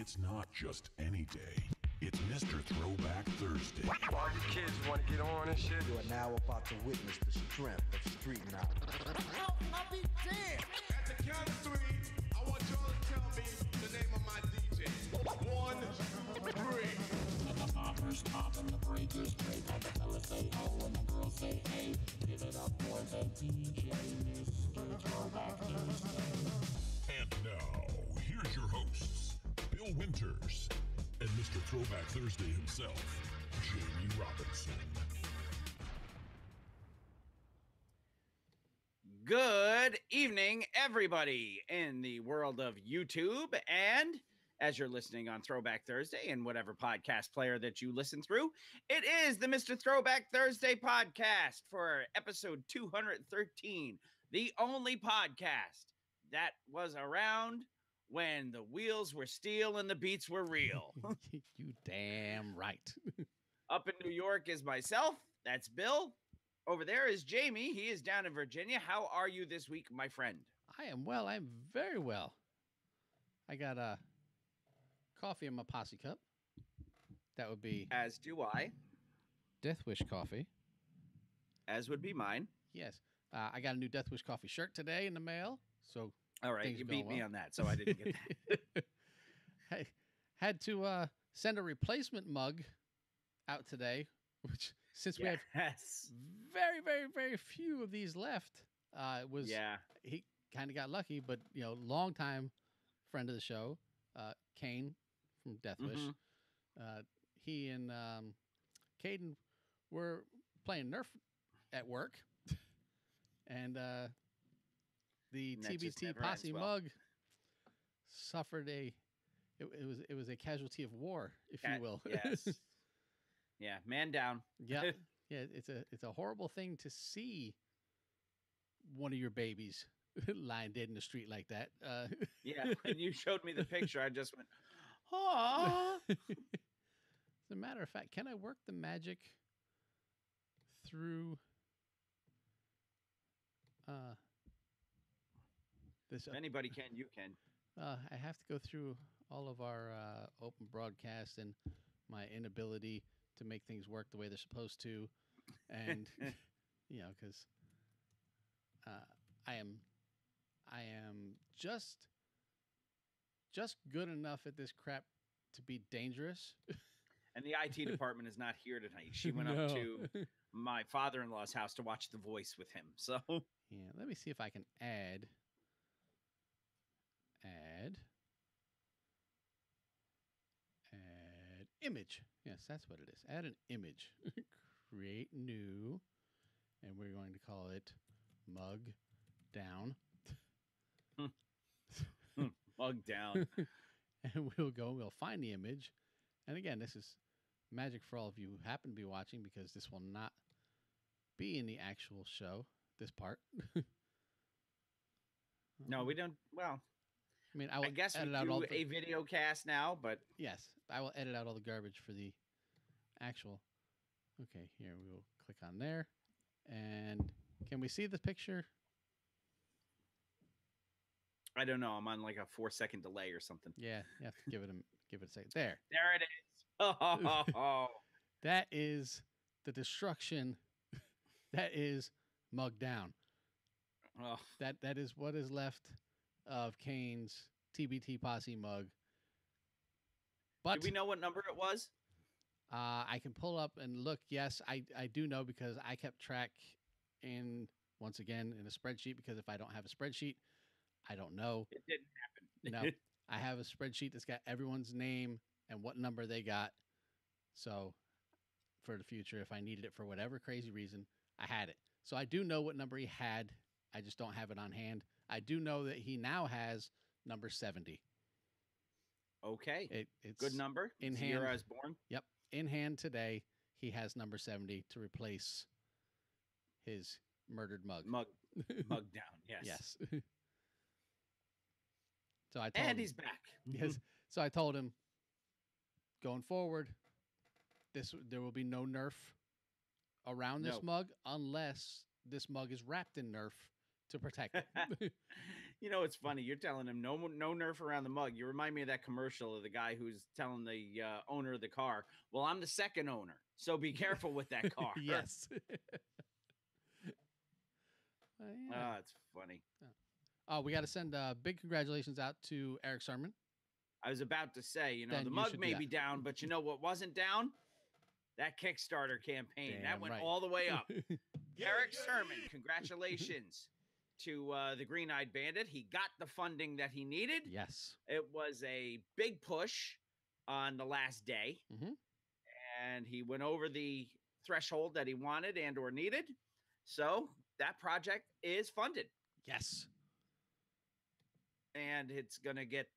It's not just any day. It's Mr. Throwback Thursday. All you kids want to get on and shit. You are now about to witness the strength of street knowledge. I'll be damned. At the count of three, I want y'all to tell me the name of my DJ. 1, 3. The poppers pop and the breakers break. All the fellas say oh and the girls say hey. Give it up for the DJ, Mr. Throwback Thursday. And now, here's your hosts, Bill Winters and Mr. Throwback Thursday himself, Jamie Robinson. Good evening, everybody in the world of YouTube, and as you're listening on Throwback Thursday and whatever podcast player that you listen through, it is the Mr. Throwback Thursday podcast for episode 213, the only podcast that was around when the wheels were steel and the beats were real. You damn right. Up in New York is myself. That's Bill. Over there is Jamie. He is down in Virginia. How are you this week, my friend? I am well. I'm very well. I got a coffee in my posse cup. That would be... As do I. Death Wish coffee. As would be mine. Yes. I got a new Death Wish coffee shirt today in the mail. So... All right, you beat me on that, so I didn't get that. I had to send a replacement mug out today, which since we have very, very, very few of these left, he kind of got lucky, but long time friend of the show, Kane from Death Wish, he and Caden were playing Nerf at work, and the TBT posse mug suffered it was a casualty of war, if you will. Yes. Yeah, man down. Yeah. Yeah, it's a horrible thing to see one of your babies lying dead in the street like that. Yeah, when you showed me the picture, I just went, "Aw." As a matter of fact, can I work the magic through this? If anybody can, you can. I have to go through all of our open broadcasts and my inability to make things work the way they're supposed to, and because I am just good enough at this crap to be dangerous. And the IT department is not here tonight. She went up to my father-in-law's house to watch The Voice with him. So yeah, let me see if I can add image. Yes, that's what it is. Add an image. Create new, and we're going to call it mug down. mug down. And we'll find the image. And again, this is magic for all of you who happen to be watching, because this will not be in the actual show, this part. No, we don't. Well, I mean, I guess we do a video cast now, but... Yes, I will edit out all the garbage for the actual... Okay, here, we will click on there. And can we see the picture? I don't know. I'm on like a 4-second delay or something. Yeah, you have to give it a second. There it is. Oh. That is the destruction. That is mug down. Oh. That is what is left of Kane's TBT posse mug. But do we know what number it was? I can pull up and look. Yes, I do know, because I kept track once again in a spreadsheet, because if I don't have a spreadsheet, I don't know. It didn't happen. No, I have a spreadsheet that's got everyone's name and what number they got. So for the future, if I needed it for whatever crazy reason, I had it. So I do know what number he had. I just don't have it on hand. I do know that he now has number 70. Okay. It's good number. In hand. hand. Year I was born. Yep. In hand today, he has number 70 to replace his murdered mug. Mug down. Yes. Yes. So I told him, he's back. Yes. So I told him, going forward, there will be no Nerf around this mug unless this mug is wrapped in Nerf to protect it. You know, it's funny. You're telling him no Nerf around the mug. You remind me of that commercial of the guy who's telling the owner of the car, well, I'm the second owner, so be careful with that car. Yes. Oh, it's funny. Oh, we got to send big congratulations out to Eric Sermon. I was about to say, you know, Then the you mug should may do be that. down, but you know what wasn't down? That Kickstarter campaign. Damn that went right. all the way up. Eric Sermon, congratulations to the Green-Eyed Bandit. He got the funding that he needed. Yes. It was a big push on the last day. Mm-hmm. And he went over the threshold that he wanted and or needed. So that project is funded. Yes. And it's going to get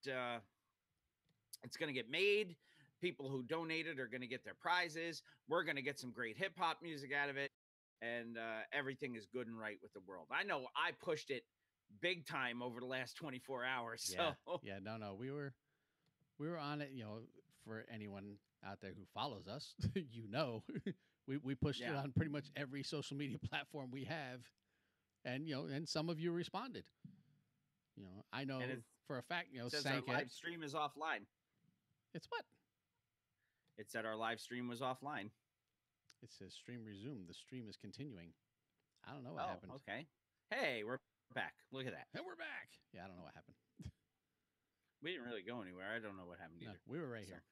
made. People who donated are going to get their prizes. We're going to get some great hip hop music out of it. And everything is good and right with the world. I know I pushed it big time over the last 24 hours. Yeah. So Yeah, no. We were on it, you know, for anyone out there who follows us, you know, we pushed it on pretty much every social media platform we have. And, you know, and some of you responded. You know, I know for a fact, you know, it says our live stream is offline. It's what? It said our live stream was offline. It says stream resumed. The stream is continuing. I don't know what happened. Okay. Hey, we're back. Look at that. And we're back. Yeah, I don't know what happened. We didn't really go anywhere. I don't know what happened either. We were right here.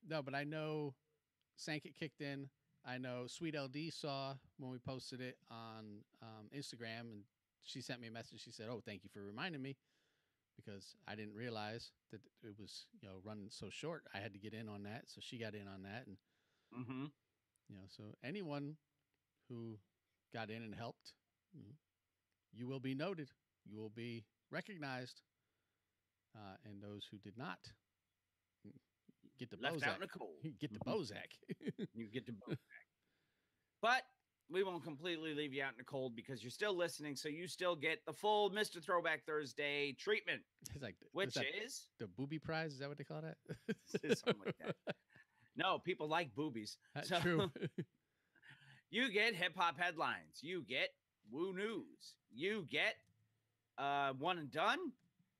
No, but I know Sankit kicked in. I know Sweet LD saw when we posted it on Instagram, and she sent me a message. She said, "Oh, thank you for reminding me," because I didn't realize that it was, you know, running so short. I had to get in on that, so she got in on that, and you know, so anyone who got in and helped, you will be noted. You will be recognized, and those who did not get the left Bozak. out in the cold. Get the Bozak. You get the Bozak. But we won't completely leave you out in the cold because you're still listening, so you still get the full Mr. Throwback Thursday treatment. It's like, which is the booby prize. Is that what they call that? Something like that. No, people like boobies. That's so, true. You get hip hop headlines. You get Woo News. You get One and Done.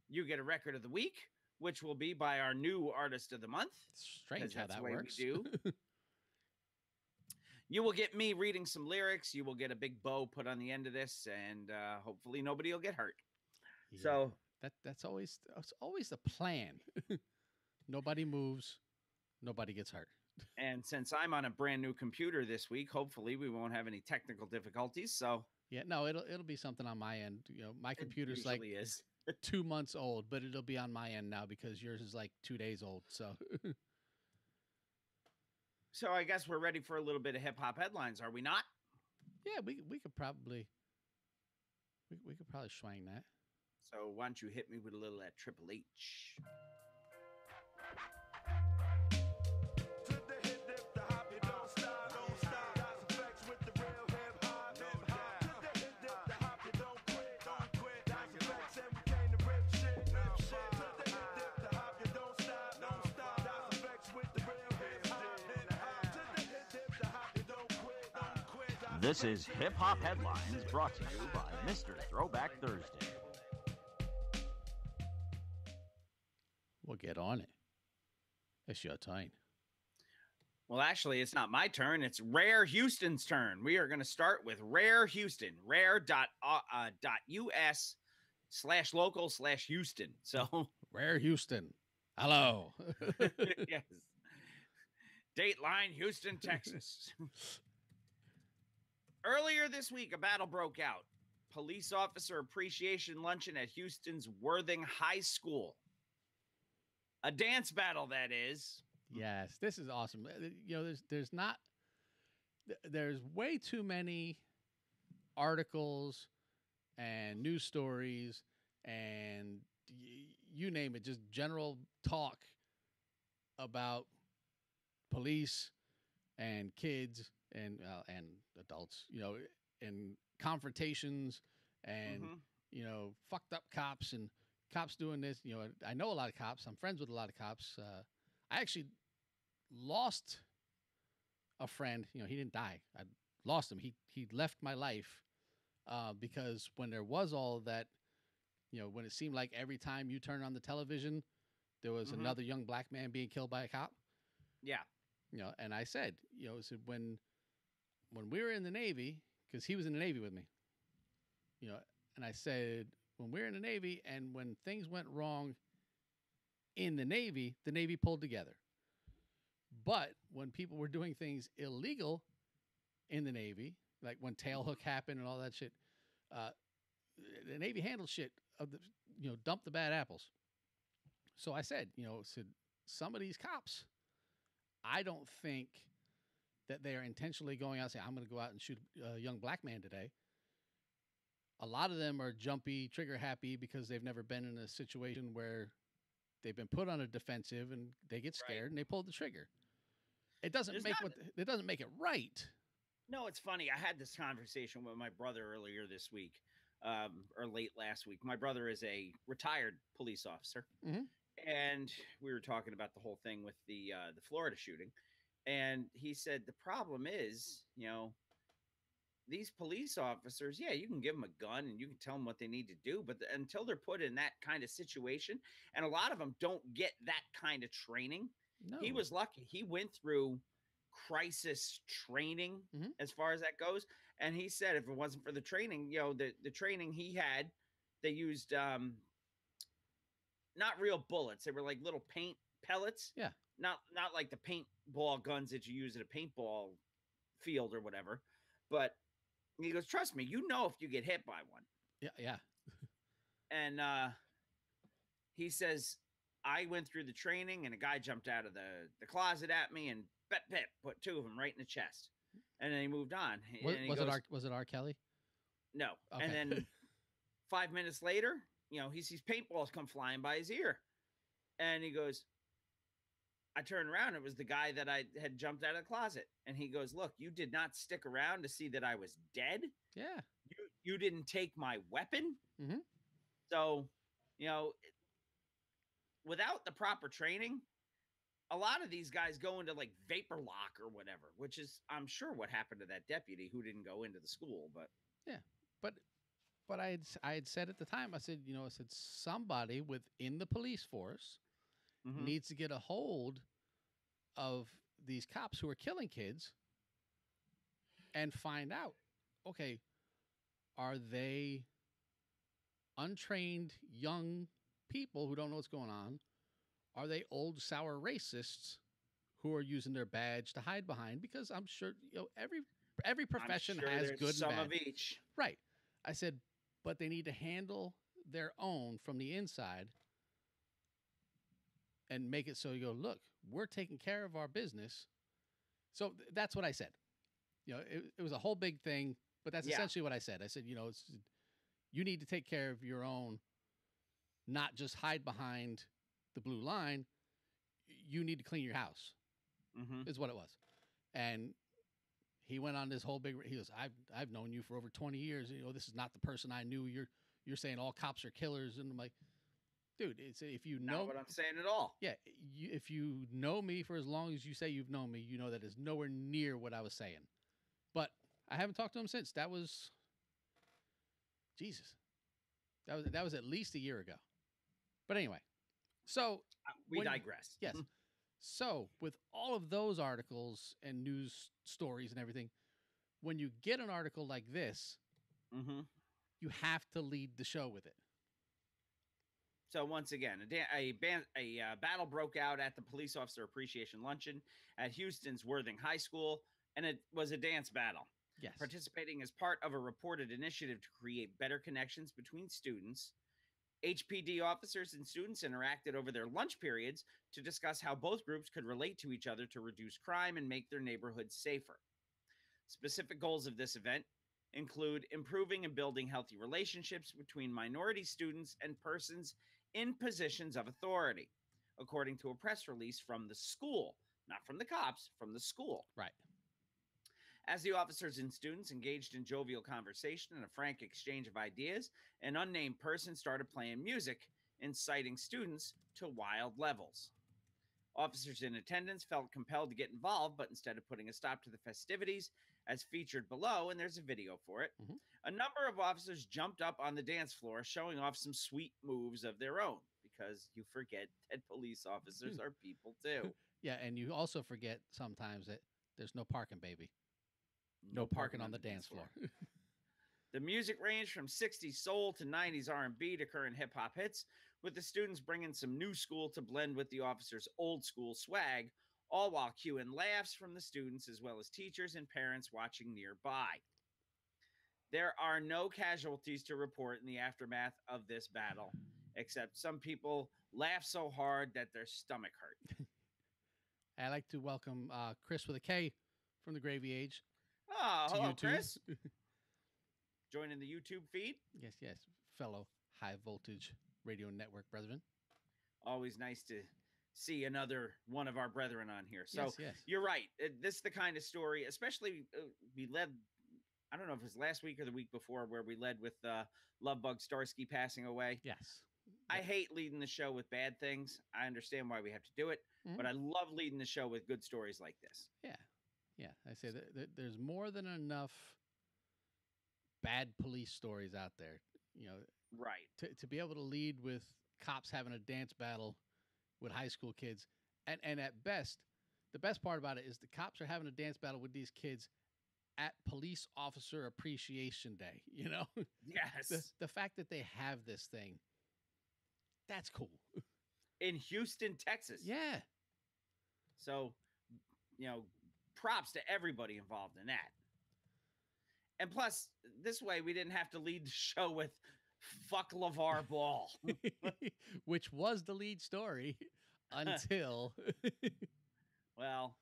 You get a record of the week, which will be by our new artist of the month. Strange how that works. We do. You will get me reading some lyrics. You will get a big bow put on the end of this, and hopefully nobody will get hurt. Yeah, so that's always the plan. Nobody moves, nobody gets hurt. And since I'm on a brand new computer this week, hopefully we won't have any technical difficulties. So yeah, no, it'll be something on my end. You know, my computer's like is 2 months old, but it'll be on my end now because yours is like 2 days old. So. So I guess we're ready for a little bit of hip hop headlines, are we not? Yeah, we could probably we could probably swing that. So why don't you hit me with a little of that Triple H? This is Hip Hop Headlines, brought to you by Mr. Throwback Thursday. We'll get on it. It's your turn. Well, actually, it's not my turn. It's Rare Houston's turn. We are going to start with Rare Houston, rare.us/local/Houston. So Rare Houston. Hello. Yes. Dateline, Houston, Texas. Earlier this week, a battle broke out. Police officer appreciation luncheon at Houston's Worthing High School. A dance battle, that is. Yes, this is awesome. You know, there's way too many articles and news stories and you name it, just general talk about police and kids and adults, you know, and confrontations and, you know, fucked up cops and cops doing this. You know, I know a lot of cops. I'm friends with a lot of cops. I actually lost a friend. You know, he didn't die. I lost him. He left my life because when there was all that when it seemed like every time you turn on the television, there was another young black man being killed by a cop. Yeah. And I said, so when we were in the Navy, because he was in the Navy with me, and I said, when we were in the Navy and when things went wrong in the Navy pulled together. But when people were doing things illegal in the Navy, like when tailhook happened and all that shit, the Navy handled shit of the, dump the bad apples. So I said, some of these cops, I don't think that they are intentionally going out and saying, I'm going to go out and shoot a young black man today. A lot of them are jumpy, trigger happy because they've never been in a situation where they've been put on a defensive and they get scared and they pull the trigger. It doesn't it doesn't make it right. No, it's funny. I had this conversation with my brother earlier this week, or late last week. My brother is a retired police officer, and we were talking about the whole thing with the Florida shooting. And he said the problem is, these police officers, yeah, you can give them a gun and you can tell them what they need to do, but until they're put in that kind of situation, and a lot of them don't get that kind of training. No. He was lucky. He went through crisis training as far as that goes. And he said if it wasn't for the training, the training he had, they used not real bullets. They were like little paint pellets. Yeah. Not like the paintball guns that you use at a paintball field or whatever. But he goes, trust me, if you get hit by one. Yeah. And he says, I went through the training and a guy jumped out of the closet at me and put two of them right in the chest. And then he moved on. Was it R. Kelly? No. Okay. And then 5 minutes later, he sees paintballs come flying by his ear. And he goes, I turned around. It was the guy that I had jumped out of the closet. And he goes, look, you did not stick around to see that I was dead. Yeah. You didn't take my weapon. Mm-hmm. So, without the proper training, a lot of these guys go into like vapor lock or whatever, which is, I'm sure, what happened to that deputy who didn't go into the school. But yeah, but I had said at the time, I said somebody within the police force needs to get a hold of these cops who are killing kids and find out, okay, are they untrained young people who don't know what's going on? Are they old sour racists who are using their badge to hide behind? Because I'm sure every profession has good and some bad. Of each. Right. I said, but they need to handle their own from the inside and make it so you go, look, we're taking care of our business. So that's what I said. It was a whole big thing, but that's essentially what I said. I said, you need to take care of your own, not just hide behind the blue line. You need to clean your house, is what it was. And he went on this whole big, he goes, I've known you for over 20 years. This is not the person I knew. You're saying all cops are killers. And I'm like, dude, it's if you know not what I'm saying at all. Yeah. If you know me for as long as you say you've known me, you know that is nowhere near what I was saying. But I haven't talked to him since. That was, Jesus. That was at least a year ago. But anyway, so we digress. Yes. So with all of those articles and news stories and everything, when you get an article like this, you have to lead the show with it. So once again, a battle broke out at the Police Officer Appreciation Luncheon at Houston's Worthing High School, and it was a dance battle. Yes. Participating as part of a reported initiative to create better connections between students, HPD officers and students interacted over their lunch periods to discuss how both groups could relate to each other to reduce crime and make their neighborhoods safer. Specific goals of this event include improving and building healthy relationships between minority students and persons in positions of authority, according to a press release from the school, not from the cops, from the school. Right. As the officers and students engaged in jovial conversation and a frank exchange of ideas, an unnamed person started playing music, inciting students to wild levels. Officers in attendance felt compelled to get involved, but instead of putting a stop to the festivities, as featured below, and there's a video for it. Mhm. A number of officers jumped up on the dance floor, showing off some sweet moves of their own, because you forget that police officers are people too. Yeah, and you also forget sometimes that there's no parking, baby. No parking on the dance floor. The music ranged from 60s soul to 90s R&B to current hip-hop hits, with the students bringing some new school to blend with the officers' old school swag, all while cueing laughs from the students as well as teachers and parents watching nearby. There are no casualties to report in the aftermath of this battle, except some people laugh so hard that their stomach hurt. I'd like to welcome Chris with a K from the Gravy Age. Oh, hello, YouTube. Chris. Joining the YouTube feed. Yes, fellow high voltage radio network brethren. Always nice to see another one of our brethren on here. So yes. You're right. This is the kind of story, especially we led, I don't know if it was last week or the week before, where we led with Lovebug Starsky passing away. Yes. I hate leading the show with bad things. I understand why we have to do it, but I love leading the show with good stories like this. Yeah. I say that there's more than enough bad police stories out there, Right. To be able to lead with cops having a dance battle with high school kids. And at best, the best part about it is the cops are having a dance battle with these kids at Police Officer Appreciation Day, Yes. The fact that they have this thing, that's cool. In Houston, Texas. Yeah. So, props to everybody involved in that. And plus, this way we didn't have to lead the show with fuck LeVar Ball. Which was the lead story until... Well,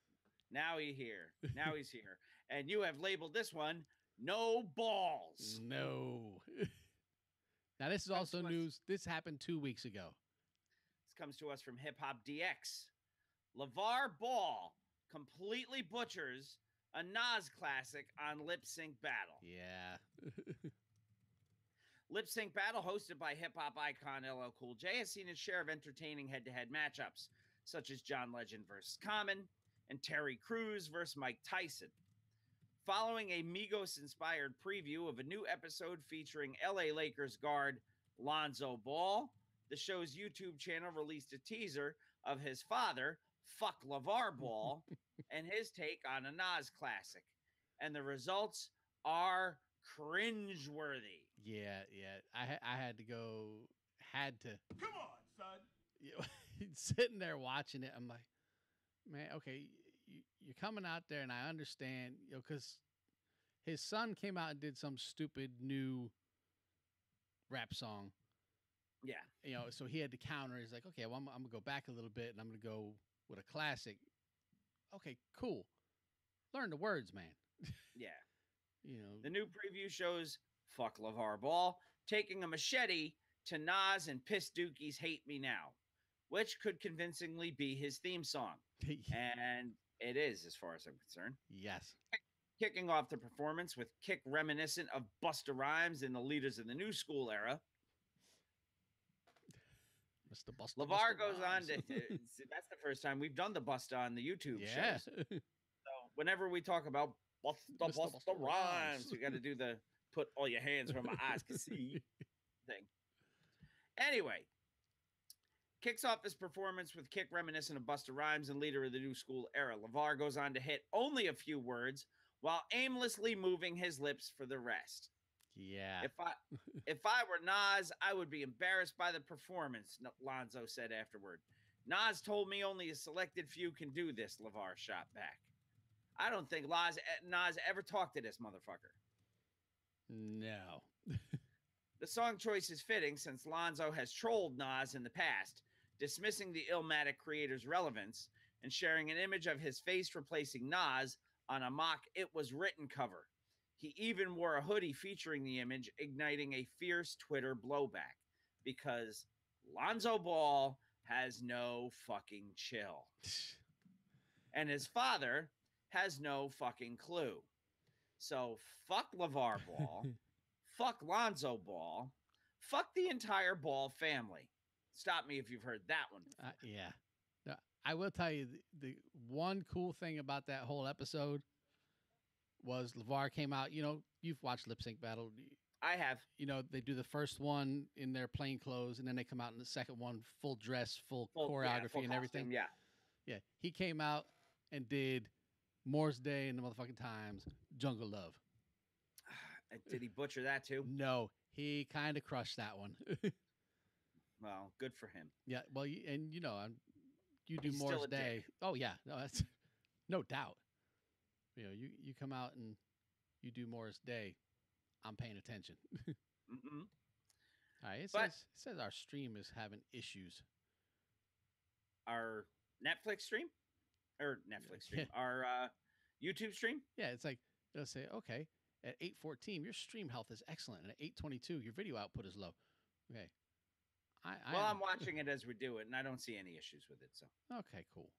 now he's here. And you have labeled this one, No Balls. No. Now, this is also news. This happened 2 weeks ago. This comes to us from Hip Hop DX. LeVar Ball completely butchers a Nas classic on Lip Sync Battle. Yeah. Lip Sync Battle, hosted by hip-hop icon LL Cool J, has seen its share of entertaining head-to-head matchups, such as John Legend versus Common and Terry Crews versus Mike Tyson. Following a Migos-inspired preview of a new episode featuring LA Lakers guard Lonzo Ball, the show's YouTube channel released a teaser of his father, Fuck LeVar Ball, and his take on a Nas classic. And the results are cringeworthy. Yeah. I had to go. Come on, son. Sitting there watching it, I'm like, man, okay, you're coming out there, and I understand, because his son came out and did some stupid new rap song. Yeah. So he had to counter. He's like, okay, well, I'm going to go back a little bit, and I'm going to go with a classic. Okay, cool. Learn the words, man. Yeah. The The new preview shows Fuck LeVar Ball taking a machete to Nas and Piss Dookie's Hate Me Now, which could convincingly be his theme song. And it is, as far as I'm concerned. Yes. Kicking off the performance with kick reminiscent of Busta Rhymes in the Leaders of the New School era. Mr. Busta. LeVar goes on to... That's the first time we've done the Busta on the YouTube shows. So whenever we talk about Busta Rhymes, we got to do the put all your hands where my eyes can see thing. Anyway, kicks off his performance with kick reminiscent of Busta Rhymes and Leader of the New School era. LeVar goes on to hit only a few words while aimlessly moving his lips for the rest. Yeah. If I were Nas, I would be embarrassed by the performance, Lonzo said afterward. Nas told me only a selected few can do this, LeVar shot back. I don't think Nas ever talked to this motherfucker. No. The song choice is fitting since Lonzo has trolled Nas in the past, dismissing the Illmatic creator's relevance and sharing an image of his face replacing Nas on a mock It Was Written cover. He even wore a hoodie featuring the image, igniting a fierce Twitter blowback because Lonzo Ball has no fucking chill. And his father has no fucking clue. So fuck LeVar Ball, fuck Lonzo Ball, fuck the entire Ball family. Stop me if you've heard that one before. Yeah. No, I will tell you the one cool thing about that whole episode was LeVar came out. You've watched Lip Sync Battle. I have. They do the first one in their plain clothes, and then they come out in the second one full dress, full choreography, full and costume, everything. Yeah. Yeah. He came out and did Moore's Day and the motherfucking Times, Jungle Love. Did he butcher that too? No, he kind of crushed that one. Well, good for him. Yeah. Well, you do He's still Moore's a Day. dick. Oh yeah, no, that's no doubt. You come out and you do Moore's Day, I'm paying attention. Mm-mm. All right. It says our stream is having issues. Our Netflix stream, our YouTube stream. Yeah, it's like they'll say, okay, at 8:14, your stream health is excellent, and at 8:22, your video output is low. Okay. I'm watching it as we do it, and I don't see any issues with it. So okay, cool.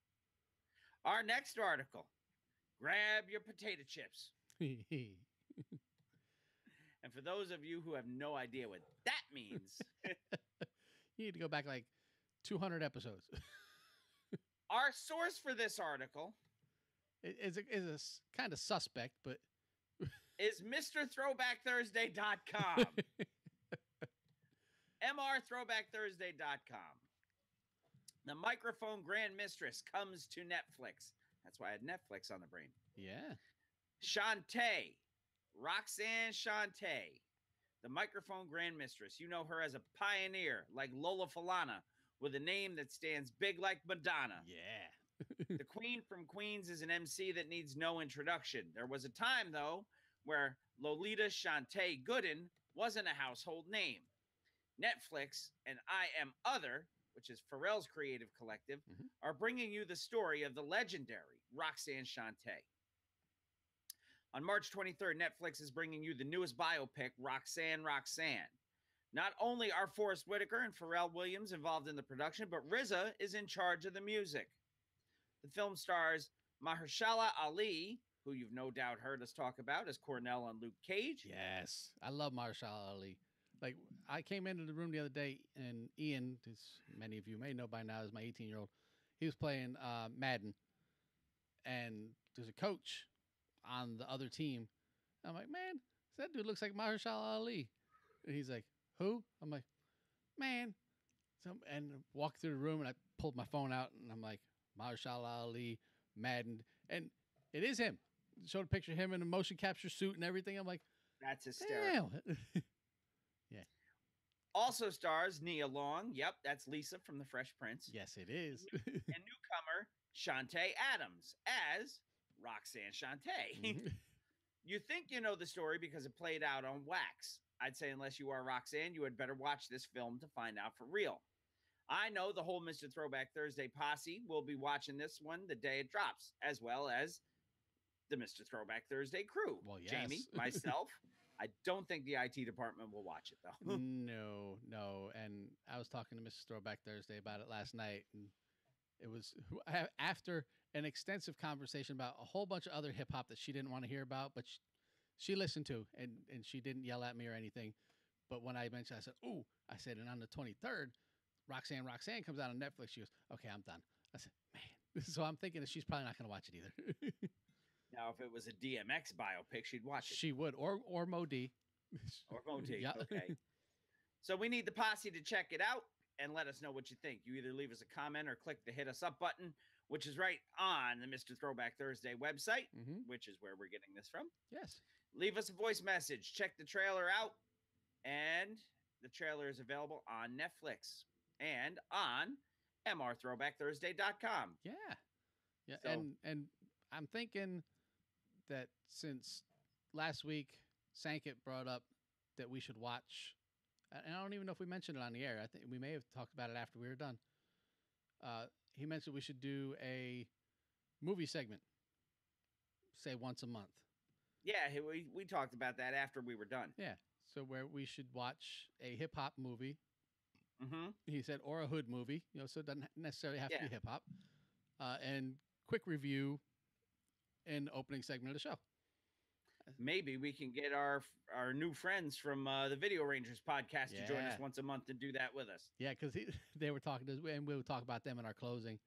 Our next article: grab your potato chips. And for those of you who have no idea what that means, you need to go back like 200 episodes. Our source for this article is a kind of suspect, but is MrThrowbackThursday.com. MrThrowbackThursday.com. The microphone grand mistress comes to Netflix. That's why I had Netflix on the brain. Yeah. Shantae. Roxanne Shantae. The microphone grand mistress. You know her as a pioneer like Lola Falana with a name that stands big like Madonna. Yeah. The Queen from Queens is an MC that needs no introduction. There was a time, though, where Lolita Shantae Gooden wasn't a household name. Netflix and I Am Other, which is Pharrell's creative collective, are bringing you the story of the legendary Roxanne Shantae. On March 23rd, Netflix is bringing you the newest biopic, Roxanne. Not only are Forrest Whitaker and Pharrell Williams involved in the production, but RZA is in charge of the music. The film stars Mahershala Ali, who you've no doubt heard us talk about as Cornell on Luke Cage. Yes. I love Mahershala Ali. Like, I came into the room the other day, and Ian, as many of you may know by now, is my 18-year-old. He was playing Madden, and there's a coach on the other team. I'm like, man, that dude looks like Mahershala Ali. And he's like, who? I'm like, man. And walked through the room, and I pulled my phone out, and I'm like, Mahershala Ali, Madden. And it is him. Showed a picture of him in a motion capture suit and everything. I'm like, that's hysterical. Yeah. Also stars Nia Long. Yep, that's Lisa from The Fresh Prince. Yes, it is. And newcomer Shantae Adams as Roxanne Shantae. You think you know the story because it played out on wax. I'd say unless you are Roxanne, you had better watch this film to find out for real. I know the whole Mr. Throwback Thursday posse will be watching this one the day it drops, as well as the Mr. Throwback Thursday crew. Well, yes. Jamie, myself. I don't think the IT department will watch it, though. No. And I was talking to Mrs. Throwback Thursday about it last night, and it was after an extensive conversation about a whole bunch of other hip-hop that she didn't want to hear about, but she listened to, and she didn't yell at me or anything. But when I mentioned, I said, ooh, I said, and on the 23rd, Roxanne comes out on Netflix. She goes, okay, I'm done. I said, man. So I'm thinking that she's probably not going to watch it either. Now, if it was a DMX biopic, she'd watch it. She would, or Mo D. Or Mo D, Yep. okay. So we need the posse to check it out and let us know what you think. You either leave us a comment or click the hit us up button, which is right on the Mr. Throwback Thursday website, which is where we're getting this from. Yes. Leave us a voice message. Check the trailer out. And the trailer is available on Netflix and on mrthrowbackthursday.com. Yeah. Yeah. So, and I'm thinking that since last week Sankit brought up that we should watch, and I don't even know if we mentioned it on the air. I think we may have talked about it after we were done. He mentioned we should do a movie segment, say once a month. Yeah, we talked about that after we were done. Yeah. So where we should watch a hip hop movie. He said, or a hood movie, so it doesn't necessarily have to be hip hop. And quick review in the opening segment of the show. Maybe we can get our new friends from the Video Rangers podcast to join us once a month and do that with us. Yeah, because they were talking to us, and we would talk about them in our closing.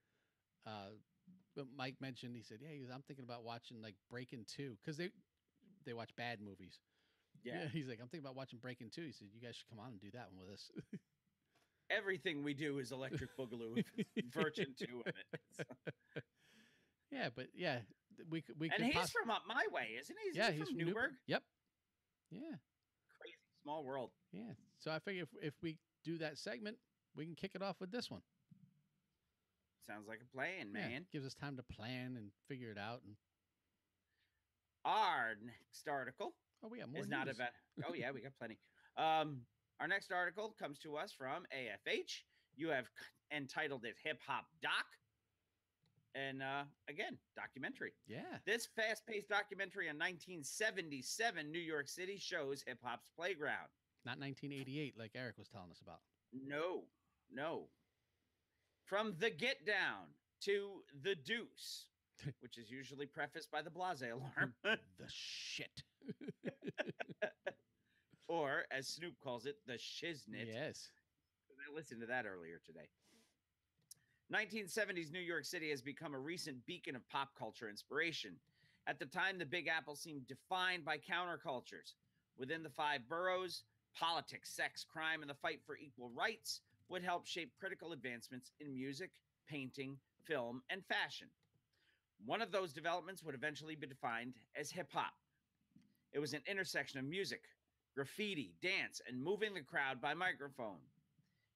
But Mike mentioned, he said, I'm thinking about watching like Breaking 2, because they watch bad movies. Yeah. He's like, I'm thinking about watching Breaking 2. He said, you guys should come on and do that one with us. Everything we do is Electric Boogaloo with Virgin 2 in it. So. Yeah, but yeah, we and he's from up my way, isn't he? He's from Newburgh. Yep. Yeah. Crazy small world. Yeah. So I figure if we do that segment, we can kick it off with this one. Sounds like a plan, man. Yeah, gives us time to plan and figure it out. And our next article. Oh, we got more. Is not about. Oh yeah, we got plenty. Our next article comes to us from AFH. You have entitled it "Hip Hop Doc," and again, documentary. Yeah. This fast-paced documentary on 1977 New York City shows hip hop's playground. Not 1988, like Eric was telling us about. No. From the Get Down to the Deuce, which is usually prefaced by the Blase alarm. The shit. Or, as Snoop calls it, the shiznit. Yes. I listened to that earlier today. 1970s New York City has become a recent beacon of pop culture inspiration. At the time, the Big Apple seemed defined by countercultures. Within the 5 boroughs, politics, sex, crime, and the fight for equal rights would help shape critical advancements in music, painting, film, and fashion. One of those developments would eventually be defined as hip-hop. It was an intersection of music, graffiti, dance, and moving the crowd by microphone.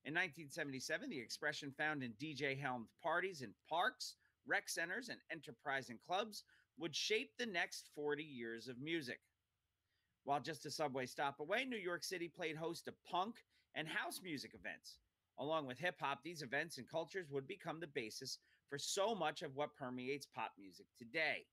In 1977, the expression found in DJ-helmed parties in parks, rec centers, and enterprising clubs would shape the next 40 years of music. While just a subway stop away, New York City played host to punk and house music events. Along with hip-hop, these events and cultures would become the basis for so much of what permeates pop music today.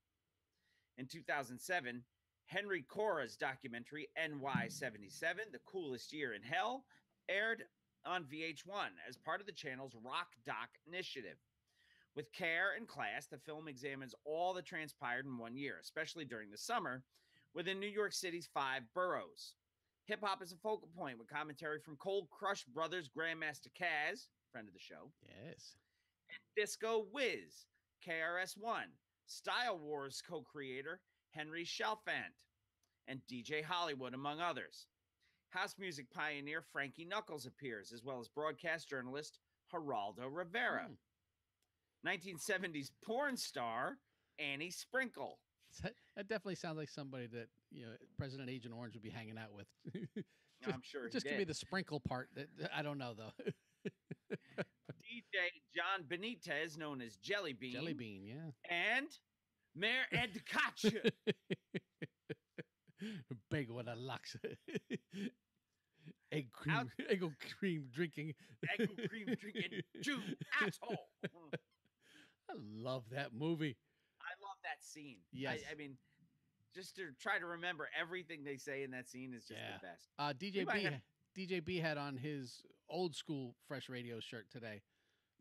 In 2007, Henry Cora's documentary, NY77, The Coolest Year in Hell, aired on VH1 as part of the channel's Rock Doc initiative. With care and class, the film examines all that transpired in one year, especially during the summer, within New York City's 5 boroughs. Hip-hop is a focal point with commentary from Cold Crush Brothers Grandmaster Caz, friend of the show. Yes. And Disco Wiz, KRS-One, Style Wars co-creator Henry Chalfant, and DJ Hollywood, among others. House music pioneer Frankie Knuckles appears, as well as broadcast journalist Geraldo Rivera. 1970s porn star Annie Sprinkle. That definitely sounds like somebody that, you know, President Agent Orange would be hanging out with. I'm sure just give me the sprinkle part. I don't know, though. DJ John Benitez, known as Jelly Bean. Jelly Bean, yeah. And Mayor Ed Koch. Big with a locks. Egg cream drinking. Egg cream drinking Jew asshole. I love that movie. I love that scene. Yes. I mean, just to try to remember everything they say in that scene is just the best. DJ B had on his old school Fresh Radio shirt today.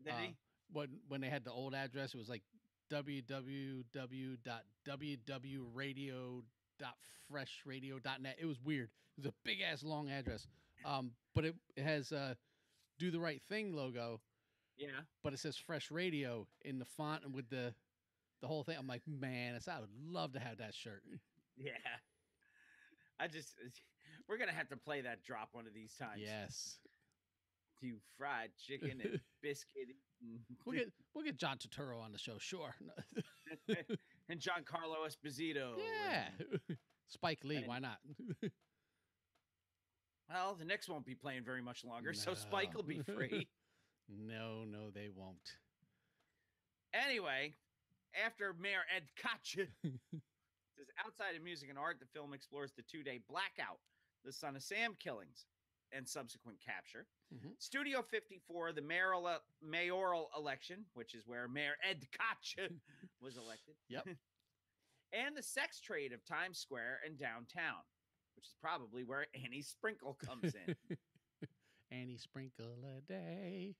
Did he? When they had the old address, it was like www.freshradio.net. It was weird. It was a big ass long address. But it has Do the Right Thing logo. Yeah. But it says Fresh Radio in the font and with the whole thing. I'm like, man, I would love to have that shirt. Yeah. We're going to have to play that drop one of these times. Yes. To fried chicken and biscuit. We'll get John Turturro on the show, sure. And Giancarlo Esposito. Yeah. Spike Lee, why not? Well, the Knicks won't be playing very much longer, so Spike will be free. No, they won't. Anyway, after Mayor Ed Koch says outside of music and art, the film explores the 2-day blackout, the Son of Sam killings, and subsequent capture. Mm-hmm. Studio 54, the mayoral election, which is where Mayor Ed Koch was elected. Yep. And the sex trade of Times Square and downtown, which is probably where Annie Sprinkle comes in. Annie Sprinkle a day.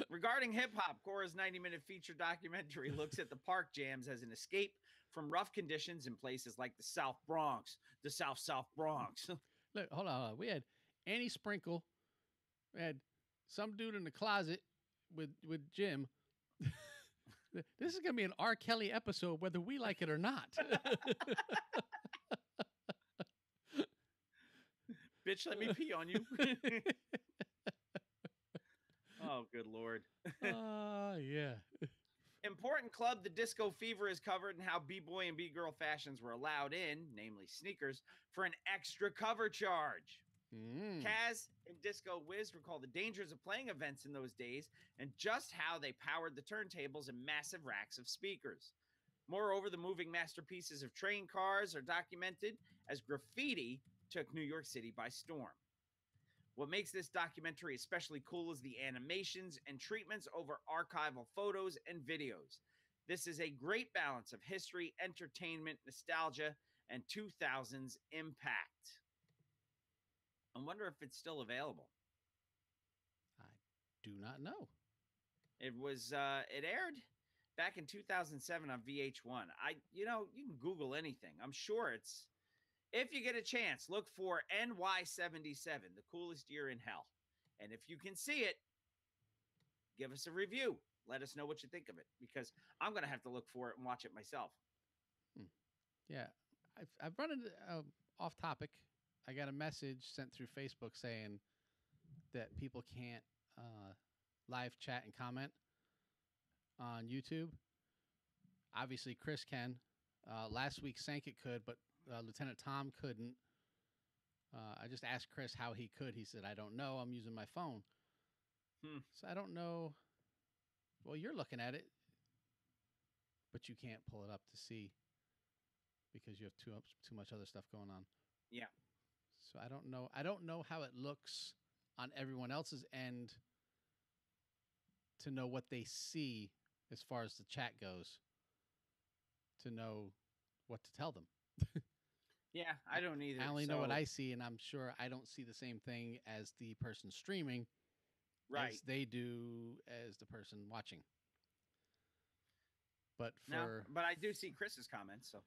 Regarding hip-hop, Cora's 90-minute feature documentary looks at the park jams as an escape from rough conditions in places like the South Bronx, the South Bronx. Look, hold on. We had Annie Sprinkle. We had some dude in the closet with Jim. This is going to be an R. Kelly episode, whether we like it or not. Bitch, let me pee on you. Oh, good Lord. Yeah. Important club, the Disco Fever, is covered in how B-boy and B-girl fashions were allowed in, namely sneakers, for an extra cover charge. Kaz and Disco Wiz recall the dangers of playing events in those days and just how they powered the turntables and massive racks of speakers. Moreover, the moving masterpieces of train cars are documented as graffiti took New York City by storm. What makes this documentary especially cool is the animations and treatments over archival photos and videos. This is a great balance of history, entertainment, nostalgia, and 2000s impact. I wonder if it's still available. I do not know. It was it aired back in 2007 on VH1. You can Google anything. I'm sure it's, if you get a chance, look for NY77, the coolest year in hell. And if you can see it, give us a review. Let us know what you think of it, because I'm going to have to look for it and watch it myself. Yeah. I've run into off topic. I got a message sent through Facebook saying that people can't live chat and comment on YouTube. Obviously, Chris can. Last week, Sankit could, but Lieutenant Tom couldn't. I just asked Chris how he could. He said, I don't know. I'm using my phone. So I don't know. Well, you're looking at it, but you can't pull it up to see because you have too much other stuff going on. Yeah. So I don't know. I don't know how it looks on everyone else's end to know what they see as far as the chat goes, to know what to tell them. Yeah, I don't either. I only know what I see, and I'm sure I don't see the same thing as the person streaming, right? As they do as the person watching. But but I do see Chris's comments. So,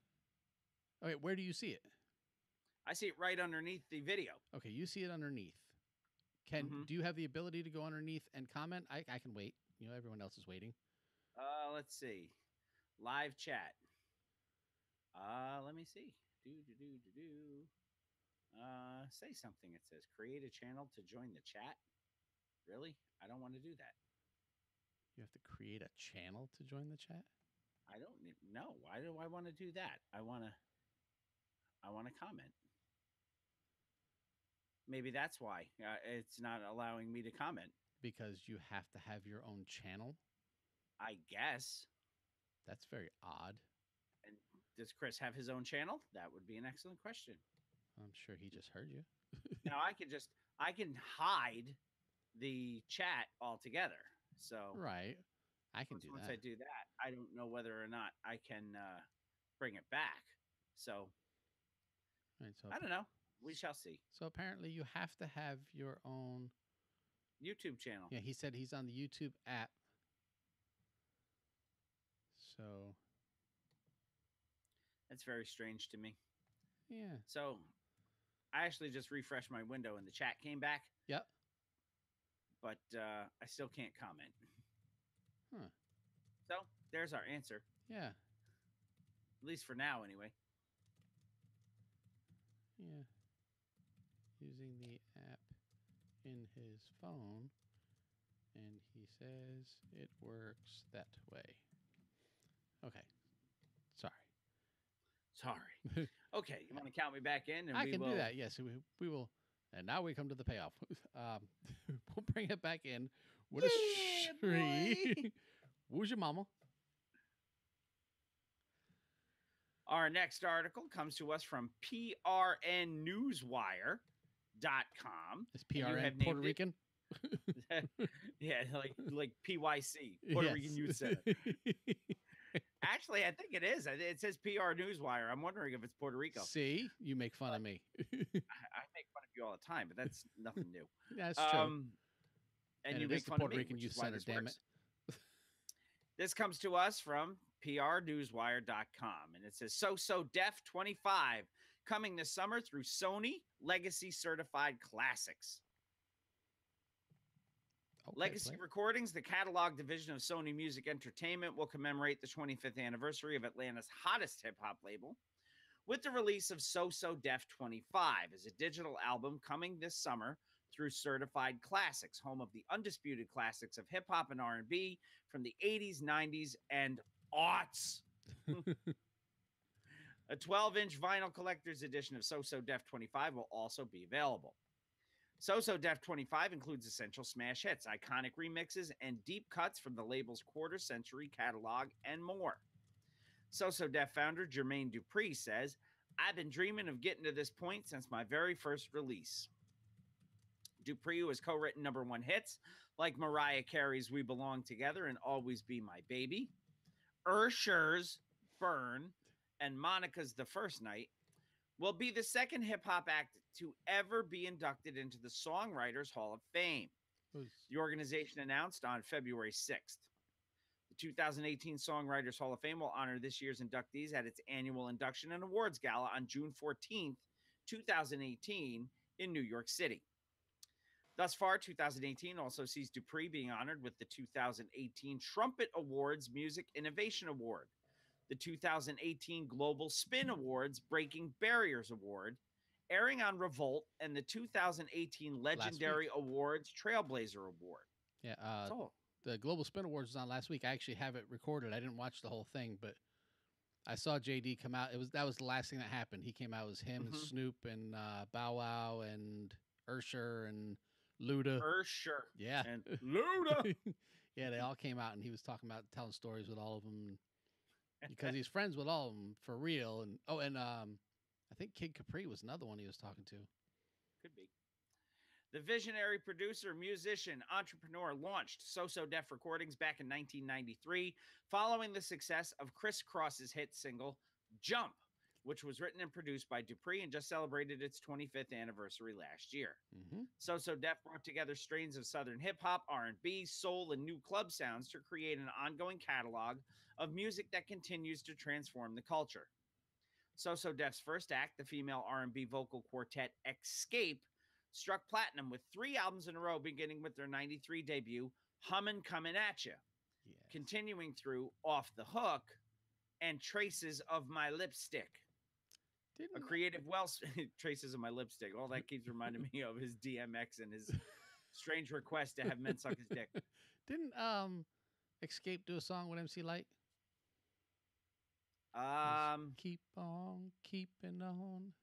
okay, where do you see it? I see it right underneath the video. Okay, you see it underneath. Do you have the ability to go underneath and comment? I can wait. You know, everyone else is waiting. Let's see, live chat. Let me see. Say something. It says create a channel to join the chat. Really? I don't want to do that. You have to create a channel to join the chat? I don't know. Why do I want to do that? I want to comment. Maybe that's why it's not allowing me to comment. Because you have to have your own channel? I guess. That's very odd. And does Chris have his own channel? That would be an excellent question. I'm sure he just heard you. Now I can hide the chat altogether. So right, I can do that. Once I do that, I don't know whether or not I can bring it back. So, right, so I don't know. We shall see. So apparently, you have to have your own YouTube channel. Yeah, he said he's on the YouTube app. So that's very strange to me. Yeah. So I actually just refreshed my window and the chat came back. Yep. But I still can't comment. Huh. So there's our answer. Yeah. At least for now, anyway. Yeah. Using the app in his phone, and he says it works that way. Okay. Sorry. Okay, you want to count me back in? And I can do that. Yes, we will. And now we come to the payoff. We'll bring it back in with a tree. Who's your mama? Our next article comes to us from PRNnewswire.com. Is PRN Puerto Rican? Yeah, like PYC, Puerto Rican Youth Center. Actually, I think it is. It says PR Newswire. I'm wondering if it's Puerto Rico. See, you make fun of me. I make fun of you all the time, but that's nothing new. That's true. And you make fun Puerto of me, Rican Youth Center, damn it. This comes to us from PRNewswire.com, and it says So Def 25 coming this summer through Sony Legacy Certified Classics. Okay, Legacy Recordings, the catalog division of Sony Music Entertainment, will commemorate the 25th anniversary of Atlanta's hottest hip-hop label with the release of So So Def 25 as a digital album coming this summer through Certified Classics, home of the undisputed classics of hip-hop and R&B from the 80s, 90s, and aughts. A 12-inch vinyl collector's edition of So So Def 25 will also be available. So So Def 25 includes essential smash hits, iconic remixes, and deep cuts from the label's quarter-century catalog and more. So So Def founder Jermaine Dupri says, "I've been dreaming of getting to this point since my very first release." Dupri, who has co-written #1 hits like Mariah Carey's We Belong Together and Always Be My Baby, Usher's Burn, and Monica's The First Night, will be the second hip-hop act to ever be inducted into the Songwriters Hall of Fame. The organization announced on February 6th. The 2018 Songwriters Hall of Fame will honor this year's inductees at its annual induction and awards gala on June 14th, 2018 in New York City. Thus far, 2018 also sees Dupri being honored with the 2018 Trumpet Awards Music Innovation Award, the 2018 Global Spin Awards Breaking Barriers Award, airing on Revolt, and the 2018 Legendary Awards Trailblazer Award. Yeah, the Global Spin Awards was on last week. I actually have it recorded. I didn't watch the whole thing, but I saw JD come out. That was the last thing that happened. He came out. It was him and Snoop and Bow Wow and Usher and Luda. Usher. Yeah. And Luda. Yeah, they all came out, and he was talking about telling stories with all of them because he's friends with all of them for real. And I think Kid Capri was another one he was talking to. Could be. The visionary producer, musician, entrepreneur launched So So Def Recordings back in 1993 following the success of Criss Cross's hit single Jump, which was written and produced by Dupri and just celebrated its 25th anniversary last year. So So Def brought together strains of Southern hip-hop, R&B, soul, and new club sounds to create an ongoing catalog of music that continues to transform the culture. So So Def's first act, the female R&B vocal quartet Escape, struck platinum with 3 albums in a row, beginning with their 93 debut, Hummin' Comin' At Ya, continuing through Off the Hook and Traces of My Lipstick. A creative Traces of My Lipstick. All that keeps reminding me of his DMX and his strange request to have men suck his dick. Didn't Escape do a song with MC Lyte? Keep on keeping on.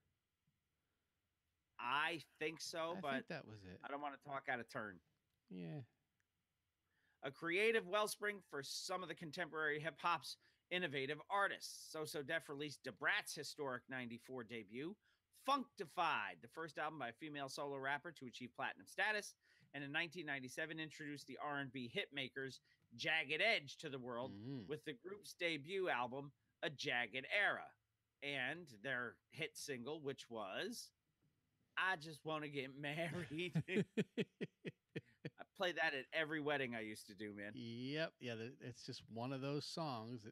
I think so, but I think that was it. I don't want to talk out of turn. Yeah. A creative wellspring for some of the contemporary hip-hop's innovative artists. So So Def released DeBrat's historic 94 debut, Functified, the first album by a female solo rapper to achieve platinum status, and in 1997 introduced the R&B hitmakers Jagged Edge to the world with the group's debut album, A Jagged Era, and their hit single, which was I Just Want to Get Married. I play that at every wedding I used to do, man. Yep. Yeah, it's just one of those songs.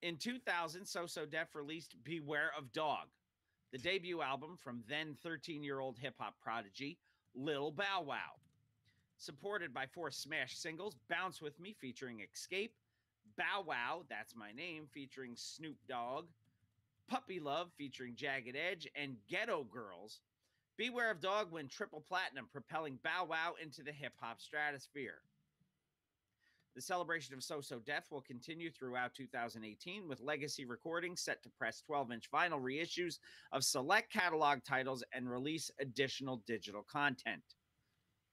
In 2000, So So Def released Beware of Dog, the debut album from then 13-year-old hip-hop prodigy Lil Bow Wow. Supported by 4 smash singles, Bounce With Me featuring Escape, Bow Wow, That's My Name featuring Snoop Dogg, Puppy Love featuring Jagged Edge, and Ghetto Girls, Beware of Dog went triple platinum, propelling Bow Wow into the hip-hop stratosphere. The celebration of So So Def will continue throughout 2018 with Legacy Recordings set to press 12-inch vinyl reissues of select catalog titles and release additional digital content.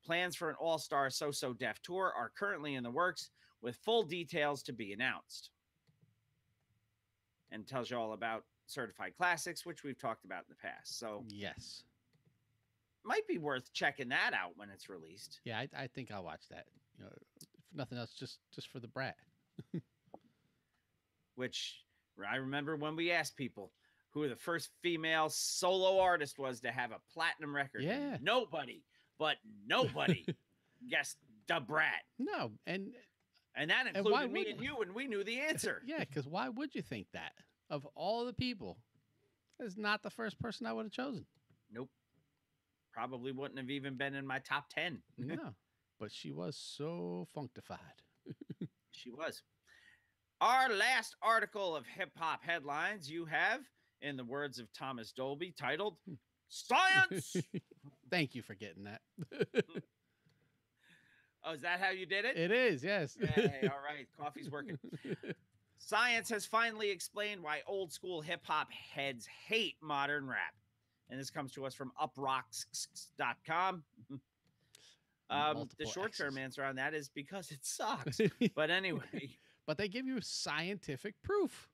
Plans for an all-star So So Def tour are currently in the works, with full details to be announced. And tells you all about Certified Classics, which we've talked about in the past. So yes, might be worth checking that out when it's released. Yeah, I think I'll watch that. You know, if nothing else, just for the brat. Which I remember when we asked people who the first female solo artist was to have a platinum record. Yeah, nobody guessed the Brat. No, and that included me and you, and we knew the answer. Yeah, because why would you think that? Of all the people, that's not the first person I would have chosen. Nope. probably wouldn't have even been in my top 10. No, but she was so functified. She was. Our last article of hip hop headlines you have, in the words of Thomas Dolby, titled Science. Thank you for getting that. Oh, is that how you did it? It is, yes. Hey, all right. Coffee's working. Science has finally explained why old school hip hop heads hate modern rap. And this comes to us from uprocks.com. The short-term answer on that is because it sucks. But anyway. But they give you scientific proof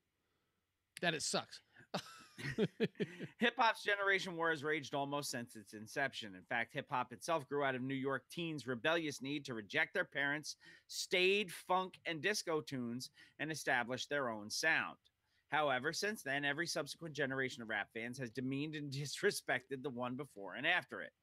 that it sucks. Hip-hop's generation war has raged almost since its inception. In fact, hip-hop itself grew out of New York teens' rebellious need to reject their parents' staid funk and disco tunes and establish their own sound. However, since then, every subsequent generation of rap fans has demeaned and disrespected the one before and after it.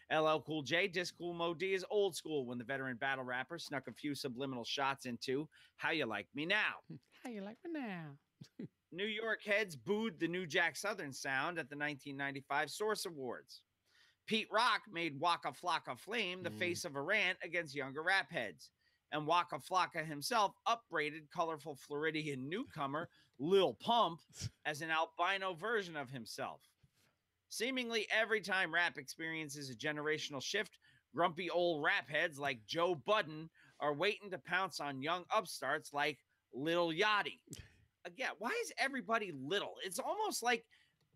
LL Cool J, Disc Cool Mo D is old school when the veteran battle rapper snuck a few subliminal shots into How You Like Me Now. How you like me now? New York heads booed the New Jack Southern sound at the 1995 Source Awards. Pete Rock made Waka Flocka Flame the face of a rant against younger rap heads. And Waka Flocka himself upbraided colorful Floridian newcomer Lil Pump as an albino version of himself. Seemingly every time rap experiences a generational shift, grumpy old rap heads like Joe Budden are waiting to pounce on young upstarts like Lil Yachty. Again, why is everybody little? It's almost like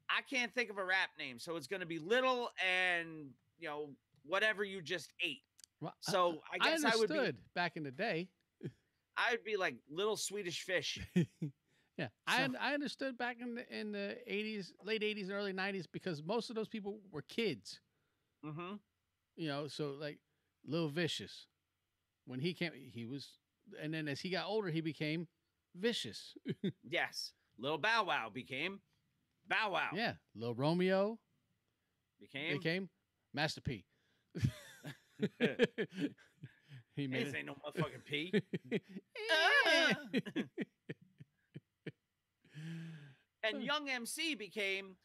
I can't think of a rap name, so it's going to be Little and, whatever you just ate. Well, so I guess I would be back in the day. I would be like Little Swedish Fish. Yeah, so, I understood back in the 80s, late 80s and early 90s because most of those people were kids. Mm-hmm. So like Lil Vicious, when he came, he was, and then as he got older, he became Vicious. Yes, Lil Bow Wow became Bow Wow. Yeah, Lil Romeo became Master P. He made ain't no motherfucking P. And Young MC became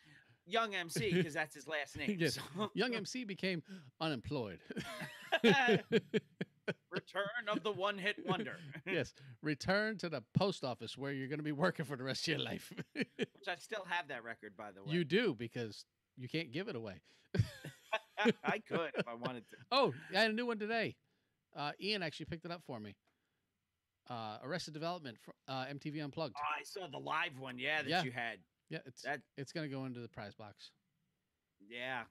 Young MC because that's his last name. Yes. So. Young MC became unemployed. Return of the one-hit wonder. Yes. Return to the post office where you're going to be working for the rest of your life. Which I still have that record, by the way. You do, because you can't give it away. I could if I wanted to. Oh, I had a new one today. Ian actually picked it up for me. Arrested Development, MTV Unplugged. Oh, I saw the live one, that you had. Yeah, it's going to go into the prize box. Yeah.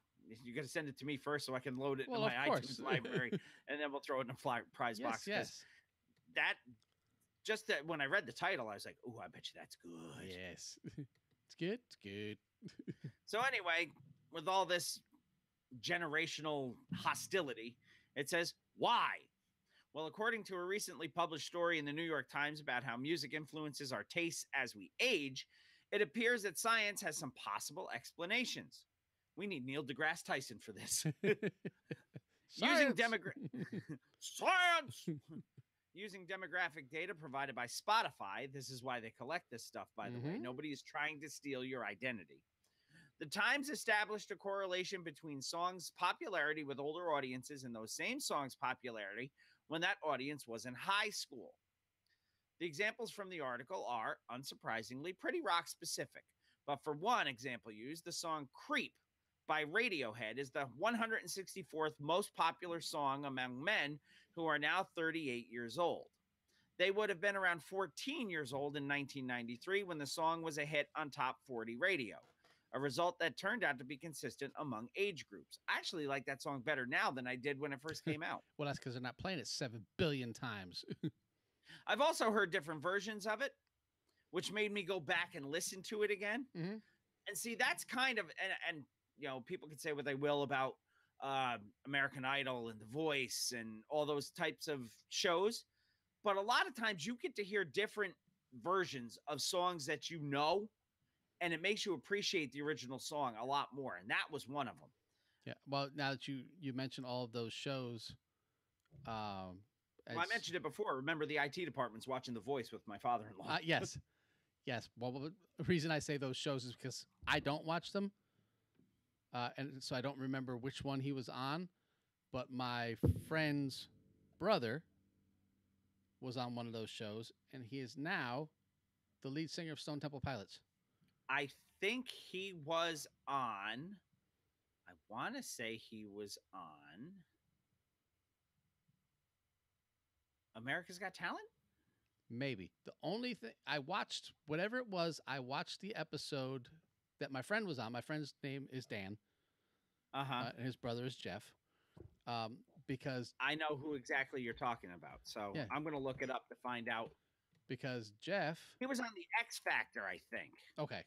You got to send it to me first so I can load it in of my course. iTunes library, and then we'll throw it in a prize box. Yes. That when I read the title, I was like, "Oh, I bet you that's good." Yes, it's good. It's good. So anyway, with all this generational hostility, it says why. Well, according to a recently published story in the New York Times about how music influences our tastes as we age, it appears that science has some possible explanations. We need Neil deGrasse Tyson for this. Using science! Using demographic data provided by Spotify, this is why they collect this stuff, by the way. Nobody is trying to steal your identity. The Times established a correlation between songs' popularity with older audiences and those same songs' popularity when that audience was in high school. The examples from the article are, unsurprisingly, pretty rock specific. But for one example used, the song Creep by Radiohead is the 164th most popular song among men who are now 38 years old. They would have been around 14 years old in 1993 when the song was a hit on Top 40 radio, a result that turned out to be consistent among age groups. I actually like that song better now than I did when it first came out. Well, that's because they're not playing it 7 billion times. I've also heard different versions of it, which made me go back and listen to it again. Mm-hmm. And see, that's kind of, and people can say what they will about American Idol and The Voice and all those types of shows. But a lot of times you get to hear different versions of songs that you know, and it makes you appreciate the original song a lot more. And that was one of them. Yeah. Well, now that you mentioned all of those shows. Well, I mentioned it before. Remember, the IT department's watching The Voice with my father-in-law. Yes. Yes. Well, the reason I say those shows is because I don't watch them. and so I don't remember which one he was on, but my friend's brother was on one of those shows, and he is now the lead singer of Stone Temple Pilots. I think he was on. I want to say he was on America's Got Talent. Maybe. The only thing I watched, whatever it was, I watched the episode that my friend was on. My friend's name is Dan. And his brother is Jeff. Because I know who exactly you're talking about. So yeah. I'm going to look it up to find out. Because Jeff, he was on the X Factor, I think. Okay.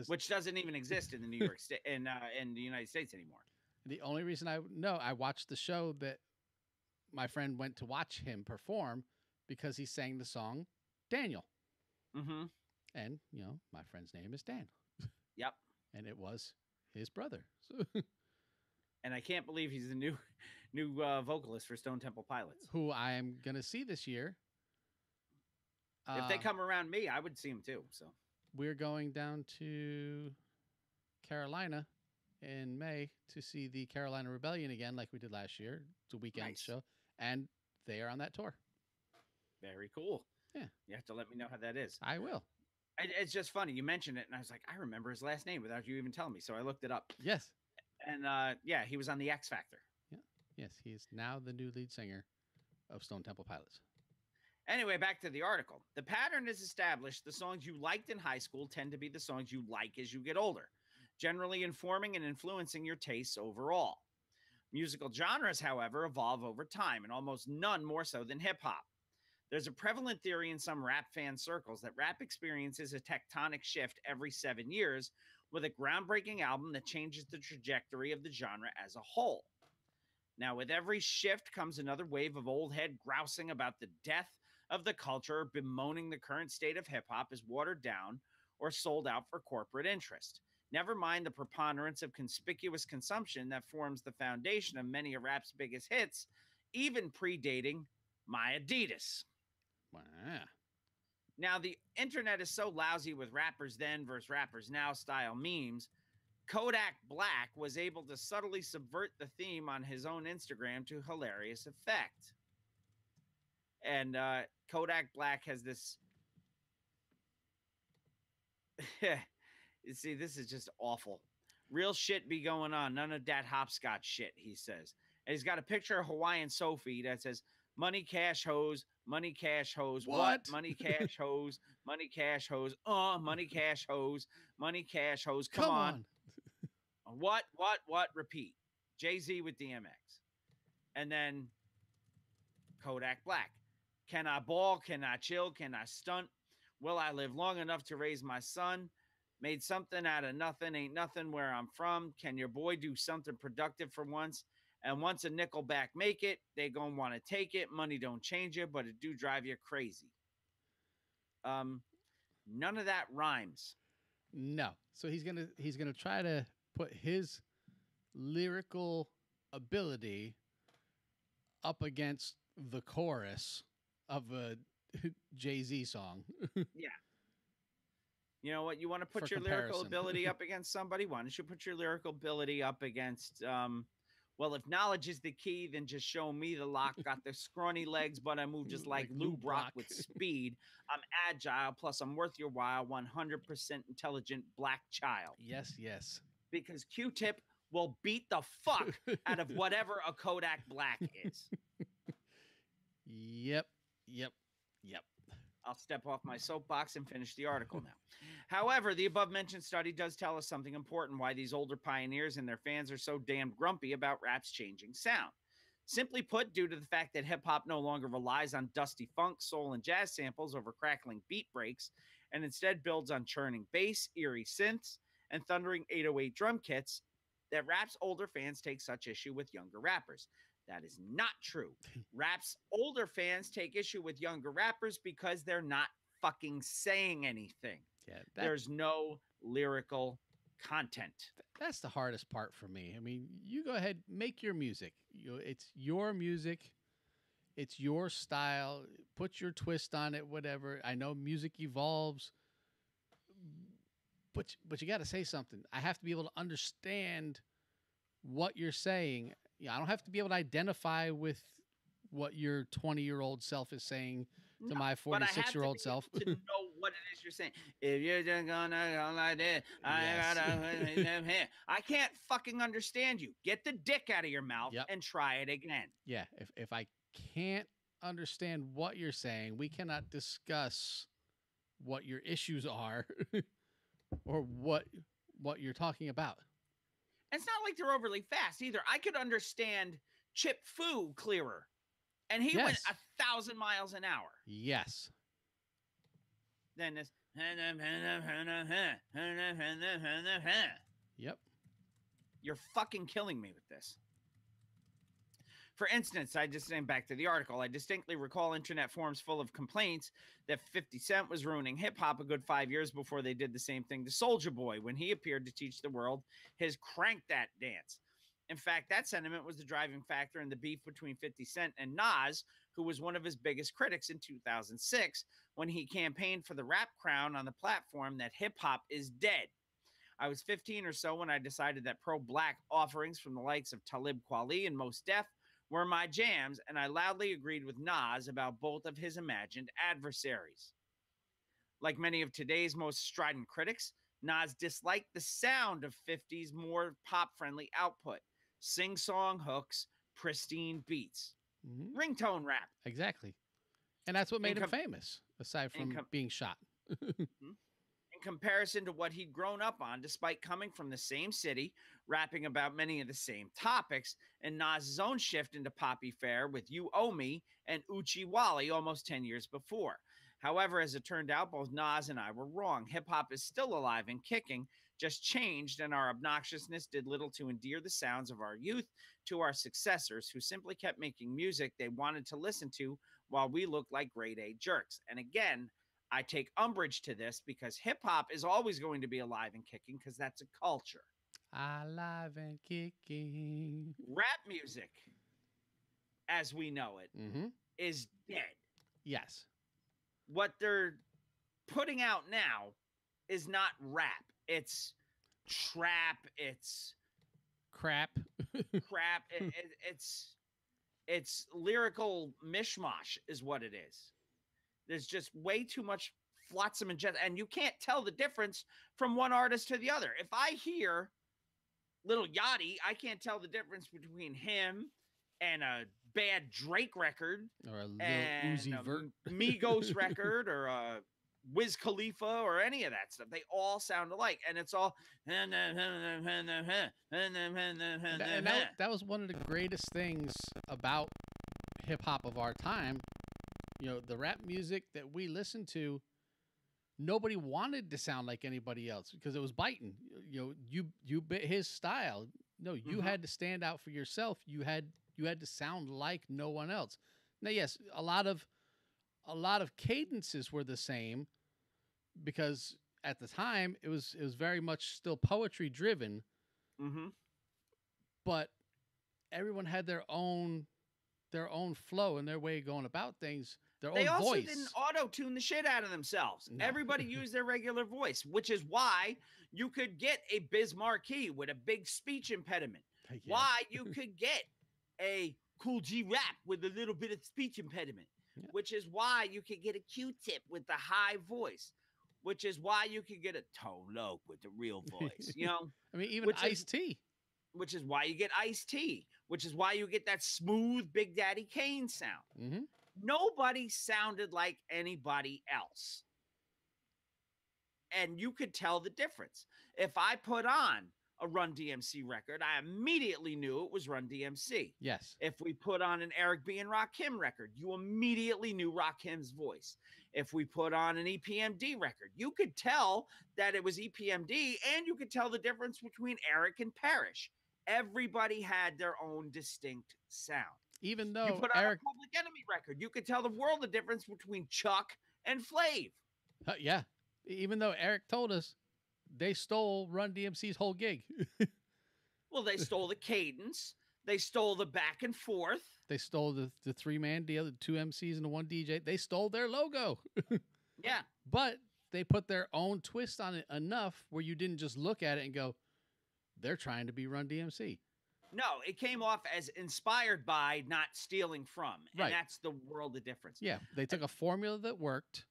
Which doesn't even exist in the New York State in the United States anymore. The only reason I watched the show that my friend went to watch him perform because he sang the song Daniel. Mm-hmm. And, you know, my friend's name is Dan. Yep. And it was his brother. And I can't believe he's the new vocalist for Stone Temple Pilots. Who I am going to see this year. If they come around me, I would see him too. So we're going down to Carolina in May to see the Carolina Rebellion again, like we did last year. It's a weekend show. And they are on that tour. Very cool. Yeah. You have to let me know how that is. I will. It's just funny. You mentioned it, and I was like, I remember his last name without you even telling me. So I looked it up. Yes. And yeah, he was on the X Factor. Yeah. Yes, he is now the new lead singer of Stone Temple Pilots. Anyway, back to the article. The pattern is established. The songs you liked in high school tend to be the songs you like as you get older, generally informing and influencing your tastes overall. Musical genres, however, evolve over time, and almost none more so than hip-hop. There's a prevalent theory in some rap fan circles that rap experiences a tectonic shift every 7 years with a groundbreaking album that changes the trajectory of the genre as a whole. Now, with every shift comes another wave of old head grousing about the death of the culture, bemoaning the current state of hip-hop is watered down or sold out for corporate interest. Never mind the preponderance of conspicuous consumption that forms the foundation of many of rap's biggest hits, even predating My Adidas. Wow. Now, the internet is so lousy with rappers then versus rappers now style memes. Kodak Black was able to subtly subvert the theme on his own Instagram to hilarious effect. And Kodak Black has this... You see, this is just awful. Real shit be going on. None of that hopscotch shit, he says. And he's got a picture of Hawaiian Sophie that says, money, cash, hose, money, cash, hose. What? Money, cash, hose, money, cash, hose. Money, cash, hose, money, cash, hose. Come on. What? Repeat. Jay-Z with DMX. And then Kodak Black. Can I ball? Can I chill? Can I stunt? Will I live long enough to raise my son? Made something out of nothing. Ain't nothing where I'm from. Can your boy do something productive for once? And once a Nickelback make it, they gonna want to take it. Money don't change it, but it do drive you crazy. None of that rhymes. No. So he's gonna try to put his lyrical ability up against the chorus of a Jay-Z song. Yeah. You know what? You want to put your lyrical ability up against somebody? Why don't you put your lyrical ability up against, well, if knowledge is the key, then just show me the lock. Got the scrawny legs, but I move just like Lou Brock with speed. I'm agile, plus I'm worth your while, 100% intelligent black child. Yes, yes. Because Q-Tip will beat the fuck out of whatever a Kodak Black is. Yep. I'll step off my soapbox and finish the article now. However, the above-mentioned study does tell us something important, why these older pioneers and their fans are so damn grumpy about rap's changing sound. Simply put, due to the fact that hip-hop no longer relies on dusty funk, soul, and jazz samples over crackling beat breaks, and instead builds on churning bass, eerie synths, and thundering 808 drum kits, that rap's older fans take such issue with younger rappers. That is not true. Rap's older fans take issue with younger rappers because they're not fucking saying anything. Yeah, there's no lyrical content. That's the hardest part for me. I mean, you go ahead, make your music. It's your music. It's your style. Put your twist on it, whatever. I know music evolves, But you got to say something. I have to be able to understand what you're saying. I don't have to be able to identify with what your 20-year-old self is saying to my 46-year-old self. To know what it is you're saying. If you're just gonna go like this, I can't fucking understand you. Get the dick out of your mouth and try it again. Yeah, if I can't understand what you're saying, we cannot discuss what your issues are or what you're talking about. It's not like they're overly fast either. I could understand Chip Fu clearer. And he went 1,000 miles an hour. Yes. Then this. Yep. You're fucking killing me with this. For instance, back to the article, I distinctly recall internet forums full of complaints that 50 Cent was ruining hip-hop a good 5 years before they did the same thing to Soulja Boy when he appeared to teach the world his Crank That dance. In fact, that sentiment was the driving factor in the beef between 50 Cent and Nas, who was one of his biggest critics in 2006 when he campaigned for the rap crown on the platform that hip-hop is dead. I was 15 or so when I decided that pro-black offerings from the likes of Talib Kweli and Mos Def were my jams, and I loudly agreed with Nas about both of his imagined adversaries. Like many of today's most strident critics, Nas disliked the sound of 50's more pop-friendly output. Sing-song hooks, pristine beats. Ringtone rap. Exactly. And that's what made him famous, aside from being shot. In comparison to what he'd grown up on, despite coming from the same city, rapping about many of the same topics, and Nas' own shift into poppy fare with You Owe Me and Uchi Wally almost 10 years before. However, as it turned out, both Nas and I were wrong. Hip-hop is still alive and kicking, just changed, and our obnoxiousness did little to endear the sounds of our youth to our successors, who simply kept making music they wanted to listen to while we looked like grade A jerks. And again, I take umbrage to this because hip-hop is always going to be alive and kicking because that's a culture. Alive and kicking. Rap music, as we know it, is dead. Yes. What they're putting out now is not rap. It's trap. It's crap. crap. It's lyrical mishmash is what it is. There's just way too much flotsam and jetsam, and you can't tell the difference from one artist to the other. If I hear Lil Yachty, I can't tell the difference between him and a bad Drake record, or a Lil Uzi Vert, Migos record, or a Wiz Khalifa, or any of that stuff. They all sound alike, and it's all. And that was one of the greatest things about hip hop of our time. You know, the rap music that we listened to, nobody wanted to sound like anybody else because it was biting. You know, you bit his style. No, you had to stand out for yourself. You had to sound like no one else. Now, yes, a lot of cadences were the same because at the time it was very much still poetry driven. But everyone had their own flow and their way of going about things. They also voice. Didn't auto-tune the shit out of themselves. No. Everybody used their regular voice, which is why you could get a Biz Markie with a big speech impediment. Yeah. Why you could get a Cool G Rap with a little bit of speech impediment. Yeah. Which is why you could get a Q-Tip with the high voice. Which is why you could get a Tone Loc with the real voice. You know? I mean, even Ice-T. Which is why you get Ice-T. Which is why you get that smooth Big Daddy Kane sound. Nobody sounded like anybody else. And you could tell the difference. If I put on a Run DMC record, I immediately knew it was Run DMC. Yes. If we put on an Eric B. and Rakim record, you immediately knew Rakim's voice. If we put on an EPMD record, you could tell that it was EPMD, and you could tell the difference between Eric and Parrish. Everybody had their own distinct sound. Even though you put on a Public Enemy record, you could tell the world the difference between Chuck and Flav. Yeah. Even though Eric told us they stole Run DMC's whole gig. Well, they stole the cadence. They stole the back and forth. They stole the three-man deal, the two MCs and the one DJ. They stole their logo. Yeah. But they put their own twist on it enough where you didn't just look at it and go, they're trying to be Run DMC. No, it came off as inspired by, not stealing from. And Right. that's the world of difference. Yeah, they took a formula that worked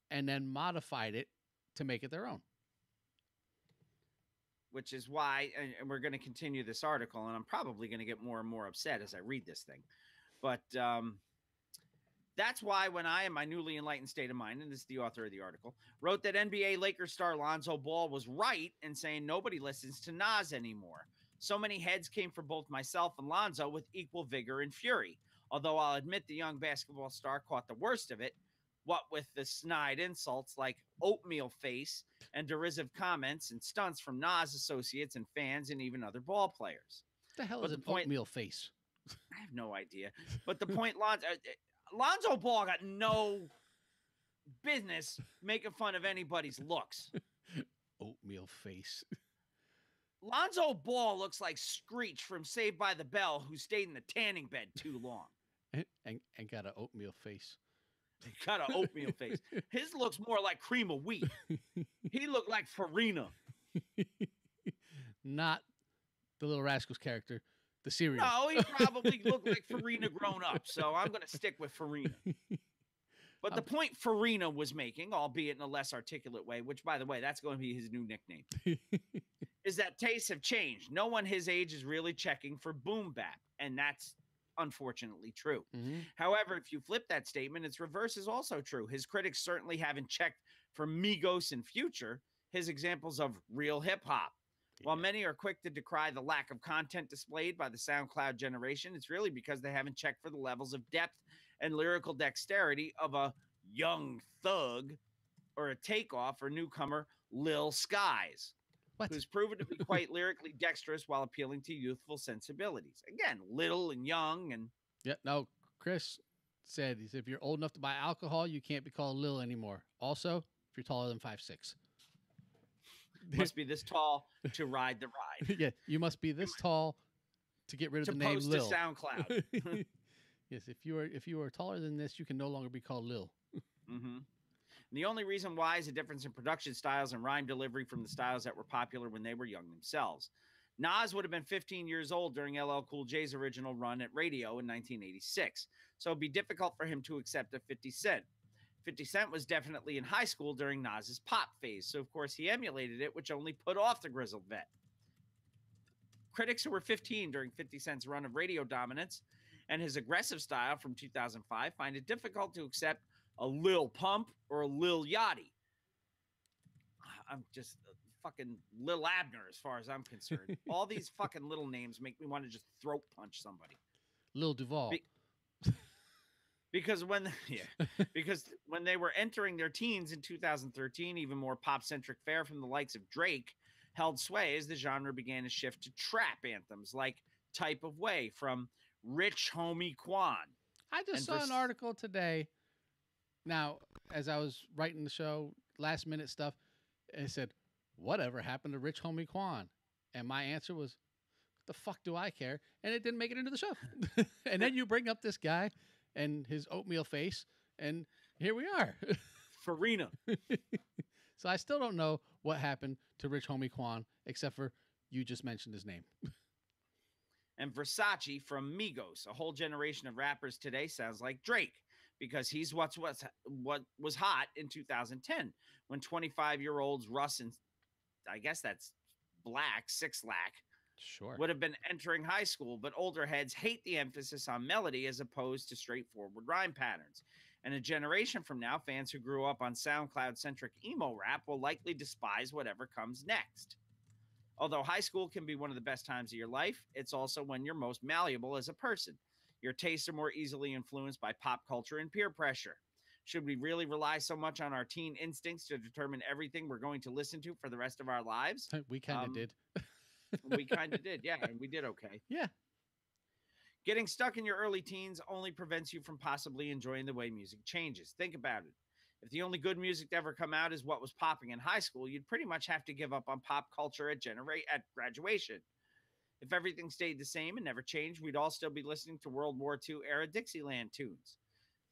and then modified it to make it their own. Which is why, and we're going to continue this article, and I'm probably going to get more and more upset as I read this thing. But that's why when I, in my newly enlightened state of mind, and this is the author of the article, wrote that NBA Lakers star Lonzo Ball was right in saying nobody listens to Nas anymore. So many heads came for both myself and Lonzo with equal vigor and fury. Although I'll admit the young basketball star caught the worst of it, what with the snide insults like oatmeal face and derisive comments and stunts from Nas associates and fans and even other ball players. What the hell is an oatmeal face? I have no idea. But the point, Lonzo Ball got no business making fun of anybody's looks. Oatmeal face. Lonzo Ball looks like Screech from Saved by the Bell, who stayed in the tanning bed too long. And got an oatmeal face. He got an oatmeal face. His looks more like cream of wheat. He looked like Farina. Not the Little Rascals character, the cereal. No, he probably looked like Farina grown up, so I'm going to stick with Farina. But the point Farina was making, albeit in a less articulate way, which, by the way, that's going to be his new nickname, is that tastes have changed. No one his age is really checking for boom bap, and that's unfortunately true. Mm-hmm. However, if you flip that statement, its reverse is also true. His critics certainly haven't checked for Migos and Future, his examples of real hip-hop. Yeah. While many are quick to decry the lack of content displayed by the SoundCloud generation, it's really because they haven't checked for the levels of depth and lyrical dexterity of a young thug or a takeoff or newcomer Lil Skies, who's proven to be quite lyrically dexterous while appealing to youthful sensibilities. Again, little and young. And yeah, no, Chris said if you're old enough to buy alcohol, you can't be called Lil anymore. Also, if you're taller than 5'6". Must be this tall to ride the ride. Yeah, you must be this tall to get rid of the name post Lil. To SoundCloud. Yes, if you are taller than this, you can no longer be called Lil. Mm-hmm. The only reason why is a difference in production styles and rhyme delivery from the styles that were popular when they were young themselves. Nas would have been 15 years old during LL Cool J's original run at radio in 1986, so it'd be difficult for him to accept a 50 Cent. 50 Cent was definitely in high school during Nas's pop phase, so of course he emulated it, which only put off the grizzled vet. Critics who were 15 during 50 Cent's run of radio dominance and his aggressive style from 2005 find it difficult to accept a Lil Pump or a Lil Yachty. I'm just fucking Lil Abner as far as I'm concerned. All these fucking little names make me want to just throat punch somebody. Lil Duval. Because when they were entering their teens in 2013, even more pop-centric fare from the likes of Drake held sway as the genre began to shift to trap anthems like Type of Way from Rich Homie Quan. I just saw an article today. Now, as I was writing the show, last minute stuff, it said, whatever happened to Rich Homie Quan? And my answer was, what the fuck do I care? And it didn't make it into the show. And then you bring up this guy and his oatmeal face, and here we are. Farina. So I still don't know what happened to Rich Homie Quan, except for you just mentioned his name. And Versace from Migos. A whole generation of rappers today sounds like Drake, because he's what was hot in 2010 when 25-year-olds Russ and I guess that's Black, Six Lack, sure, would have been entering high school, but older heads hate the emphasis on melody as opposed to straightforward rhyme patterns. And a generation from now, fans who grew up on SoundCloud-centric emo rap will likely despise whatever comes next. Although high school can be one of the best times of your life, it's also when you're most malleable as a person. Your tastes are more easily influenced by pop culture and peer pressure. Should we really rely so much on our teen instincts to determine everything we're going to listen to for the rest of our lives? We kind of did. We kind of did, yeah, and we did okay. Yeah. Getting stuck in your early teens only prevents you from possibly enjoying the way music changes. Think about it. If the only good music to ever come out is what was popping in high school, you'd pretty much have to give up on pop culture at graduation. If everything stayed the same and never changed, we'd all still be listening to World War II era Dixieland tunes.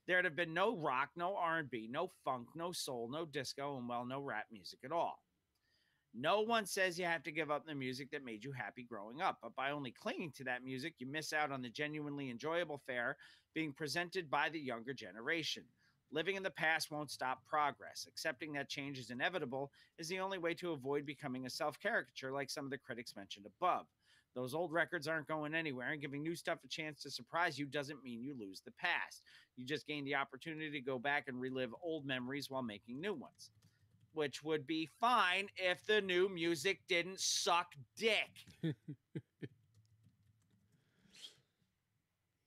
there'd have been no rock, no R&B, no funk, no soul, no disco, and well, no rap music at all. No one says you have to give up the music that made you happy growing up, but by only clinging to that music, you miss out on the genuinely enjoyable fare being presented by the younger generation. Living in the past won't stop progress. Accepting that change is inevitable is the only way to avoid becoming a self-caricature like some of the critics mentioned above. Those old records aren't going anywhere, and giving new stuff a chance to surprise you doesn't mean you lose the past. You just gain the opportunity to go back and relive old memories while making new ones, which would be fine if the new music didn't suck dick.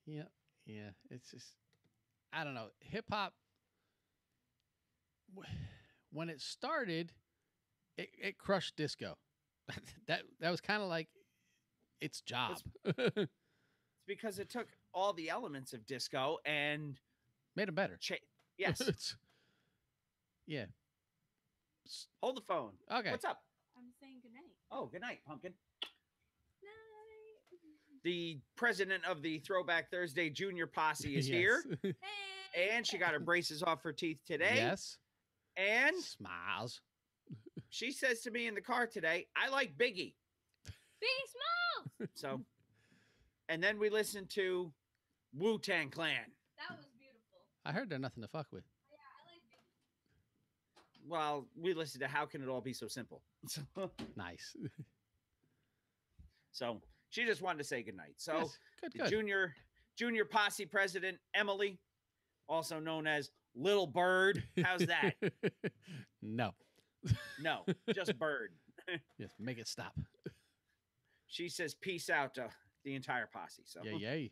Yeah. It's just, I don't know. Hip hop, when it started, it crushed disco. that was kind of like its job. It's because it took all the elements of disco and made them better. Yes. Yeah. Hold the phone. Okay. What's up? I'm saying goodnight. Oh, good night, Pumpkin. Night. The president of the Throwback Thursday Junior Posse is Yes. here. Hey. And she got her braces off her teeth today. Yes. And Smiles. she says to me in the car today, I like Biggie. Biggie Smalls. So, and then we listened to Wu-Tang Clan. That was beautiful. I heard they're nothing to fuck with. Yeah, I like Biggie. Well, we listened to How Can It All Be So Simple. Nice. So she just wanted to say goodnight. So Yes. Good. junior posse president, Emily, also known as Little Bird. How's that? No. No, just Bird. Yes, make it stop. She says peace out to the entire posse. So Yay.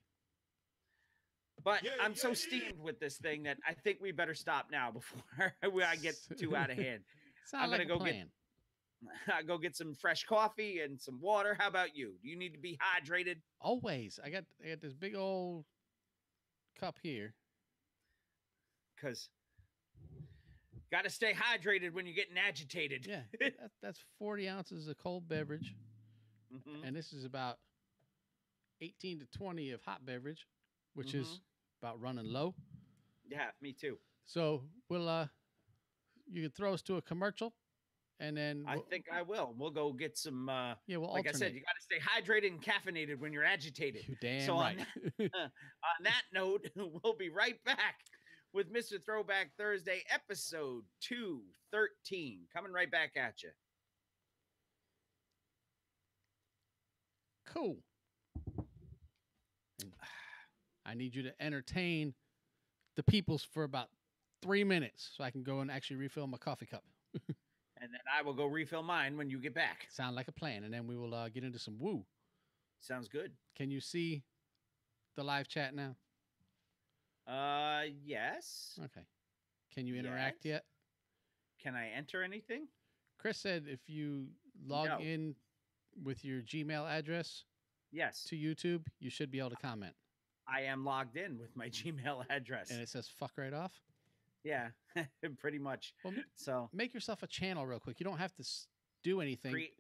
But I'm so steamed with this thing that I think we better stop now before I get too out of hand. Sound I'm like gonna a go plan. go get some fresh coffee and some water. How about you? Do you need to be hydrated? Always. I got this big old cup here. Because got to stay hydrated when you're getting agitated. Yeah, that's 40 ounces of cold beverage, Mhm. and this is about 18 to 20 of hot beverage, which is about running low. Yeah, me too. So we'll you can throw us to a commercial, and then I think I will. We'll go get some. yeah, we'll Like alternate. I said, you got to stay hydrated and caffeinated when you're agitated. You damn So right. On that note, we'll be right back with Mr. Throwback Thursday, episode 213. Coming right back at you. Cool. And I need you to entertain the peoples for about 3 minutes so I can go and actually refill my coffee cup. And then I will go refill mine when you get back. Sound like a plan. And then we will get into some woo. Sounds good. Can you see the live chat now? Yes. Okay. Can you interact yet? Can I enter anything? Chris said if you log No. in with your Gmail address Yes. to YouTube, you should be able to comment. I am logged in with my Gmail address. And it says fuck right off. Yeah, pretty much. Well, So make yourself a channel real quick. You don't have to do anything. create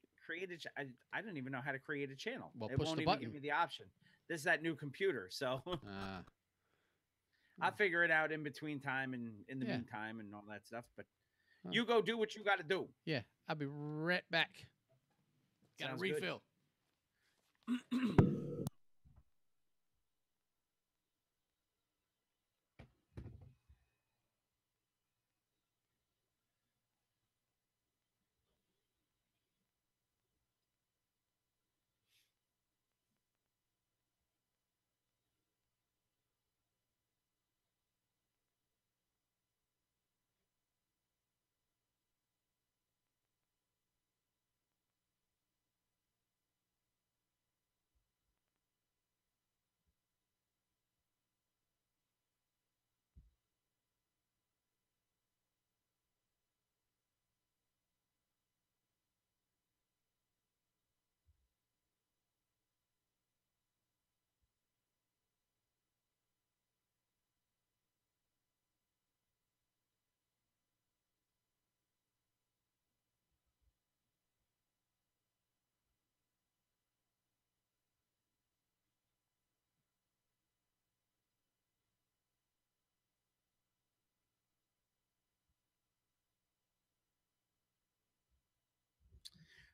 I don't even know how to create a channel. Well, it push won't the even button. give me the option. This is that new computer, so Ah. I'll figure it out in between time and in the Yeah. meantime and all that stuff. But Huh. you go do what you got to do. Yeah, I'll be right back. Got to Sounds good. refill.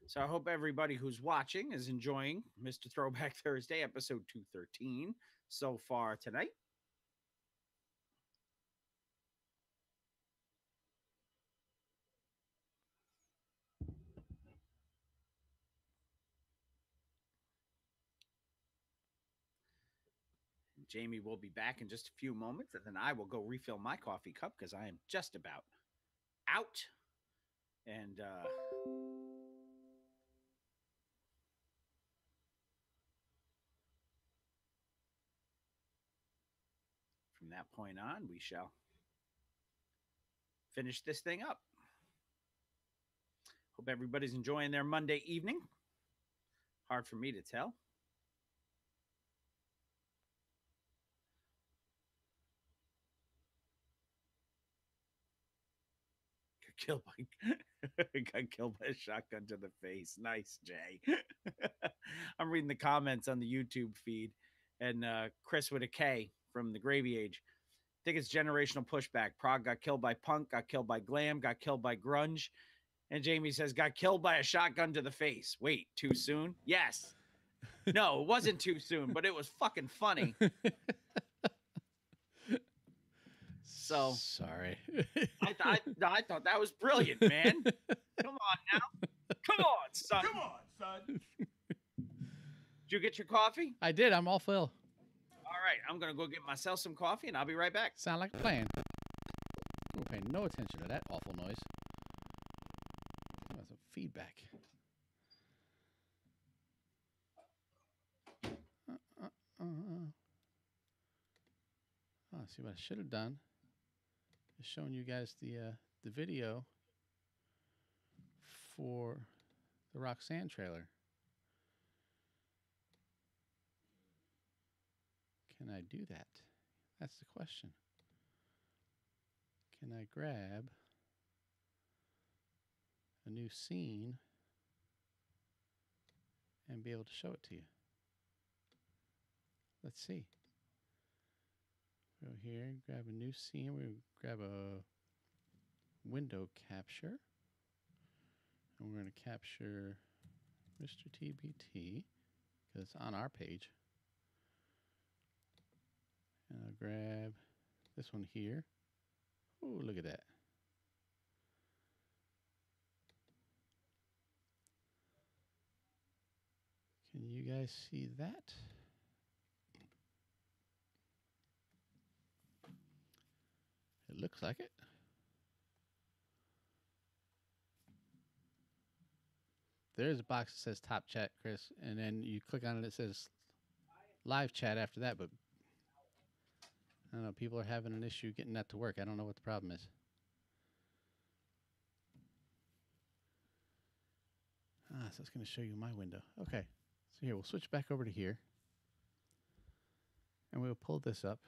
So I hope everybody who's watching is enjoying Mr. Throwback Thursday, episode 213 so far tonight. Jamie will be back in just a few moments, and then I will go refill my coffee cup because I am just about out. And from that point on, we shall finish this thing up. Hope everybody's enjoying their Monday evening. Hard for me to tell. Got killed by a shotgun to the face. Nice, Jay. I'm reading the comments on the YouTube feed, and Chris with a K from the Gravy Age. I think it's generational pushback. Prog got killed by punk, got killed by glam, got killed by grunge. And Jamie says, got killed by a shotgun to the face. Wait, too soon? Yes. No, it wasn't too soon, but it was fucking funny. So sorry. I thought that was brilliant, man. Come on now. Come on, son. Come on, son. Did you get your coffee? I did. I'm all full. All right. I'm going to go get myself some coffee, and I'll be right back. Sound like a plan. We're paying no attention to that awful noise. Some feedback. Oh, see what I should have done is showing you guys the video for the Roxanne trailer. Can I do that? That's the question. Can I grab a new scene and be able to show it to you? Let's see. Go here, grab a new scene. We grab a window capture. And we're going to capture Mr. TBT because it's on our page. And I'll grab this one here. Oh, look at that. Can you guys see that? It looks like it. There's a box that says top chat, Chris, and then you click on it, it says live chat after that, but I don't know, people are having an issue getting that to work. I don't know what the problem is. So it's going to show you my window. Okay, so here, we'll switch back over to here. And we'll pull this up.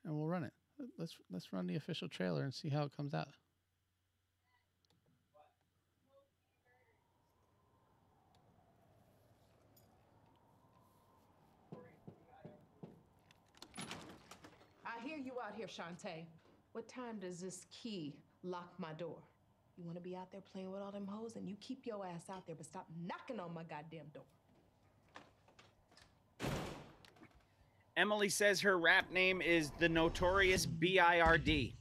And we'll run it. Let's run the official trailer and see how it comes out. I hear you out here, Shantae. What time does this key lock my door? You want to be out there playing with all them hoes, and you keep your ass out there, but stop knocking on my goddamn door. Emily says her rap name is the Notorious B.I.R.D.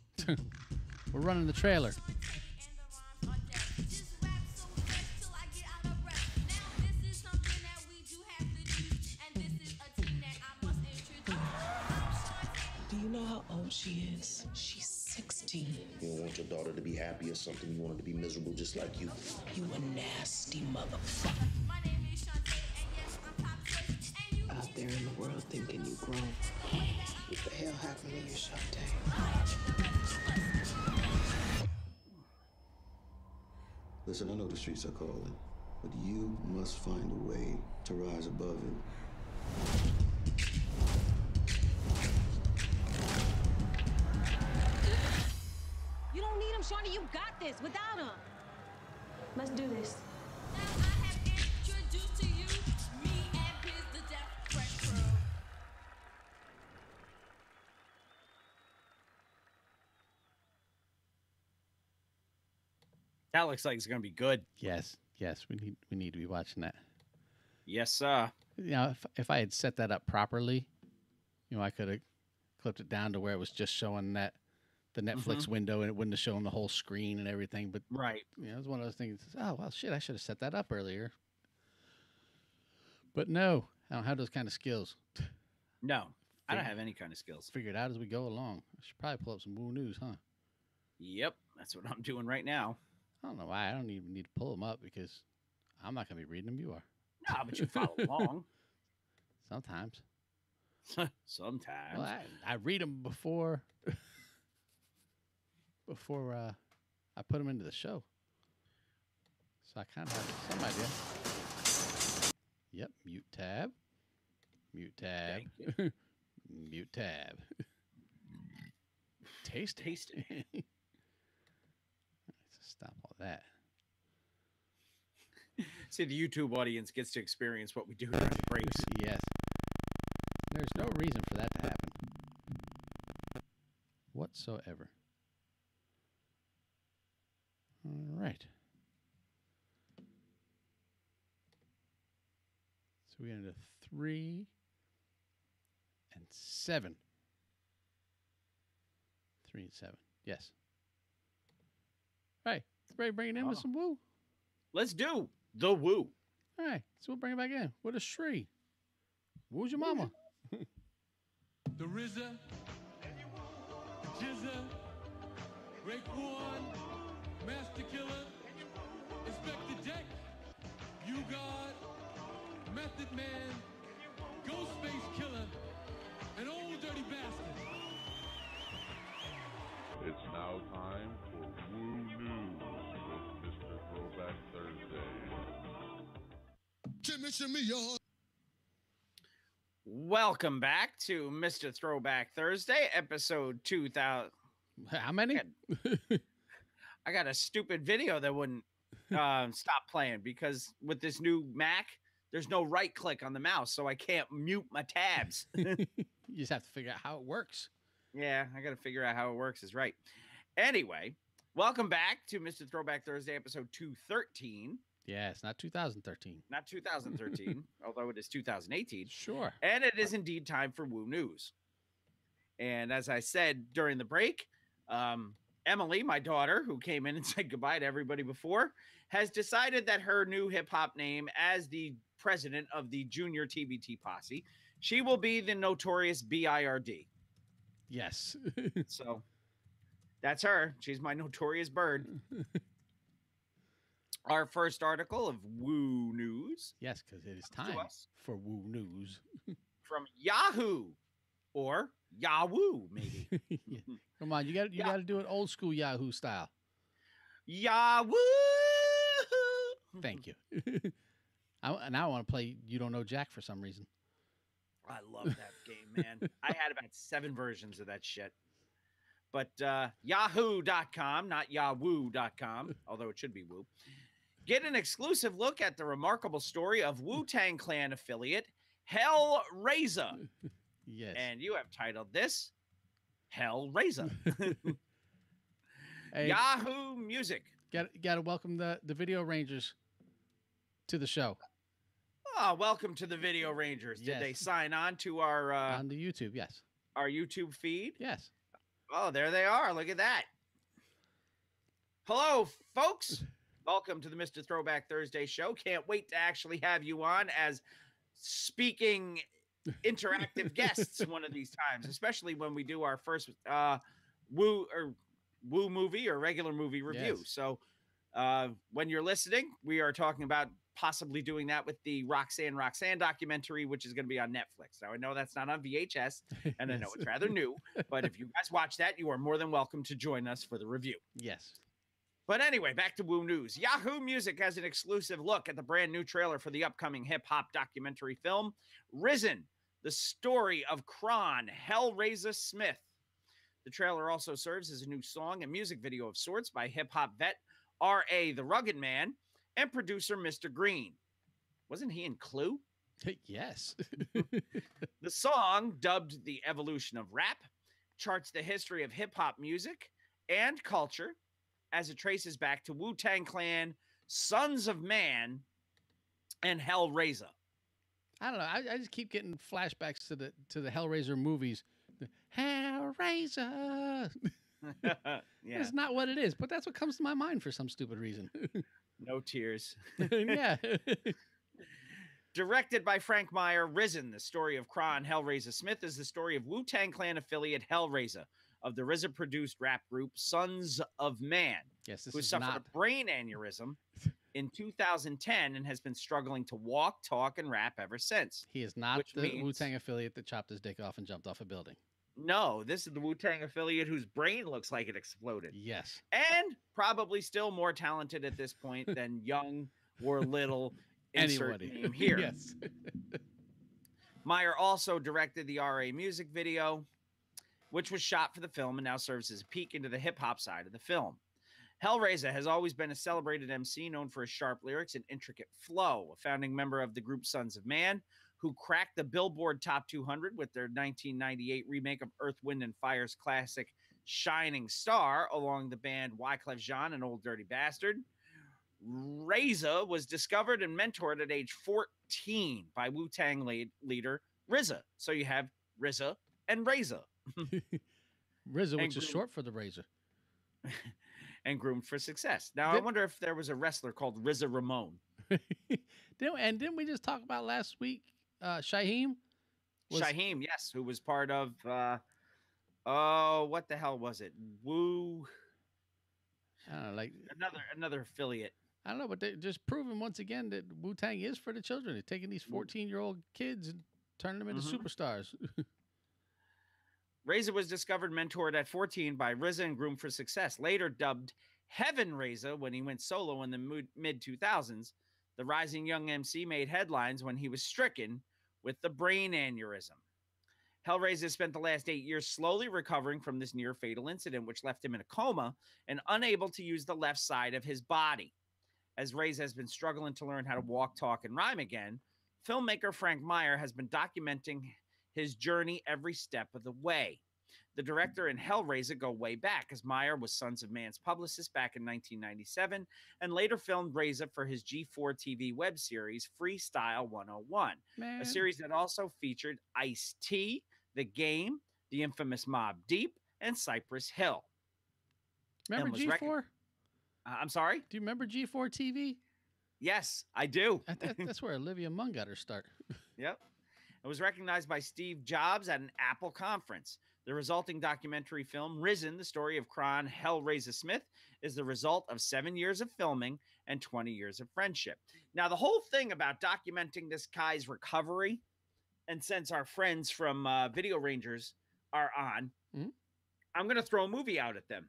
We're running the trailer. Do you know how old she is? She's 16. You don't want your daughter to be happy or something. You want her to be miserable just like you. You a nasty motherfucker. Out there in the world thinking you grown. What the hell happened to you, Shantae? Listen, I know the streets are calling, but you must find a way to rise above it. You don't need him, Shawnee. You got this without him. Let's do this. Now I have introduced to you me and Biz the Death Fresh Crew. That looks like it's going to be good. Yes, we need to be watching that. Yes, sir. You know, if I had set that up properly, you know, I could have clipped it down to where it was just showing the Netflix window, and it wouldn't have shown the whole screen and everything. But right, you know, it was one of those things. Oh well, shit! I should have set that up earlier. But no, I don't have those kind of skills. No, I don't have any kind of skills. Figure it out as we go along. I should probably pull up some Woo News, huh? Yep, that's what I'm doing right now. I don't know why. I don't even need to pull them up because I'm not going to be reading them. You are. No, but you follow along. Sometimes. Sometimes. Well, I read them before I put them into the show. So I kind of have some idea. Yep, mute tab. Mute tab. Mute tab. Taste it. Let's stop all that. See, the YouTube audience gets to experience what we do during the breaks. Yes. There's no reason for that to happen whatsoever. All right. So we ended 3 and 7. 3 and 7. Yes. All right. Ready to bring it in with some woo? Let's do the woo. All right. So we'll bring it back in with a Shri. Woo's your mama? The RZA, Jizza, Raekwon, Master Killer, Inspector Deck, You God, Method Man, Ghostface Killer, and Old Dirty Bastard. It's now time for Woo News with Mr. Throwback Thursday. Shimmy, y'all. Welcome back to Mr. Throwback Thursday, episode 2000. How many? I got a stupid video that wouldn't stop playing because with this new Mac, there's no right click on the mouse, so I can't mute my tabs. You just have to figure out how it works. Yeah, I got to figure out how it works is right. Anyway, welcome back to Mr. Throwback Thursday, episode 213. Yes, not 2013. Not 2013, although it is 2018. Sure. And it is indeed time for Woo News. And as I said during the break, Emily, my daughter, who came in and said goodbye to everybody before, has decided that her new hip-hop name as the president of the Junior TBT Posse, she will be the notorious B.I.R.D. Yes. So that's her. She's my notorious bird. Our first article of Woo News. Yes, because it is time for Woo News. From Yahoo or Yahoo, maybe. Yeah. Come on, you got to do it old school Yahoo style. Yahoo! Thank you. Now I want to play You Don't Know Jack for some reason. I love that game, man. I had about 7 versions of that shit. But yahoo.com, not yahoo.com, although it should be woo. Get an exclusive look at the remarkable story of Wu-Tang Clan affiliate Hellraiser. Yes. And you have titled this Hellraiser. Hey, Yahoo Music. Got to welcome the Video Rangers to the show. Oh, welcome to the Video Rangers. Did Yes. they sign on to our on the YouTube? Yes. Our YouTube feed? Yes. Oh, there they are. Look at that. Hello, folks. Welcome to the Mr. Throwback Thursday show. Can't wait to actually have you on as speaking interactive guests one of these times, especially when we do our first Woo movie or regular movie review. Yes. So when you're listening, we are talking about possibly doing that with the Roxanne documentary, which is going to be on Netflix. Now, I know that's not on VHS, and I know it's rather new, but if you guys watch that, you are more than welcome to join us for the review. Yes. But anyway, back to Woo News. Yahoo Music has an exclusive look at the brand new trailer for the upcoming hip-hop documentary film, Risen, the story of Kron Hellraiser Smith. The trailer also serves as a new song and music video of sorts by hip-hop vet R.A. the Rugged Man and producer Mr. Green. Wasn't he in Clue? Yes. The song, dubbed The Evolution of Rap, charts the history of hip-hop music and culture as it traces back to Wu-Tang Clan, Sons of Man, and Hellraiser. I don't know. I just keep getting flashbacks to the Hellraiser movies. The Hellraiser. Yeah. It's not what it is, but that's what comes to my mind for some stupid reason. No tears. Yeah. Directed by Frank Meyer, Risen, the story of Kron Hellraiser Smith, is the story of Wu-Tang Clan affiliate Hellraiser of the RZA-produced rap group Sons of Man, yes, this who is suffered not a brain aneurysm in 2010 and has been struggling to walk, talk, and rap ever since. He is not which the means- Wu-Tang affiliate that chopped his dick off and jumped off a building. No, this is the Wu-Tang affiliate whose brain looks like it exploded. Yes. And probably still more talented at this point than young or little insert Anybody. name here. Yes. Meyer also directed the RA music video, which was shot for the film and now serves as a peek into the hip-hop side of the film. Hellraiser has always been a celebrated MC known for his sharp lyrics and intricate flow, a founding member of the group Sons of Man, who cracked the Billboard Top 200 with their 1998 remake of Earth, Wind, and Fire's classic Shining Star, along the band Wyclef Jean and Old Dirty Bastard. RZA was discovered and mentored at age 14 by Wu-Tang leader RZA. So you have RZA and RZA. RZA, which is short for the Razor. And groomed for success. Now, I wonder if there was a wrestler called RZA Ramon. Didn't we just talk about last week, Shaheem? Shaheem, yes, who was part of, what the hell was it? Wu. I don't know, like another affiliate. I don't know, but they're just proving once again that Wu-Tang is for the children. They're taking these 14-year-old kids and turning them into superstars. RZA was discovered, mentored at 14 by RZA and groomed for success. Later dubbed Heaven RZA when he went solo in the mid-2000s, the rising young MC made headlines when he was stricken with the brain aneurysm. Hellraiser spent the last 8 years slowly recovering from this near-fatal incident, which left him in a coma and unable to use the left side of his body. As RZA has been struggling to learn how to walk, talk, and rhyme again, filmmaker Frank Meyer has been documenting his journey every step of the way. The director and Hellraiser go way back, as Meyer was Sons of Man's publicist back in 1997 and later filmed RZA for his G4 TV web series Freestyle 101, Man. a series that also featured Ice-T, The Game, the infamous Mobb Deep, and Cypress Hill. Remember G4? I'm sorry? Do you remember G4 TV? Yes, I do. That's where Olivia Munn got her start. Yep. It was recognized by Steve Jobs at an Apple conference. The resulting documentary film, Risen, the story of Kron Hellraiser Smith, is the result of 7 years of filming and 20 years of friendship. Now, the whole thing about documenting this guy's recovery, and since our friends from Video Rangers are on, I'm going to throw a movie out at them.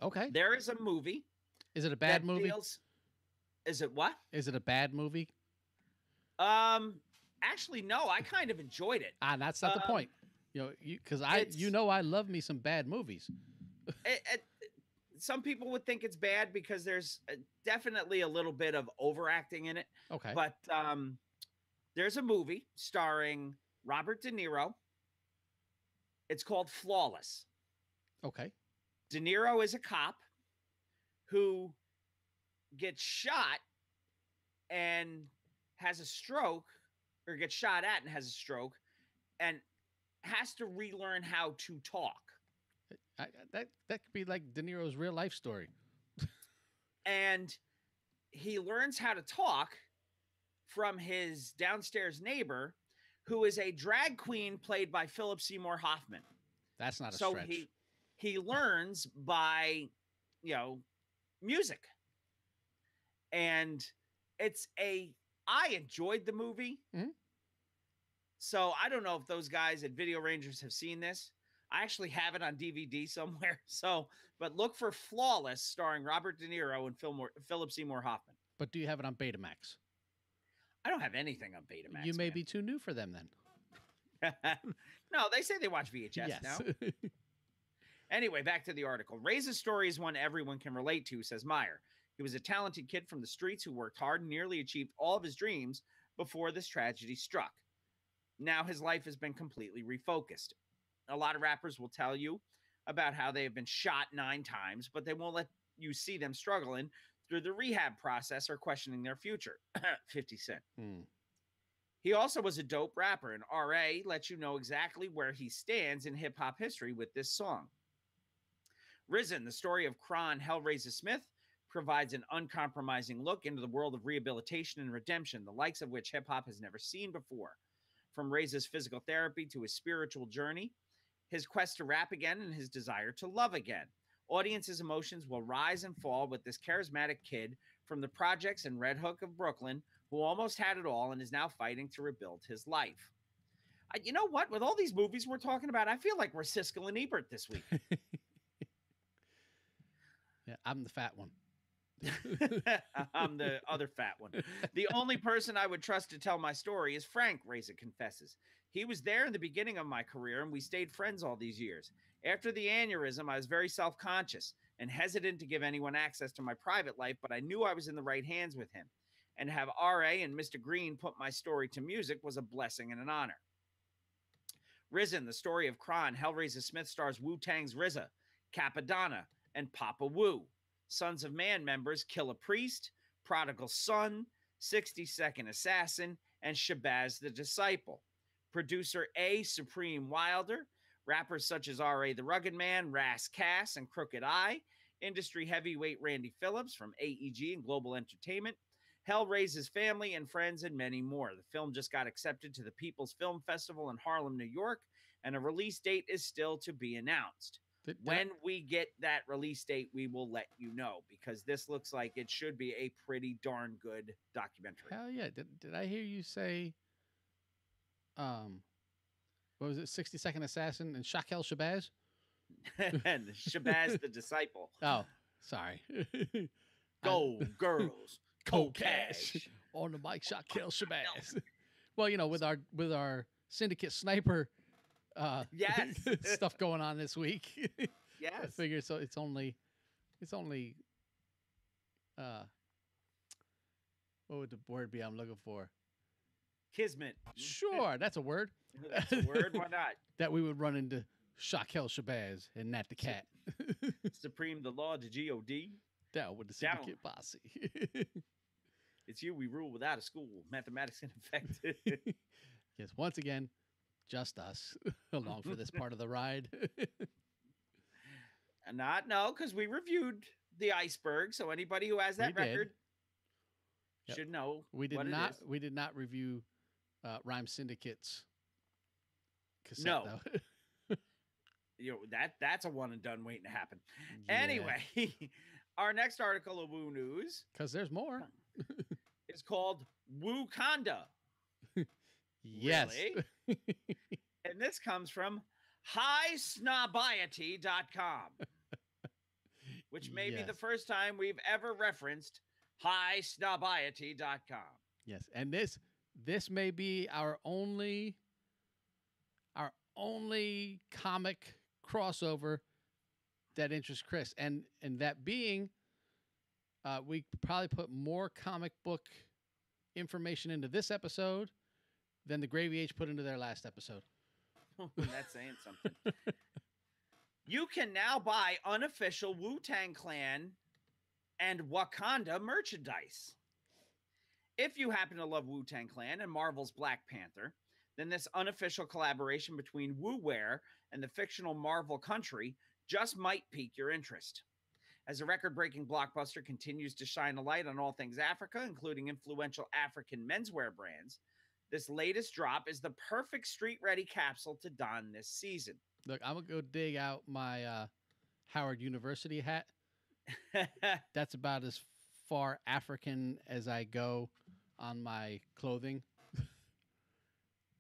Okay. There is a movie. Is it a bad movie? Is it what? Is it a bad movie? Actually, no. I kind of enjoyed it. That's not the point. Because I love me some bad movies. Some people would think it's bad because there's definitely a little bit of overacting in it. Okay. But there's a movie starring Robert De Niro. It's called Flawless. Okay. De Niro is a cop who gets shot and has a stroke, or gets shot at and has a stroke, and has to relearn how to talk. That could be like De Niro's real life story. And he learns how to talk from his downstairs neighbor, who is a drag queen played by Philip Seymour Hoffman. That's not a so stretch. He learns by, music. And I enjoyed the movie. Mm-hmm. So I don't know if those guys at Video Rangers have seen this. I actually have it on DVD somewhere. But look for Flawless, starring Robert De Niro and Philip Seymour Hoffman. But do you have it on Betamax? I don't have anything on Betamax. You may be too new for them then. No, they say they watch VHS now. Anyway, back to the article. RZA's story is one everyone can relate to, says Meyer. He was a talented kid from the streets who worked hard and nearly achieved all of his dreams before this tragedy struck. Now his life has been completely refocused. A lot of rappers will tell you about how they have been shot 9 times, but they won't let you see them struggling through the rehab process or questioning their future. 50 Cent. He also was a dope rapper, and R.A. lets you know exactly where he stands in hip-hop history with this song. Risen, the story of Kron Hellraiser Smith, provides an uncompromising look into the world of rehabilitation and redemption, the likes of which hip-hop has never seen before. From Razor's physical therapy to his spiritual journey, his quest to rap again, and his desire to love again. Audiences' emotions will rise and fall with this charismatic kid from the projects in Red Hook of Brooklyn who almost had it all and is now fighting to rebuild his life. You know what? With all these movies we're talking about, I feel like we're Siskel and Ebert this week. Yeah, I'm the fat one. I'm the other fat one. The only person I would trust to tell my story is Frank, Razor confesses. He was there in the beginning of my career, and we stayed friends all these years. After the aneurysm, I was very self-conscious and hesitant to give anyone access to my private life, but I knew I was in the right hands with him. And to have R.A. and Mr. Green put my story to music was a blessing and an honor. Risen, the story of Kron, Hellraiser Smith stars Wu-Tang's RZA, Capadonna, and Papa Wu. Sons of Man members Killa Priest, Prodigal Son, 60-Second Assassin, and Shabazz the Disciple. Producer A. Supreme Wilder, rappers such as R.A. the Rugged Man, Ras Kass, and Crooked Eye, industry heavyweight Randy Phillips from AEG and Global Entertainment, Hellraiser's family and friends, and many more. The film just got accepted to the People's Film Festival in Harlem, New York, and a release date is still to be announced. When we get that release date, we will let you know, because this looks like it should be a pretty darn good documentary. Hell yeah. Did I hear you say, what was it, 60-Second Assassin and Shakel Shabazz? And Shabazz the Disciple. Oh, sorry. Go, girls. Cold cash. On the mic, Shakel Shabazz. Well, you know, with our Syndicate Sniper yes, stuff going on this week. Yes. I figure so it's only what would the word be I'm looking for? Kismet. Sure, that's a word. That's a word, why not? That we would run into Shakel Shabazz and Nat the Cat. Supreme the law, the G.O.D. Down with the Syndicate posse. It's you we rule without a school. Mathematics in effect. Yes, once again, just us along for this part of the ride. No, because we reviewed The Iceberg, so anybody who has that record should know. We did what not. It is. We did not review Rhyme Syndicate's cassette. No. Though. That's a one and done waiting to happen. Yeah. Anyway, our next article of Woo News, because there's more, is called Wakanda. Yes. Really? And this comes from highsnobiety.com, which may be the first time we've ever referenced highsnobiety.com. Yes, and this may be our only comic crossover that interests Chris, and that being, we probably put more comic book information into this episode than the Gravy Age put into their last episode. That's saying something. You can now buy unofficial Wu-Tang Clan and Wakanda merchandise. If you happen to love Wu-Tang Clan and Marvel's Black Panther, then this unofficial collaboration between Wu-Wear and the fictional Marvel country just might pique your interest. As a record-breaking blockbuster continues to shine a light on all things Africa, including influential African menswear brands, this latest drop is the perfect street-ready capsule to don this season. Look, I'm going to go dig out my Howard University hat. That's about as far African as I go on my clothing.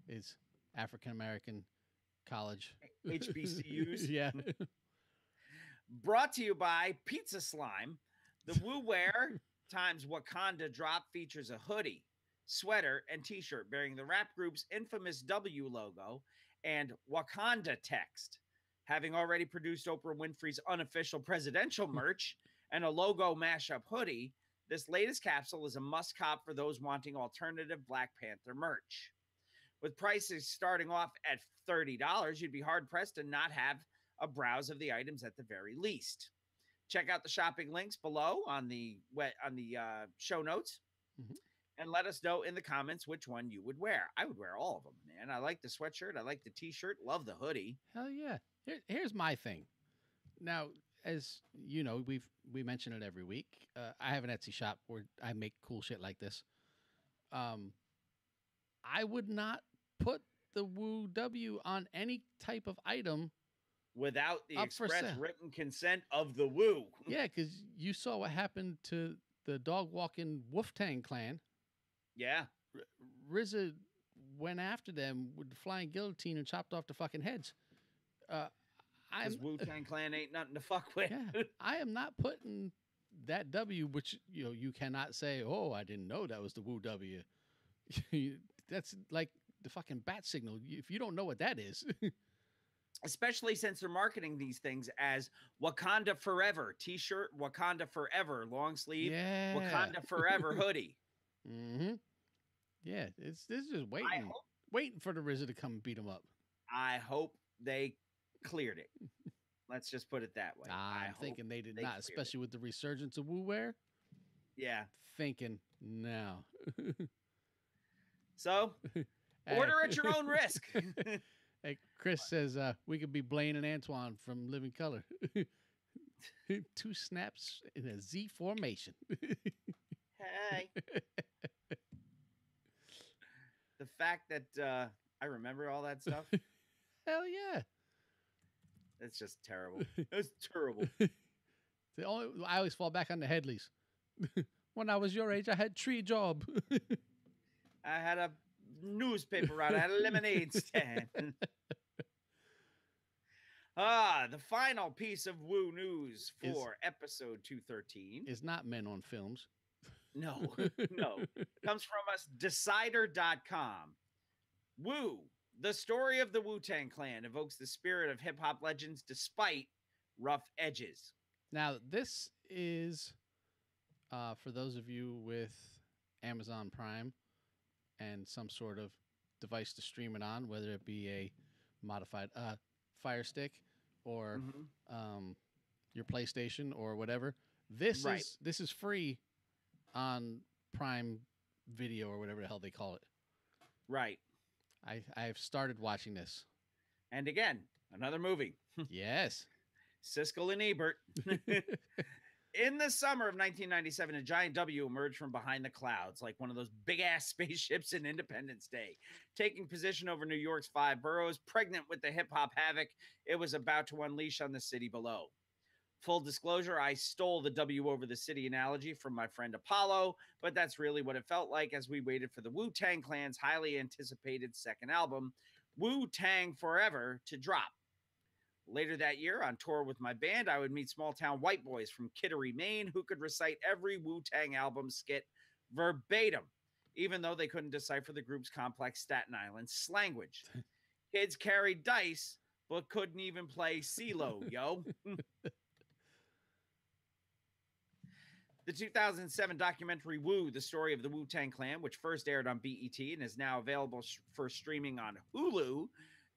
Is African-American college. HBCUs. Yeah. Brought to you by Pizza Slime. The Wu-Wear times Wakanda drop features a hoodie, sweater, and t-shirt bearing the rap group's infamous W logo and Wakanda text. Having already produced Oprah Winfrey's unofficial presidential merch and a logo mashup hoodie, this latest capsule is a must-cop for those wanting alternative Black Panther merch. With prices starting off at $30, you'd be hard-pressed to not have a browse of the items at the very least. Check out the shopping links below on the show notes, and let us know in the comments which one you would wear. I would wear all of them, man. I like the sweatshirt. I like the t-shirt. Love the hoodie. Hell yeah. Here's my thing. Now, as you know, we mention it every week. I have an Etsy shop where I make cool shit like this. I would not put the Woo W on any type of item without the express written consent of the Woo. Yeah, because you saw what happened to the dog walking Wu-Tang Clan. Yeah. RZA went after them with the flying guillotine and chopped off the fucking heads. Because Wu-Tang Clan ain't nothing to fuck with. Yeah, I am not putting that W, which you cannot say, oh, I didn't know that was the Woo W. That's like the fucking bat signal. If you don't know what that is. Especially since they're marketing these things as Wakanda Forever t-shirt, Wakanda Forever long sleeve, Wakanda Forever hoodie. Mm-hmm. Yeah, this is just waiting for the RZA to come and beat him up. I hope they cleared it. Let's just put it that way. I'm thinking they did not, especially with the resurgence of Woo wear. Yeah. Thinking no. So, order at your own risk. Hey, Chris says we could be Blaine and Antoine from Living Color. 2 snaps in a Z formation. Hey. The fact that I remember all that stuff. Hell yeah. It's just terrible. It's terrible. I always fall back on the Headleys. When I was your age, I had tree job. I had a newspaper route. I had a lemonade stand. The final piece of Woo news for episode 213 is not Men on Films. No. Comes from us, Decider.com. Woo, the story of the Wu-Tang Clan evokes the spirit of hip-hop legends despite rough edges. Now, this is for those of you with Amazon Prime and some sort of device to stream it on, whether it be a modified Fire Stick or your PlayStation or whatever. This is free on Prime Video or whatever the hell they call it. Right. I've started watching this. And again, another movie. Yes. Siskel and Ebert. In the summer of 1997, a giant W emerged from behind the clouds, like one of those big-ass spaceships in Independence Day. Taking position over New York's 5 boroughs, pregnant with the hip-hop havoc it was about to unleash on the city below. Full disclosure, I stole the W over the city analogy from my friend Apollo, but that's really what it felt like as we waited for the Wu-Tang Clan's highly anticipated second album, Wu-Tang Forever, to drop. Later that year, on tour with my band, I would meet small-town white boys from Kittery, Maine, who could recite every Wu-Tang album skit verbatim, even though they couldn't decipher the group's complex Staten Island slanguage. Kids carried dice, but couldn't even play CeeLo, yo. The 2007 documentary Woo, the story of the Wu-Tang Clan, which first aired on BET and is now available for streaming on Hulu,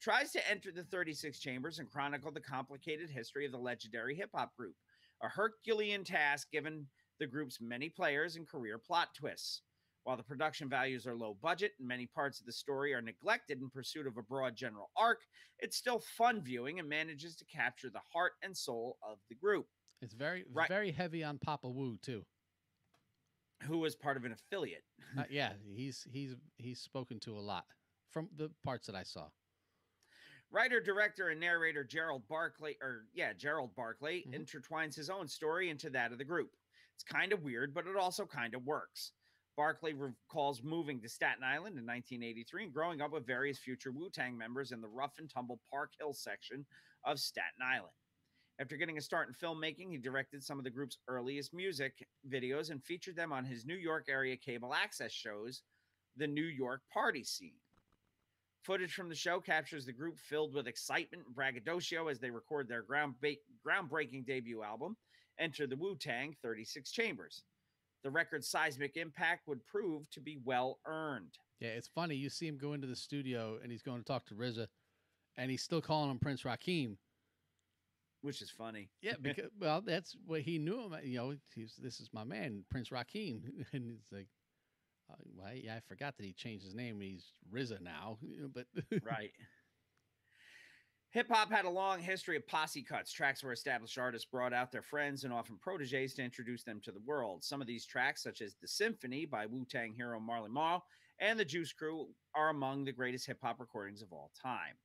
tries to enter the 36 chambers and chronicle the complicated history of the legendary hip-hop group, a Herculean task given the group's many players and career plot twists. While the production values are low budget and many parts of the story are neglected in pursuit of a broad general arc, it's still fun viewing and manages to capture the heart and soul of the group. It's very heavy on Papa Wu too, who was part of an affiliate. Yeah, he's spoken to a lot from the parts that I saw. Writer, director, and narrator Gerald Barkley intertwines his own story into that of the group. It's kind of weird, but it also kind of works. Barkley recalls moving to Staten Island in 1983 and growing up with various future Wu-Tang members in the rough and tumble Park Hill section of Staten Island. After getting a start in filmmaking, he directed some of the group's earliest music videos and featured them on his New York area cable access shows, The New York Party Scene. Footage from the show captures the group filled with excitement and braggadocio as they record their groundbreaking debut album, Enter the Wu-Tang 36 Chambers. The record's seismic impact would prove to be well earned. Yeah, it's funny. You see him go into the studio and he's going to talk to RZA, and he's still calling him Prince Rakeem. which is funny. Yeah, because well, that's what he knew him. You know, this is my man, Prince Rakim, and it's like, well, yeah, I forgot that he changed his name. He's RZA now, but right. Hip hop had a long history of posse cuts, tracks where established artists brought out their friends and often proteges to introduce them to the world. Some of these tracks, such as The Symphony by Wu-Tang hero Marley Marl and the Juice Crew, are among the greatest hip hop recordings of all time.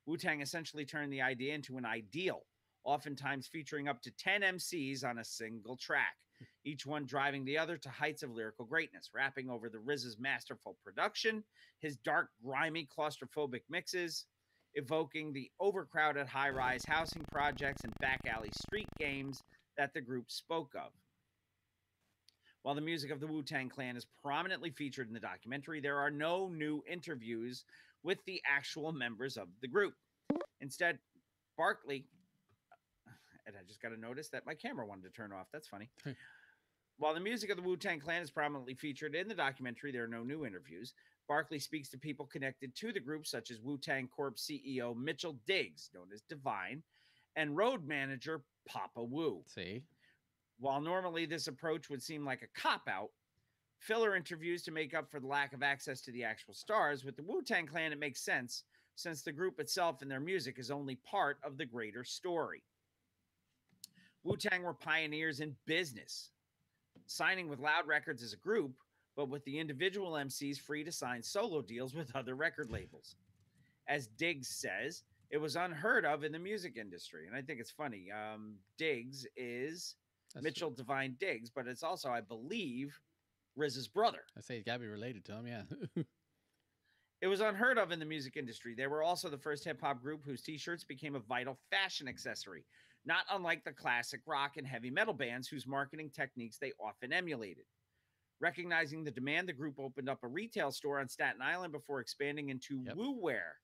Wu-Tang essentially turned the idea into an ideal, oftentimes featuring up to 10 MCs on a single track, each one driving the other to heights of lyrical greatness, rapping over the RZA's masterful production, his dark, grimy, claustrophobic mixes, evoking the overcrowded high-rise housing projects and back-alley street games that the group spoke of. While the music of the Wu-Tang Clan is prominently featured in the documentary, there are no new interviews with the actual members of the group. Instead, Barkley, and I just got to notice that my camera wanted to turn off. That's funny. While the music of the Wu-Tang Clan is prominently featured in the documentary, there are no new interviews. Barkley speaks to people connected to the group, such as Wu-Tang Corp CEO Mitchell Diggs, known as Divine, and road manager Papa Wu. See? While normally this approach would seem like a cop-out, filler interviews to make up for the lack of access to the actual stars, with the Wu-Tang Clan it makes sense, since the group itself and their music is only part of the greater story. Wu-Tang were pioneers in business, signing with Loud Records as a group, but with the individual MCs free to sign solo deals with other record labels. As Diggs says, it was unheard of in the music industry. And I think it's funny. Diggs is Mitchell Divine Diggs, but it's also, I believe, RZA's brother. I say it's got to be related to him, yeah. It was unheard of in the music industry. They were also the first hip-hop group whose T-shirts became a vital fashion accessory, not unlike the classic rock and heavy metal bands whose marketing techniques they often emulated. Recognizing the demand, the group opened up a retail store on Staten Island before expanding into Woo Wear,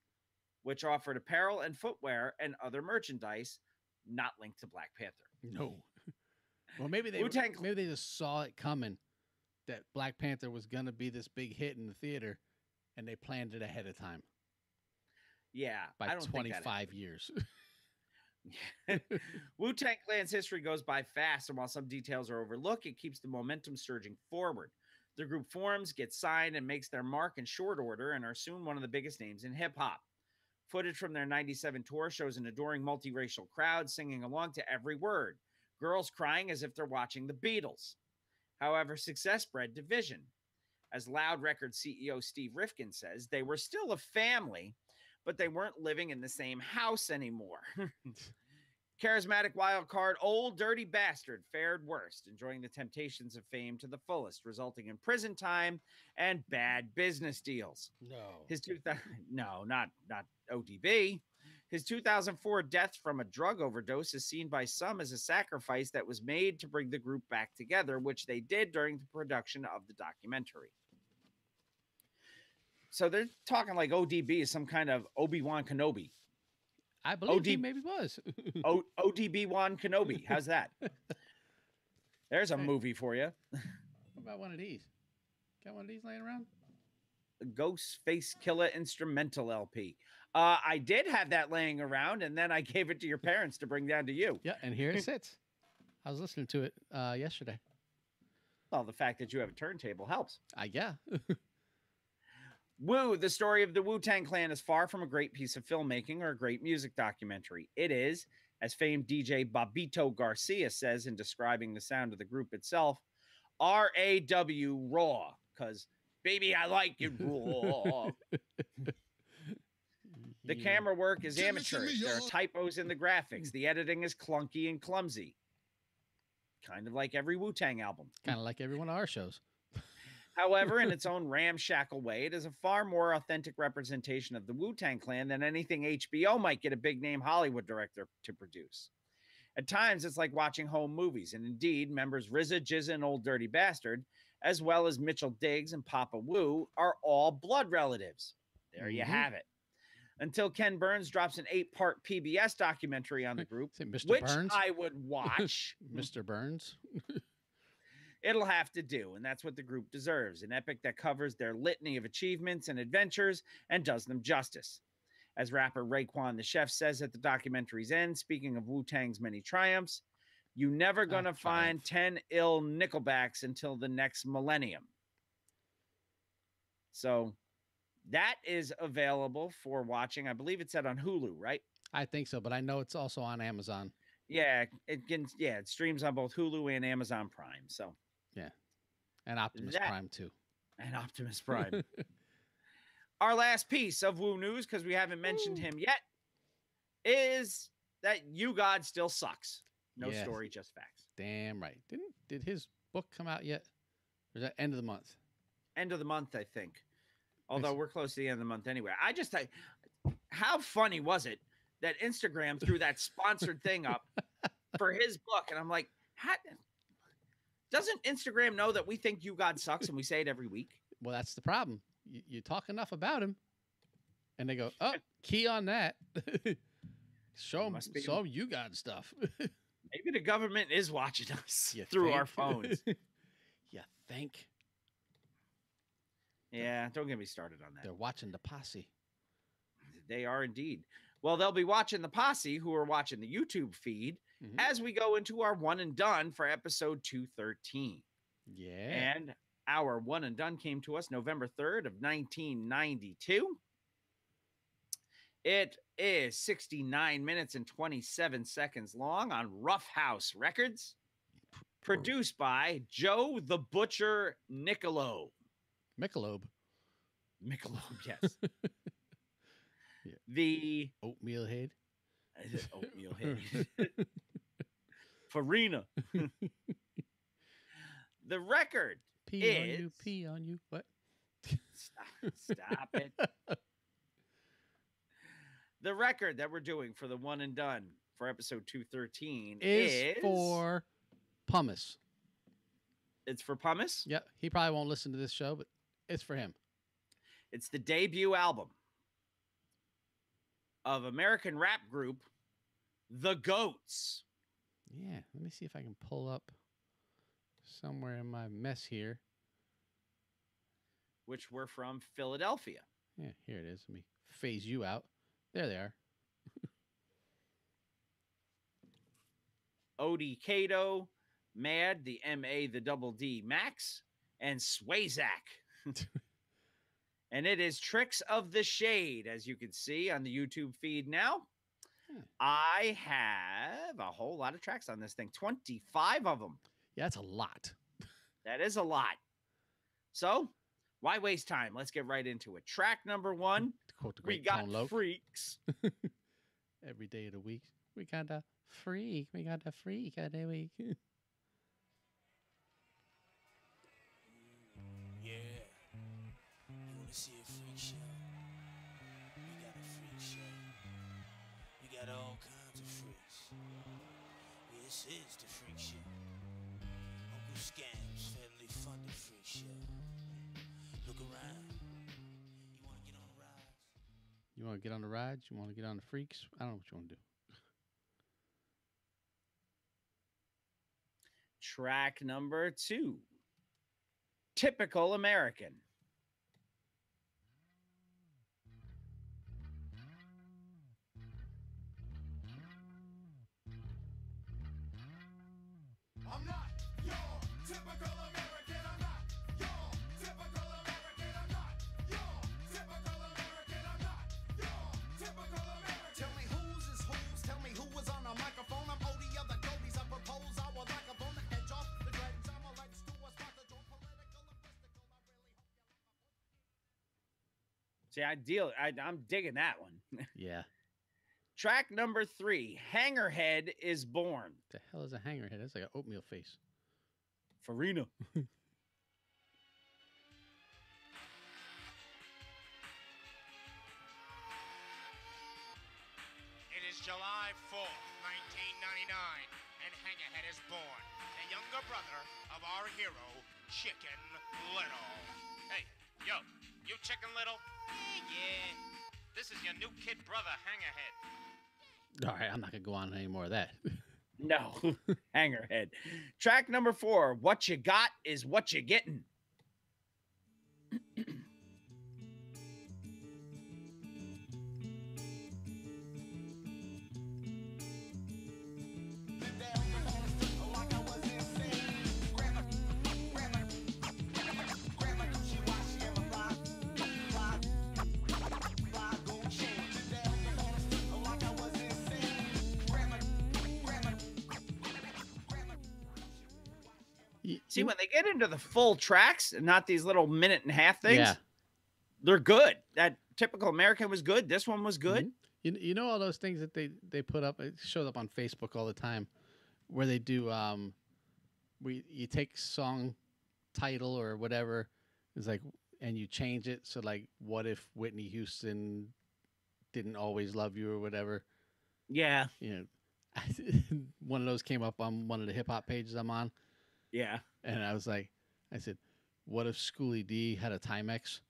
which offered apparel and footwear and other merchandise not linked to Black Panther. No. Well, maybe they just saw it coming, that Black Panther was going to be this big hit in the theater, and they planned it ahead of time. Yeah. By 25 years. Wu-Tang Clan's history goes by fast, and while some details are overlooked, it keeps the momentum surging forward. The group forms, gets signed, and makes their mark in short order, and are soon one of the biggest names in hip-hop. Footage from their 97 tour shows an adoring multiracial crowd singing along to every word, girls crying as if they're watching the Beatles. However, success bred division. As Loud Records CEO Steve Rifkin says, they were still a family, but they weren't living in the same house anymore. Charismatic wild card Old Dirty Bastard fared worst, enjoying the temptations of fame to the fullest, resulting in prison time and bad business deals. No. Not ODB. His 2004 death from a drug overdose is seen by some as a sacrifice that was made to bring the group back together, which they did during the production of the documentary. So they're talking like ODB is some kind of Obi-Wan Kenobi. I believe he maybe was. ODB-Wan Kenobi. How's that? There's a movie for you. What about one of these? Got one of these laying around? Ghostface Killer Instrumental LP. I did have that laying around, and then I gave it to your parents to bring down to you. Yeah, and here it sits. I was listening to it yesterday. Well, the fact that you have a turntable helps. Yeah. Wu, the story of the Wu-Tang Clan, is far from a great piece of filmmaking or a great music documentary. It is, as famed DJ Babito Garcia says in describing the sound of the group itself, R-A-W, raw, because, baby, I like it raw. The camera work is amateurish. There are typos in the graphics. The editing is clunky and clumsy. Kind of like every Wu-Tang album. Kind of like every one of our shows. However, in its own ramshackle way, it is a far more authentic representation of the Wu-Tang Clan than anything HBO might get a big-name Hollywood director to produce. At times, it's like watching home movies, and indeed, members RZA, GZA, and Old Dirty Bastard, as well as Mitchell Diggs and Papa Wu, are all blood relatives. There you have it. Until Ken Burns drops an 8-part PBS documentary on the group, which Burns? I would watch. Mr. Burns? It'll have to do, and that's what the group deserves, an epic that covers their litany of achievements and adventures and does them justice. As rapper Raekwon the Chef says at the documentary's end, speaking of Wu-Tang's many triumphs, you never gonna find 10 ill Nickelbacks until the next millennium. So that is available for watching. I believe it's set on Hulu, right? I think so, but I know it's also on Amazon. Yeah, it streams on both Hulu and Amazon Prime. So yeah, and Optimus Prime too. And Optimus Prime. Our last piece of Woo news, because we haven't mentioned him yet, is that You God still sucks. No story, just facts. Damn right. Did his book come out yet? Or is that end of the month? End of the month, I think. Although we're close to the end of the month anyway. How funny was it that Instagram threw that sponsored thing up for his book? And I'm like, doesn't Instagram know that we think You God sucks and we say it every week? Well, that's the problem. You talk enough about him, and they go, "Oh, key on that." show them You God stuff. Maybe the government is watching us through our phones. You think? Yeah, don't get me started on that. They're watching the posse. They are indeed. Well, they'll be watching the posse who are watching the YouTube feed as we go into our one and done for episode 213. Yeah. And our one and done came to us November 3rd of 1992. It is 69 minutes and 27 seconds long on Rough House Records. Produced by Joe the Butcher Michelob. Michelob, yes. The Oatmeal Head. Oatmeal Head. Farina. The record Pee on you. What? Stop it. The record that we're doing for the one and done for episode 213 is for Pumice. It's for Pumice? Yep. He probably won't listen to this show, but it's for him. It's the debut album of American rap group The Goats. Yeah, let me see if I can pull up somewhere in my mess here. Which were from Philadelphia. Yeah, here it is. Let me phase you out. There they are. Odie Kato, Mad, the M.A., the Double D, Max, and Swayzak. And it is Tricks of the Shade, as you can see on the YouTube feed now. I have a whole lot of tracks on this thing, 25 of them. Yeah, that's a lot. That is a lot. So, why waste time? Let's get right into it. Track number 1, we got Freaks. Every day of the week, we got a freak. We got a freak of the week. Yeah. You want to see a freak show? We got a freak show. We got all kinds of freaks. This is the freak show. Uncle Scam's family funded freak show. Look around. You want to get on the rides? You want to get on the rides? You want to get on the freaks? I don't know what you want to do. Track number 2, Typical American. I'm not your typical American. I'm not your typical American. I'm not your typical American. I'm not your typical American. Tell me whose is whose. Tell me who was on the microphone. I'm Odie of the Goaties. I propose I would like up on the edge off the dreads. I'm a rights to a spot to draw political and mystical. I really hope I'm digging that one. Yeah. Track number 3, Hangerhead is Born. The hell is a hangerhead? That's like an oatmeal face. Farina. It is July 4th, 1999, and Hangerhead is born, the younger brother of our hero, Chicken Little. Hey, yo, you Chicken Little? Yeah. This is your new kid brother, Hangerhead. All right, I'm not going to go on any more of that. No, Hangerhead. Track number 4, What You Got is What You Getting. See, when they get into the full tracks and not these little minute and a half things, Yeah. they're good. That Typical American was good. This one was good. You know all those things that they put up. It shows up on Facebook all the time, where they do you take song title or whatever, it's like, and you change it. So like, what if Whitney Houston didn't always love you or whatever? Yeah. You know, one of those came up on one of the hip hop pages I'm on. Yeah. And I said, what if Schoolie D had a Timex?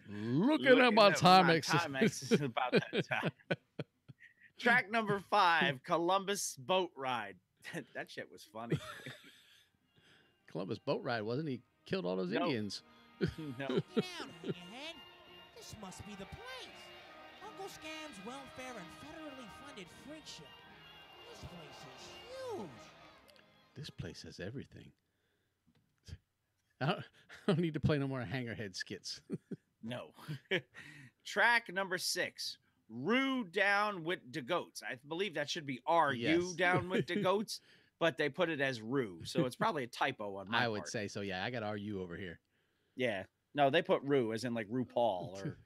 Looking at my Timex. Timex is about that time. Track number 5, Columbus Boat Ride. That shit was funny. Columbus Boat Ride, wasn't he? Killed all those Indians. No. Sit down, Hangerhead. This must be the place. Uncle Scam's welfare and federally funded freak show. This place is huge. This place has everything. I don't need to play no more Hangerhead skits. No. Track number 6, Rue Down with the Goats. I believe that should be R-U Down with the Goats, but they put it as Rue, so it's probably a typo on my part. I would say so, yeah. I got R-U over here. Yeah. No, they put Rue as in like RuPaul or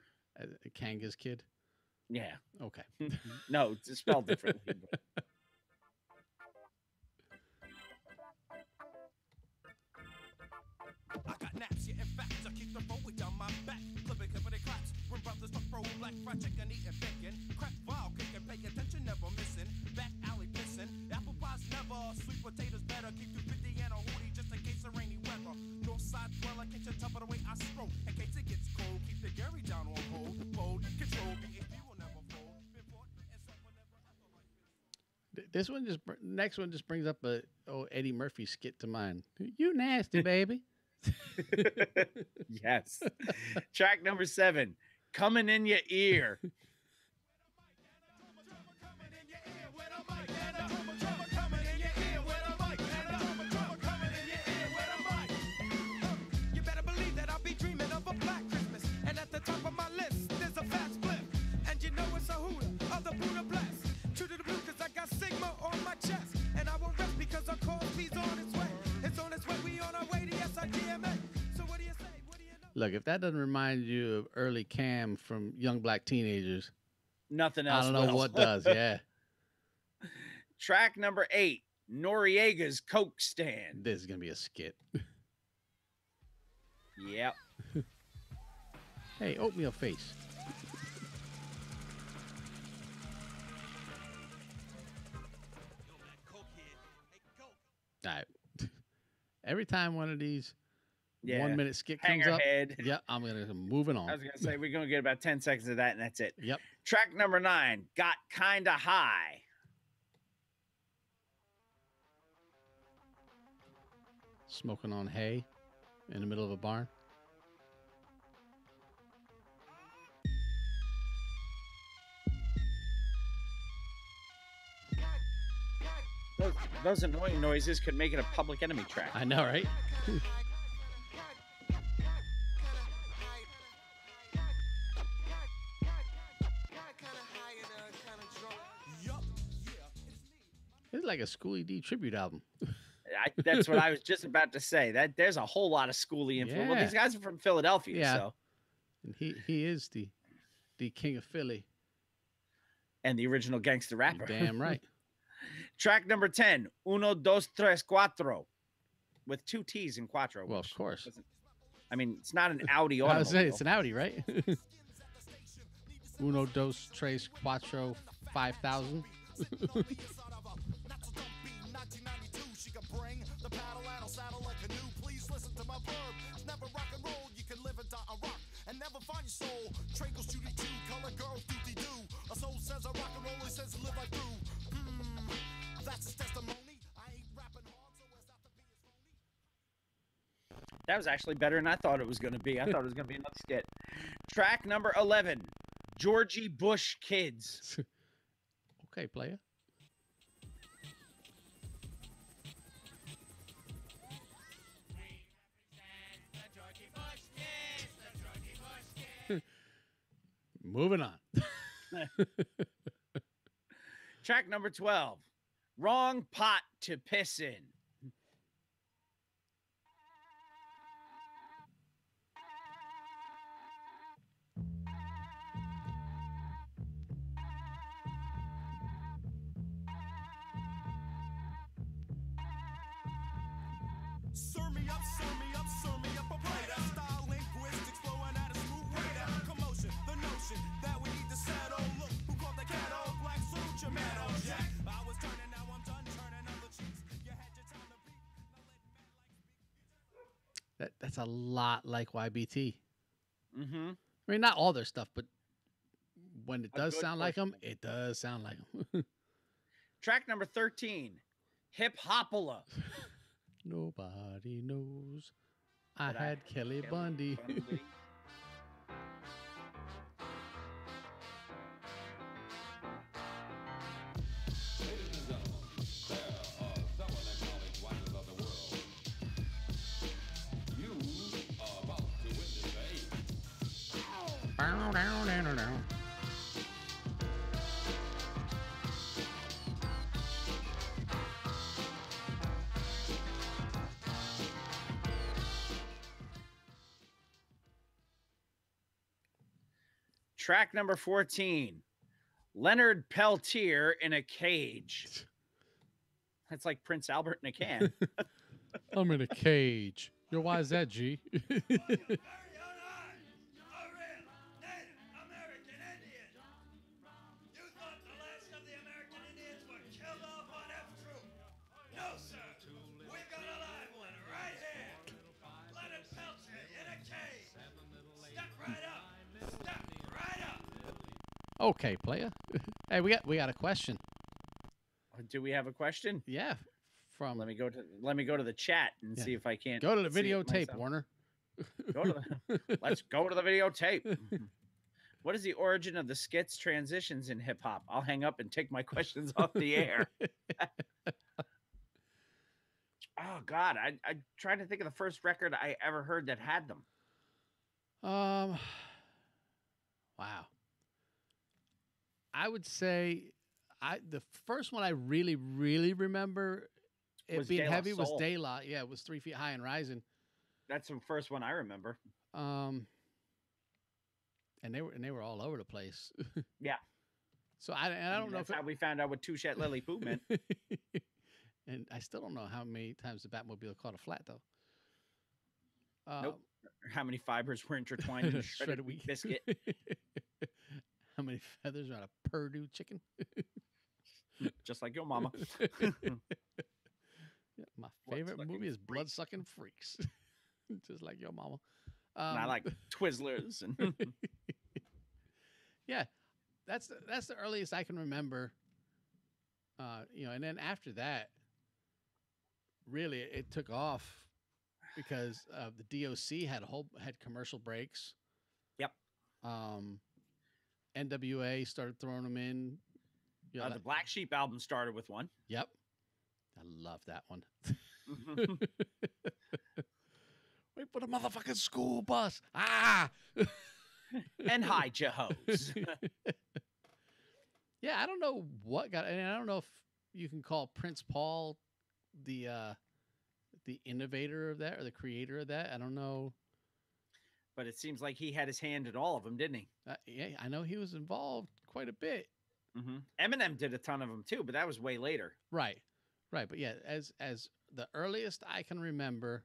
Kanga's kid? Yeah. Okay. No, it's spelled differently. I got naps, yeah, in fact, I keep the roll down my back. Flipping company claps when brothers talk pro black fried chicken, eating bacon. Crack while kicking, pay attention, never missing. Back alley pissing. Apple pie's never. Sweet potatoes better. Keep 250 and a hoodie just in case of rainy weather. North side dweller, can't you tell by the way I stroke? In case it gets cold, keep the Gary down on hold. Bold control, BAP will never fold. Been bought and sold will never ever like this. This one next one just brings up a Eddie Murphy skit to mind. You nasty, baby. Yes. Track number 7, Coming in Your Ear. You better believe that I'll be dreaming of a black Christmas. And at the top of my list, there's a fat split. And you know it's a hooter of the Buddha bless. True to the blue, cause I got Sigma on my chest. And I will rest because our cause B's on its way. It's on its way, we on our way to SIDMA. So what do you say? What do you know? Look, if that doesn't remind you of early Cam from Young Black Teenagers, Nothing else. I don't know will. what does. Yeah. Track number 8, Noriega's Coke Stand. This is going to be a skit. Yep. Hey, oatmeal face. All right. Every time one of these 1 minute skit comes up, Hangerhead. I'm gonna moving on. I was going to say, we're going to get about 10 seconds of that, and that's it. Yep. Track number 9, Got Kinda High. Smoking on hay in the middle of a barn. Those annoying noises could make it a Public Enemy track. I know, right? It's like a Schoolie D tribute album. That's what I was just about to say. That there's a whole lot of Schoolie influence. Well, Yeah. these guys are from Philadelphia, Yeah. so And he is the king of Philly. and the original gangster rapper. Damn right. Track number 10, Uno, dos, tres, cuatro, with 2 T's in cuatro. Well, which of course. doesn't- I mean, it's not an Audi I was saying automobile. it's an Audi, right? Uno, dos, tres, cuatro, 5,000. She can bring the paddle and I'll saddle a canoe. Please listen to my verb. It's never rock and roll. You can live and die a rock and never find your soul. Trinkles, Judy, too. Color girls, doody doo. A soul says I rock and roll. He says live like through. That's his testimony. I ain't rapping hard, so as not to be his phony. That was actually better than I thought it was going to be. I thought it was going to be another skit. Track number 11, Georgie Bush Kids. Okay, player. Moving on. Track number 12. Wrong pot to piss in. Sir me up, sir me up, sir me up a plate. Style linguistics flowing at a smooth rate. Commotion, the notion that we need to settle. Look, who called the cat old black suit, your man, old Jack. I was turning, now I'm done turning other cheeks. You had your time to beat. That's a lot like YBT. Mm-hmm. I mean, not all their stuff, but when it A does good sound like portion them, it does sound like them. Track number 13. Hip Hopola. Nobody knows I But had Kelly Bundy. Bow, down, down, down. Track number 14. Leonard Peltier in a cage. That's like Prince Albert in a can. I'm in a cage. Yo, why is that, G? Okay, player. Hey, we got a question. Do we have a question? Yeah, from let me go to the chat and see if I can't go to the see it videotape, myself. Warner. Let's go to the videotape. What is the origin of the skits transitions in hip hop? I'll hang up and take my questions off the air. Oh God, I tried to think of the first record I ever heard that had them. Wow. I would say the first one I really remember it Was being De La heavy was Soul. De La. Yeah, it was 3 Feet High and Rising. That's the first one I remember. And they were all over the place. Yeah. So I don't know that's if how we found out what Touchette Lily Poo meant. And I still don't know how many times the Batmobile caught a flat though. Nope. How many fibers were intertwined in a shredded wheat biscuit? How many feathers are on a Purdue chicken? Just like your mama. Yeah, my favorite movie is Bloodsucking Freaks. Just like your mama. And I like Twizzlers. And yeah, that's the earliest I can remember. And then after that, really it took off because the DOC had commercial breaks. Yep. NWA started throwing them in. The Black Sheep album started with one. Yep. I love that one. Wait for the motherfucking school bus. Ah! And hide your hose. Yeah, I don't know what got, and I don't know if you can call Prince Paul the innovator of that or the creator of that. I don't know. But it seems like he had his hand in all of them, didn't he? Yeah, I know he was involved quite a bit. Mm-hmm. Eminem did a ton of them too, but that was way later. Right. But yeah, as the earliest I can remember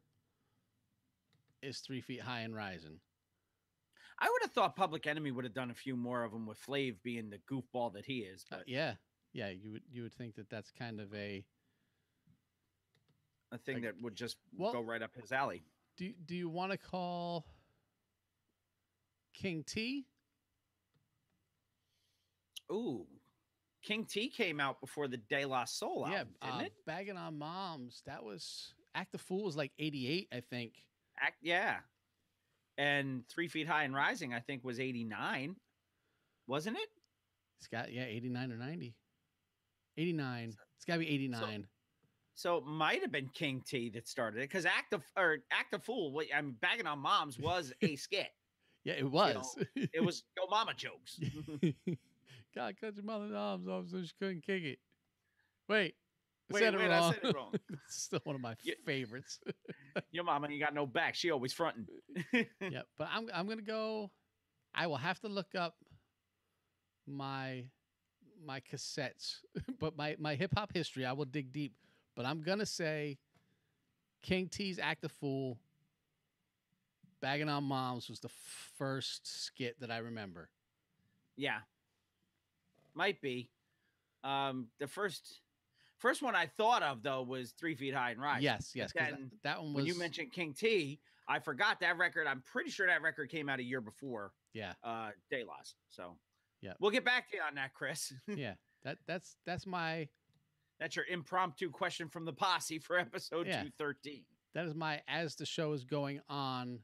is 3 Feet High and Rising. I would have thought Public Enemy would have done a few more of them with Flav being the goofball that he is. But yeah, you would think that that's kind of a thing that would just go right up his alley. Do you want to call King T? Ooh, King T came out before the De La Soul album, didn't it? Bagging on Moms. That was Act the Fool was like 88, I think. Yeah. And 3 Feet High and Rising, I think, was 89. Wasn't it? It's got 89 or 90. 89. It's got to be 89. So it might have been King T that started it because Act the Fool. I mean, Bagging on Moms was a skit. Yeah, it was. It was Yo Mama jokes. God cut your mother's arms off so she couldn't kick it. Wait. I Wait, said it wrong. I said it wrong. It's still one of my favorites. Your mama ain't got no back. She always fronting. Yeah, but I'm gonna go. I will have to look up my cassettes, but my hip hop history. I will dig deep. But I'm gonna say King T's "Act a Fool." Bagging on Moms was the first skit that I remember. Yeah, might be. The first one I thought of though was 3 Feet High and Rise. Yes. That one was. When you mentioned King T, I forgot that record. I'm pretty sure that record came out a year before. Yeah. Day Loss. So yeah, we'll get back to you on that, Chris. Yeah. That's your impromptu question from the posse for episode 213. That is my as the show is going on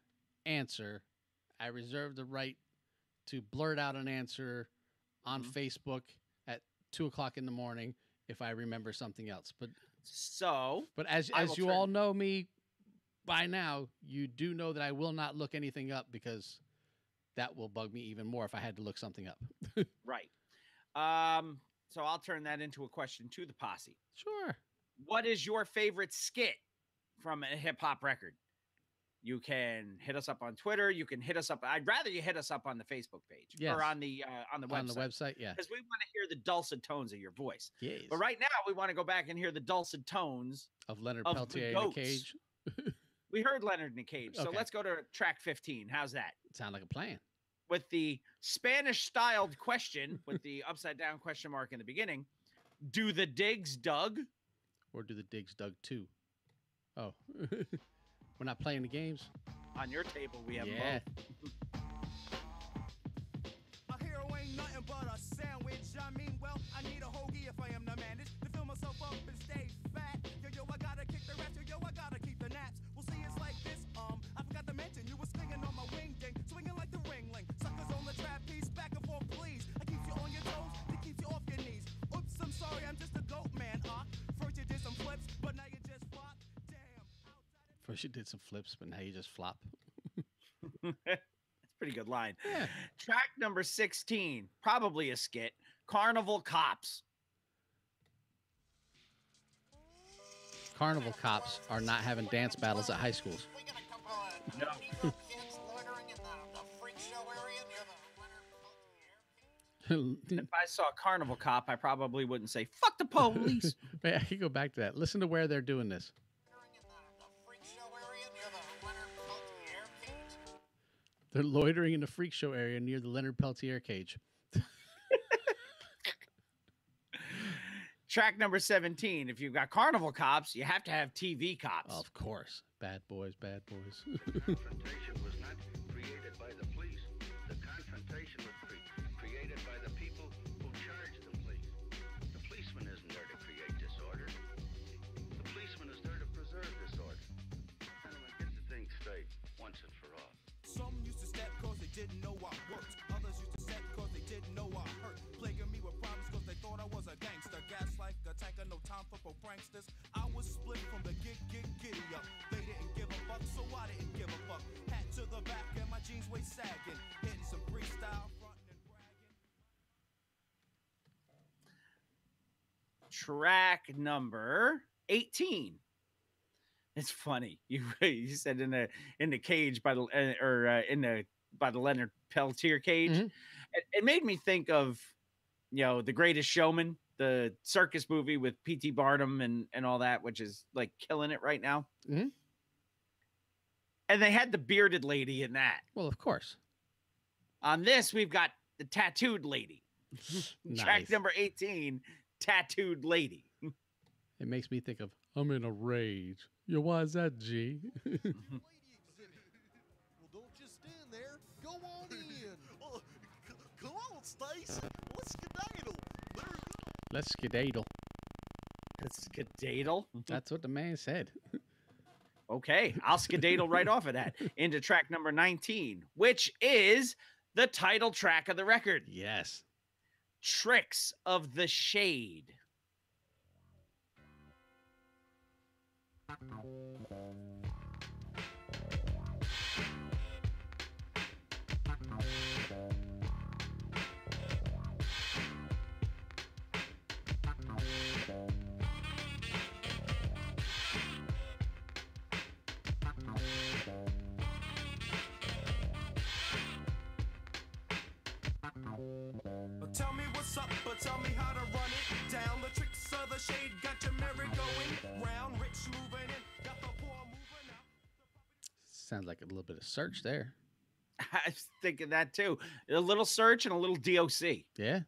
answer. I reserve the right to blurt out an answer on Facebook at 2:00 in the morning if I remember something else. But as you all know me by now, you do know that I will not look anything up because that will bug me even more if I had to look something up. Right. So I'll turn that into a question to the posse. Sure. What is your favorite skit from a hip hop record? You can hit us up on Twitter. You can hit us up. I'd rather you hit us up on the Facebook page or on the website. On the website, yeah. Because we want to hear the dulcet tones of your voice. Yes. But right now, we want to go back and hear the dulcet tones of Leonard Peltier in a cage. We heard Leonard in a cage. So let's go to track 15. How's that? Sound like a plan. With the Spanish-styled question, with the upside-down question mark in the beginning, do the digs dug? Or do the digs dug too? Oh. We're not playing the games? On your table, we have both. A hero ain't nothing but a sandwich. I mean, well, I need a hoagie if I am to manage to fill myself up and stay fat. Yo, I gotta kick the rest. Yo, I gotta keep the naps. Well, see, it's like this. I forgot to mention you was swinging on my wing ding, swinging like the ringling. Suckers on the trapeze, back and forth, please. I keep you on your toes, to keep you off your knees. Oops, I'm sorry, I'm just a goat man. First you did some flips, but now you just flop. First you did some flips, but now you just flop. That's a pretty good line. Yeah. Track number 16, probably a skit. Carnival Cops. Carnival Cops are not having dance battles at high schools. No. If I saw a Carnival Cop, I probably wouldn't say, fuck the police. Wait, I can go back to that. Listen to where they're doing this. They're loitering in the freak show area near the Leonard Peltier cage. Track number 17. If you've got Carnival Cops, you have to have TV Cops. Of course. Bad boys, bad boys. The confrontation was not created by the police. The confrontation was created by the people who charged the police. The policeman isn't there to create disorder. The policeman is there to preserve disorder. Gentlemen, get the thing straight once and for all. Some used to step cause they didn't know I worked. Others used to step cause they didn't know I hurt. Plaguing me with problems cause they thought I was a gangster. Gas like a tanker, no time for pranksters. I was split from the giddy up. They didn't give a fuck, so I didn't give a fuck. Hat to the back and my jeans way sagging. Hitting some freestyle, frontin' and bragging. Track number 18. It's funny. You said in the cage by the by the Leonard Peltier cage. Mm-hmm. It made me think of, The Greatest Showman, the circus movie with P.T. Barnum and all that, which is like killing it right now. Mm-hmm. And they had the bearded lady in that. Well, of course. On this, we've got the tattooed lady. Nice. Track number 18, tattooed lady. It makes me think of, I'm in a rage. Yo, why is that, G? Well, don't just stand there. Go on in. Come on, Stace. Let's skedaddle. There you go. Let's skedaddle. Let's skedaddle? That's what the man said. Okay, I'll skedaddle right off of that into track number 19, which is the title track of the record. Yes. Tricks of the Shade. tell me how to run it down. The tricks of the shade got your merry going round. Rich moving in, got the poor moving out. Sounds like a little bit of Search there. I was thinking that too. A little Search and a little DOC. Yeah.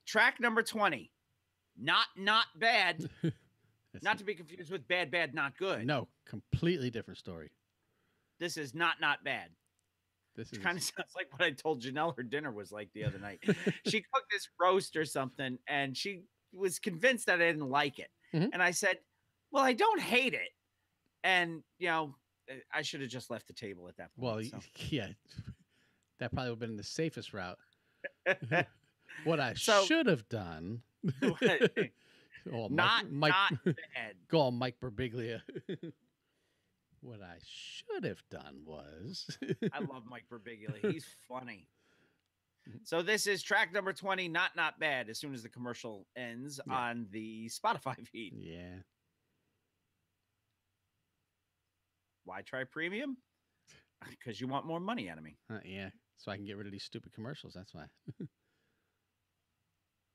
Track number 20. Not bad. Not to be confused with bad, not good. No, completely different story. This is not bad. This is kind of sounds like what I told Janelle her dinner was like the other night. She cooked this roast or something, and she was convinced that I didn't like it. Mhm. And I said, well, I don't hate it. And, you know, I should have just left the table at that point. Well, so. yeah, that probably would have been the safest route. What I So- should have done. Oh, Not bad. Go on, Mike Birbiglia. What I should have done was. I love Mike Birbiglia. He's funny. So this is track number 20, not bad, as soon as the commercial ends on the Spotify feed. Yeah. Why try premium? Because you want more money out of me. Yeah, so I can get rid of these stupid commercials. That's why.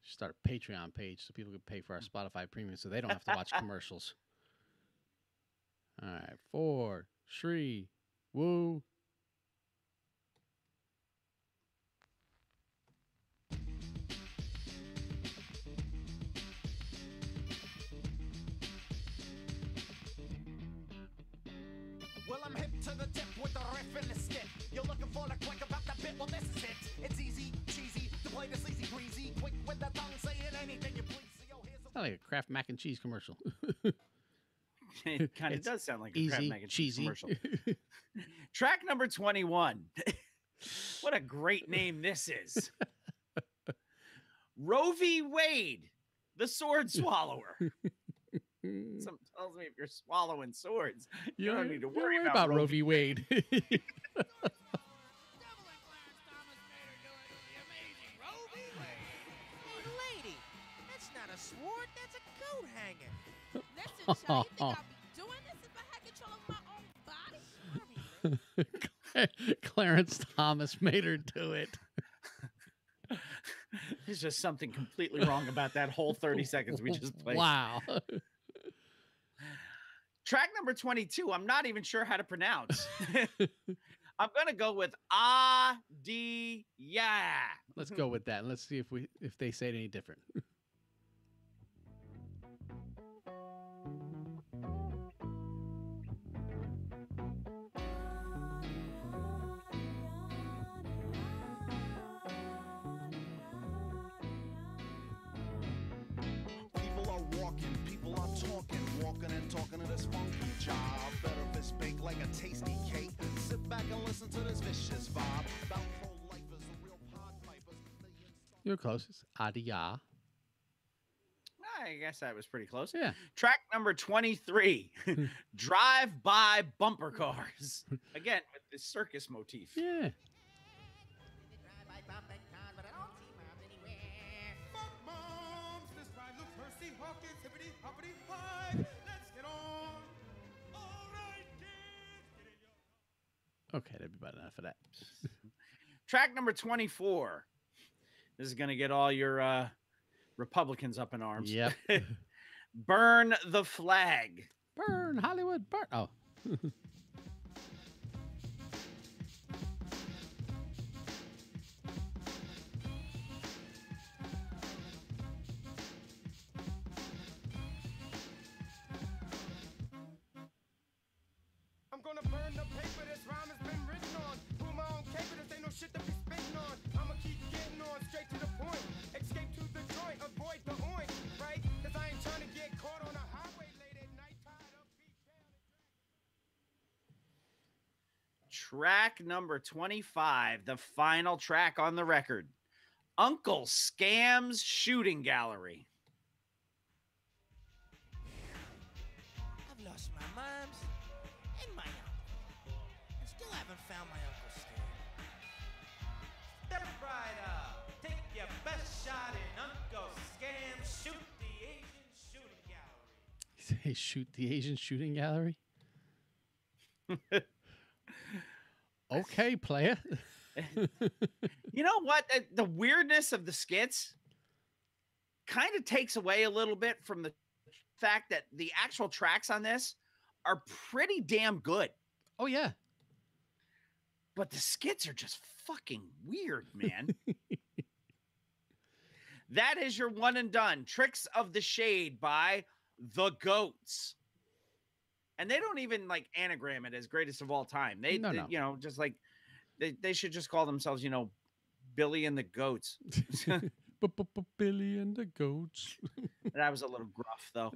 Start a Patreon page so people can pay for our Spotify premium so they don't have to watch commercials. All right, 4, 3, woo. Well, I'm hip to the tip with the riff and the skip. You're looking for the quick about the bit, well, this is it. It's easy, cheesy, to play the sleazy, greasy, quick with the tongue, saying anything you please. So, yo, here's It's not like a Kraft mac and cheese commercial. It kind of It's does sound like a easy, Kraft mac and cheese cheesy. commercial. Track number 21. What a great name this is. Roe v. Wade, the sword swallower. Something tells me if you're swallowing swords, you don't need to worry about Roe v. Wade. Hey, lady, that's not a sword, that's a coat hanger. Listen, Sean, you think I'll be doing this if I had control of my own body? Clarence Thomas made her do it. There's just something completely wrong about that whole 30 seconds we just played. Wow. Track number 22, I'm not even sure how to pronounce. I'm going to go with yeah. Let's go with that and let's see if they say it any different. People are walking, people are talking, walking and talking to this funky job. Better fist baked like a tasty cake. Sit back and listen to this vicious vibe about pro-lifers, the real pod pipers. You're close. It's Adia. I guess that was pretty close. Yeah. Track number 23, drive-by bumper cars. Again, with the circus motif. Yeah. Fuck moms, this ride looks Percy Hawkins, hippity hoppity high. Let's get on. All right, kids, get in your. Okay, that'd be about enough of that. Track number 24. This is going to get all your Republicans up in arms. Yep. Burn the flag. Burn Hollywood, burn. Oh. I'm gonna burn the paper this rhyme has been written on. Pull my own caper, this ain't no shit to be spitting on. I'ma keep getting on straight to the point. Escape to the joint, avoid the oink, right? Cause I ain't trying to get caught on a highway late at night, tied up, beat down. Track number 25, the final track on the record. Uncle Scam's Shooting Gallery. I've lost my moms and my uncle. And still haven't found my Uncle Stan. Step right up. Take your best shot in Uncle Scam. Shoot the Asian Shooting Gallery. Say shoot the Asian shooting gallery. Okay, player. You know what? The weirdness of the skits kind of takes away a little bit from the fact that the actual tracks on this are pretty damn good. Oh, yeah. But the skits are just fucking weird, man. That is your one and done. Tricks of the Shade by The Goats. And they don't even like anagram it as greatest of all time. They you know, just like they should just call themselves, you know, Billy and the Goats. Billy and the Goats. That was a little gruff, though.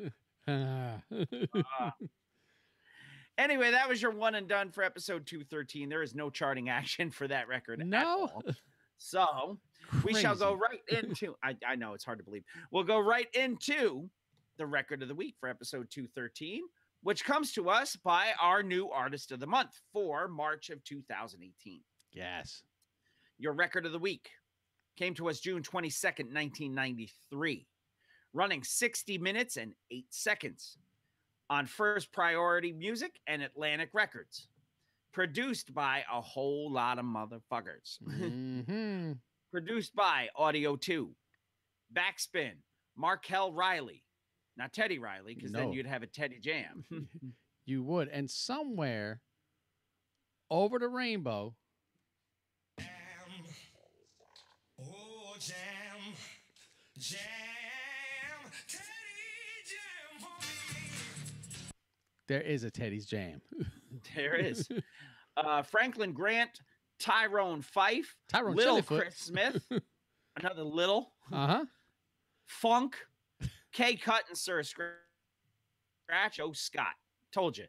Anyway, that was your one and done for episode 213. There is no charting action for that record at all. So we shall go right into, I know it's hard to believe. We'll go right into the record of the week for episode 213, which comes to us by our new artist of the month for March of 2018. Yes. Your record of the week came to us June 22nd, 1993, running 60 minutes and 8 seconds on First Priority Music and Atlantic Records. Produced by a whole lot of motherfuckers. Mm-hmm. Produced by Audio 2, Backspin, Markel Riley. Not Teddy Riley, because then you'd have a Teddy Jam. You would. And somewhere over the rainbow. Oh, jam, jam, Teddy Jam for me. There is a Teddy's Jam. There is. Franklin Grant, Tyrone Fife, Tyrone Little Chillifoot. Chris Smith, another Little, Uh-huh. Funk, K. Cut and Sir Scratch, O. Scott. Told you.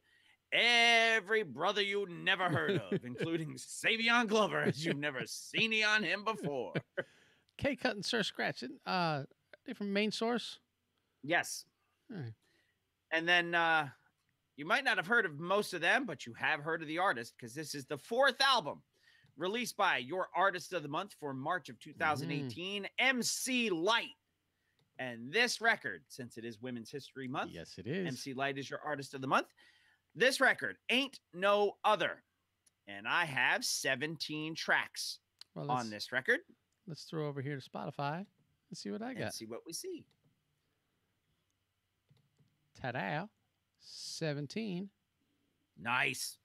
Every brother you never heard of, including Savion Glover, as you've never seen on him before. K. Cut and Sir Scratch. They from Main Source? Yes. All right. And then you might not have heard of most of them, but you have heard of the artist because this is the fourth album released by your artist of the month for March of 2018, MC Light. And this record, since it is Women's History Month, yes, it is. MC Light is your artist of the month. This record ain't no other. And I have 17 tracks on this record. Let's throw over here to Spotify and see what I got. And see what we see. Ta-da. 17. Nice.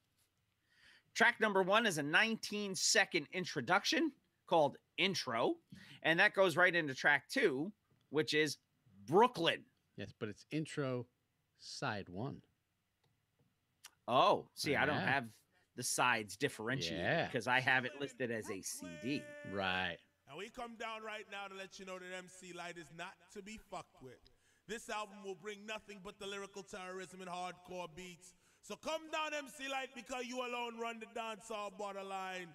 Track number 1 is a 19-second introduction called Intro. And that goes right into track 2, which is Brooklyn. Yes, but it's intro side 1. Oh, see, I don't have the sides differentiated because I have it listed as a CD. Right. And we come down right now to let you know that MC Light is not to be fucked with. This album will bring nothing but the lyrical terrorism and hardcore beats. So come down, MC Light, because you alone run the dancehall borderline.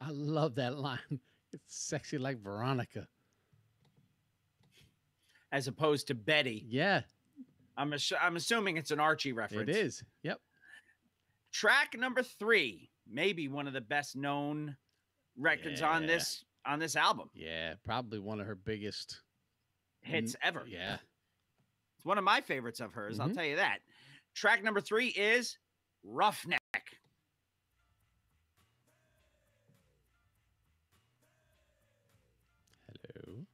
I love that line. It's sexy like Veronica. As opposed to Betty. Yeah. I'm assuming it's an Archie reference. It is. Yep. Track number 3, maybe one of the best known records on this album. Yeah, probably one of her biggest hits ever. Yeah. It's one of my favorites of hers, I'll tell you that. Track number 3 is Roughneck. Hello.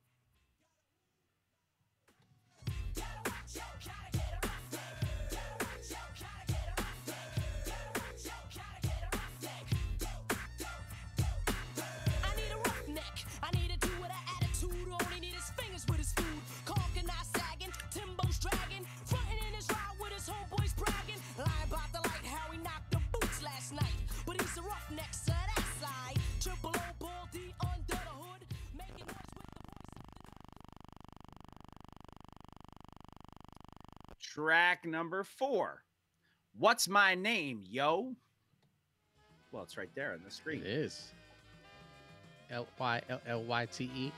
I need a roughneck. I need a dude with an attitude. All he need is fingers with his food. Conking not sagging, Timbo's dragging, frontin' in his ride with his homeboys bragging. Lying about the light, how he knocked the boots last night. But he's a roughneck, so that side. Triple O ball D under the hood, making noise with the boys. Track number 4. What's My Name, Yo? Well, it's right there on the screen. It is. Lylyte.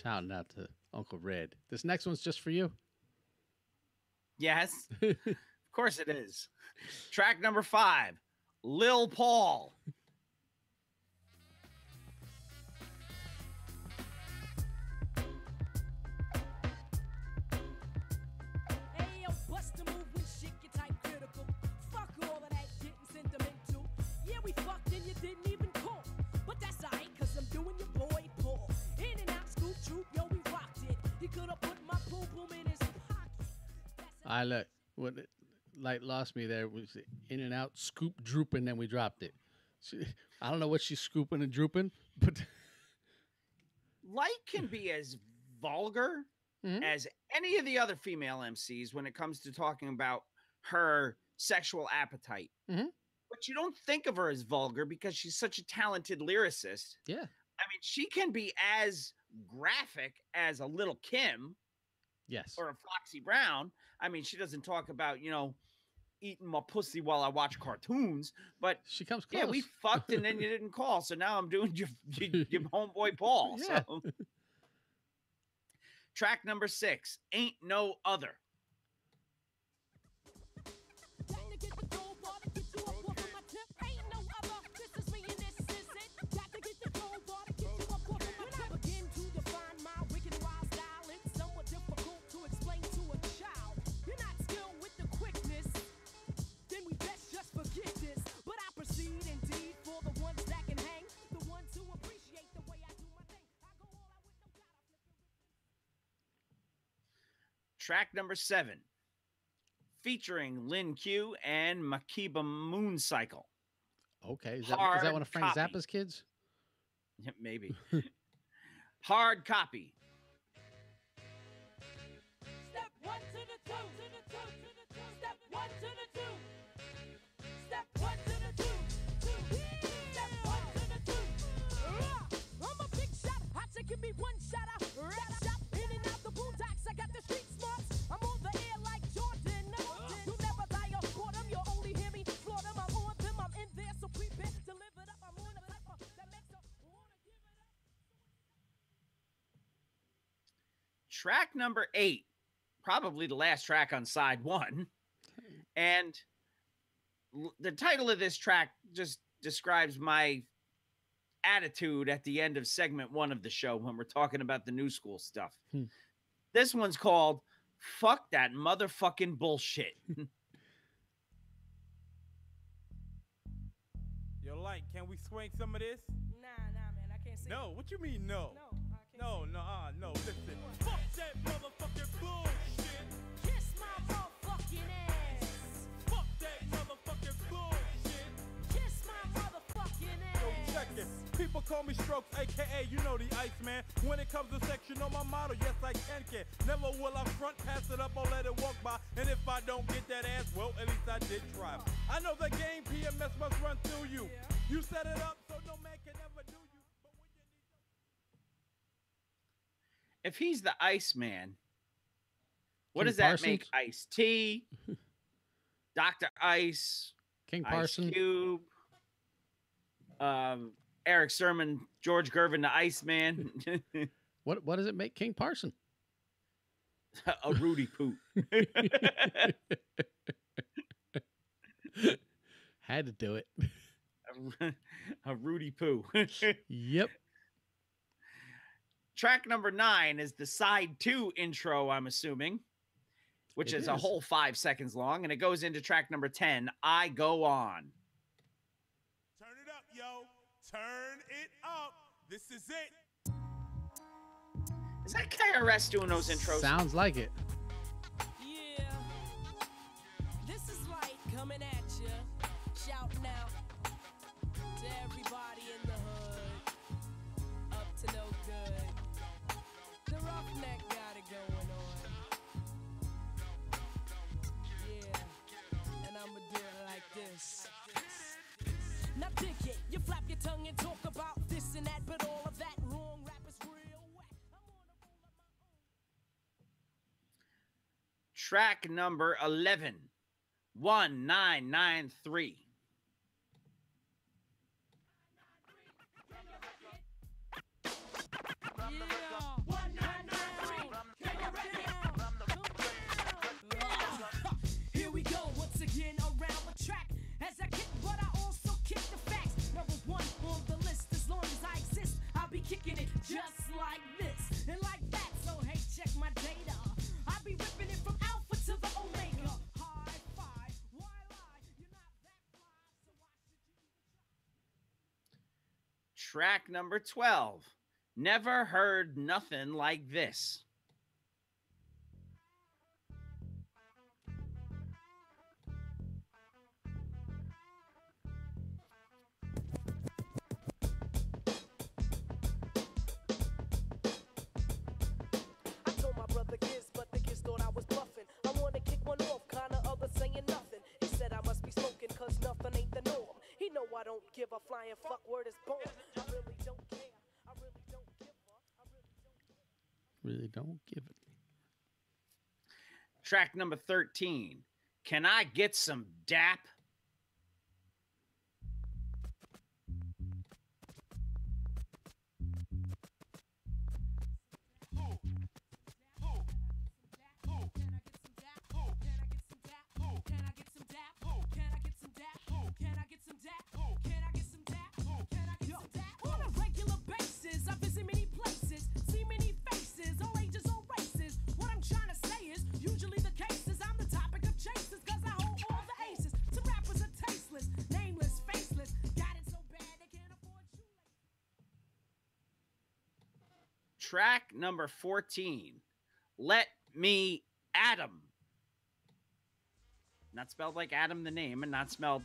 Shouting out to Uncle Red. This next one's just for you. Yes. Of course it is. Track number 5, Lil Paul. Hey, yo, bust a move when shit get type critical. Fuck all of that getting sentimental. Yeah, we fucked and you didn't even call. But that's alright, cause I'm doing your boy Paul. In and out, scoop troop, yo, we rocked it. He could have put my boom boom in his pocket. I look. What light lost me there was in and out, scoop, droop, and then we dropped it. I don't know what she's scooping and drooping, but Light can be as vulgar as any of the other female MCs when it comes to talking about her sexual appetite. But you don't think of her as vulgar because she's such a talented lyricist. Yeah. I mean, she can be as graphic as a Little Kim. Yes. Or a Foxy Brown. I mean, she doesn't talk about, eating my pussy while I watch cartoons, but she comes close. Yeah, we fucked and then you didn't call. So now I'm doing your homeboy Paul. Yeah. So track number 6, Ain't No Other. Track number 7, featuring Lin Q and Makiba Mooncycle. Okay, is that one of Frank Zappa's kids? Yeah, maybe. Hard Copy. Step 1 to the 2, to the 2, to the 2. Step 1 to the 2. Step 1 to the 2. Step 1 to the 2. I'm a big shot. Hot chick can be one shot. Rap shot in and out the boondocks. I got the street smarts. I'm on the air like Jordan. You'll never die of boredom. You'll only hear me floor them. I'm on them. I'm in there, so prepare to live it up. I'm on the type of that makes them wanna give it up. Track number 8, probably the last track on side 1. And the title of this track just describes my attitude at the end of segment 1 of the show when we're talking about the new school stuff. This one's called Fuck That Motherfucking Bullshit. Yo, Light, can we swing some of this? Nah, man, I can't sing. No, what you mean no? No, No, listen. Fuck that motherfucking bullshit. Kiss my motherfucking ass. Fuck that motherfucking bullshit. Kiss my motherfucking ass. Yo, check it. People call me Strokes, aka you know the Iceman. When it comes to sex, you know my motto, yes I can. Never will I front, pass it up, or let it walk by. And if I don't get that ass, well, at least I did try. I know the game PMS must run through you. You set it up so no man can ever do you. If he's the Iceman, what King does that Parsons? make? Ice-T, Dr. Ice, King Ice Parson. Cube, Eric Sermon, George Gervin, the Iceman. What does it make King Parson? A Rudy Poo. Had to do it. A Rudy Poo. Yep. Track number 9 is the side 2 intro, I'm assuming, which It is a is. whole 5 seconds long, and it goes into track number 10, I Go On. Turn it up, yo. Turn it up. This is it. Is that KRS doing those intros? Sounds like it. Yeah. This is Light coming at ya. Shouting out to everybody in the hood. Up to no good. The roughneck got it going on. Yeah. And I'ma do it like this. Now dig it. You flap your tongue and talk about this and that, but all of that wrong rap is real whack. Track number 11, 1993. Yeah. Track number 12. Never heard nothing like this. I told my brother Giz, but the Giz thought I was bluffing. I wanna kick one off, kinda other saying nothing. He said I must be smoking, cause nothing ain't the norm. He know I don't give a flying fuck word is born. I really don't care. I really don't give a. Really don't give it. Track number 13. Can I get some dap? On a regular basis, I visit many places, see many faces, all ages, all races. What I'm trying to say is, usually the case is I'm the topic of chases, cause I hold all the aces. Some rappers are tasteless, nameless, faceless, got it so bad they can't afford shoelaces. Track number 14. Let me Adam. Not spelled like Adam the name, and not spelled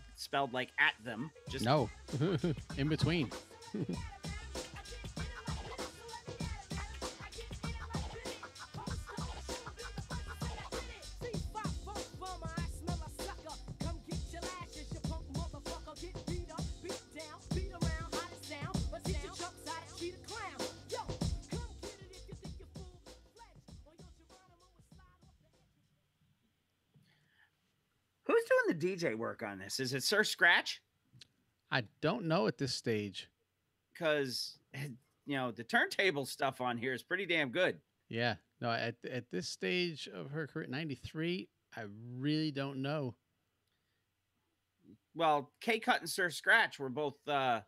like at them. Just No. In between. Who's doing the DJ work on this? Is it Sir Scratch? I don't know at this stage. Because, the turntable stuff on here is pretty damn good. Yeah. No, at this stage of her career, 93, I really don't know. Well, K-Cut and Sir Scratch were both They're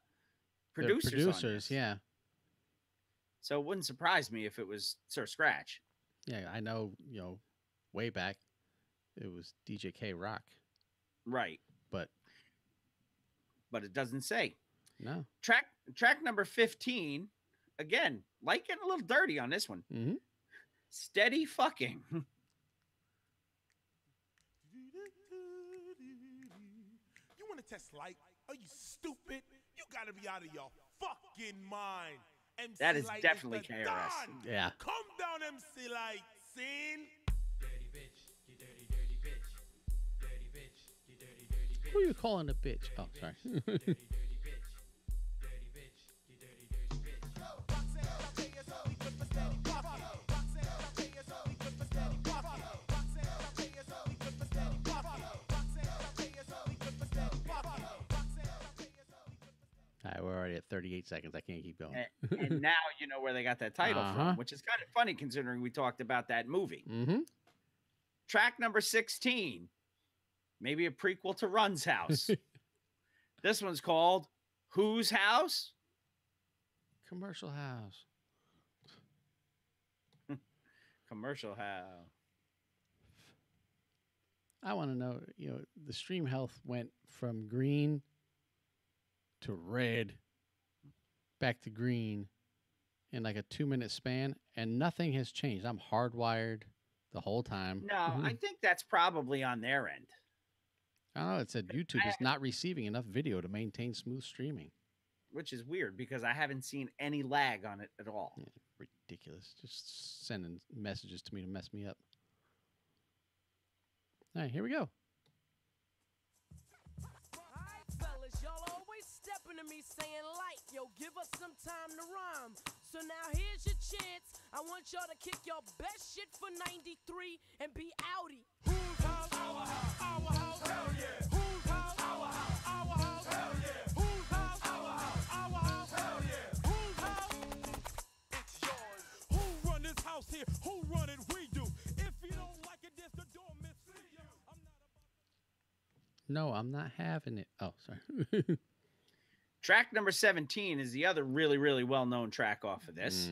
producers. producers, yeah. So it wouldn't surprise me if it was Sir Scratch. Yeah, I know, way back, it was DJ K Rock. Right. But it doesn't say. No. Track number 15. Again, light getting a little dirty on this one. Mm-hmm. Steady fucking. You want to test light? Are you stupid? You got to be out of your fucking mind. MC That is Light definitely the KRS. Don. Yeah. Come down, MC Light. Sin. Dirty bitch, you dirty, dirty bitch. Dirty bitch, you dirty, dirty bitch. Who are you calling a bitch? Oh, sorry. Dirty, dirty bitch. Dirty bitch, you dirty, dirty bitch. All right, we're already at 38 seconds. I can't keep going. And now you know where they got that title Uh-huh. from, which is kind of funny considering we talked about that movie. Mm-hmm. Track number 16. Maybe a prequel to Run's House. This one's called Whose House? Commercial House. Commercial House. I want to know, the stream health went from green to red, back to green in like a 2-minute span, and nothing has changed. I'm hardwired the whole time. No, I think that's probably on their end. I don't know. It said YouTube is not receiving enough video to maintain smooth streaming. Which is weird because I haven't seen any lag on it at all. Yeah, ridiculous. Just sending messages to me to mess me up. All right, here we go. Alright, fellas, y'all always stepping to me saying like, yo, give us some time to rhyme. So now here's your chance. I want y'all to kick your best shit for 93 and be outie. Whose house? Our house. Our house. Hell yeah. Whose house? Our house. Our house. Hell yeah. Whose house? Our house. Our house. Hell yeah. Whose house? It's yours. Who run this house here? Who run it? We do. If you don't like it, there's the door, miss. See you. No, I'm not having it. Oh, sorry. Track number 17 is the other really, really well-known track off of this.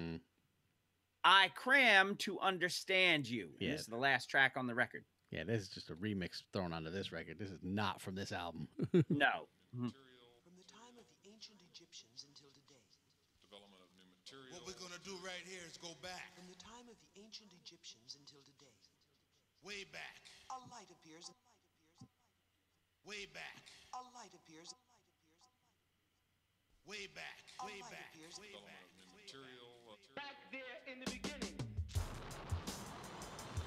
I Cram to Understand You. And Yeah. This is the last track on the record. Yeah, this is just a remix thrown onto this record. This is not from this album. No. From the time of the ancient Egyptians until today, to do right here is go back. From the time of the ancient Egyptians until today. Way back. A light appears. Way back. A light appears. Way back. A Way light back. appears. Way back. Back there in the beginning.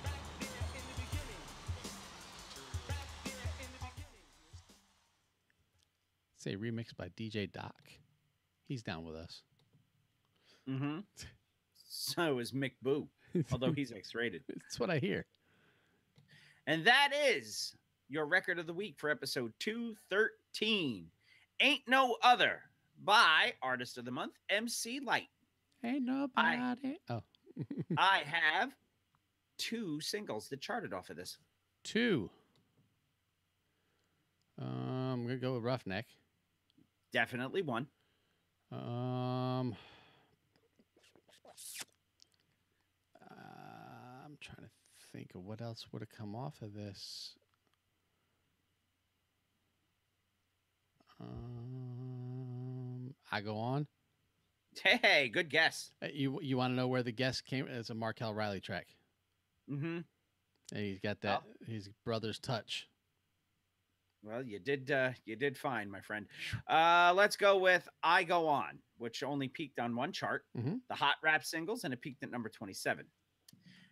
Back there in the beginning. Back there in the beginning. It's a remix by DJ Doc. He's down with us. Mm-hmm. So is Mick Boo, although he's X-rated. That's what I hear. And that is your record of the week for episode 213. Ain't No Other by Artist of the Month, MC Light. Ain't nobody. I have 2 singles that charted off of this. 2. I'm going to go with Roughneck. Definitely 1. I'm trying to think of what else would have come off of this. I go on. Hey, good guess. You want to know where the guess came? It's a Markel Riley track. Mm-hmm. And he's got that his brother's touch. Well, you did fine, my friend. Let's go with I Go On, which only peaked on 1 chart, the Hot Rap Singles, and it peaked at number 27.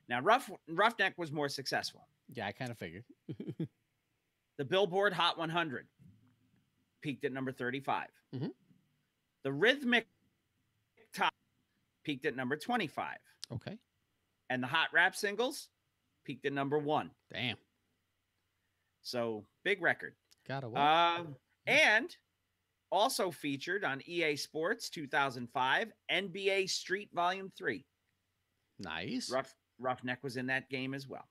Now, Roughneck was more successful. Yeah, I kind of figured. The Billboard Hot 100 peaked at number 35. The Rhythmic Top peaked at number 25. Okay. And the Hot Rap Singles peaked at number 1. Damn. So, big record. Gotta work. And also featured on EA Sports 2005 NBA Street Volume 3. Nice. Roughneck was in that game as well.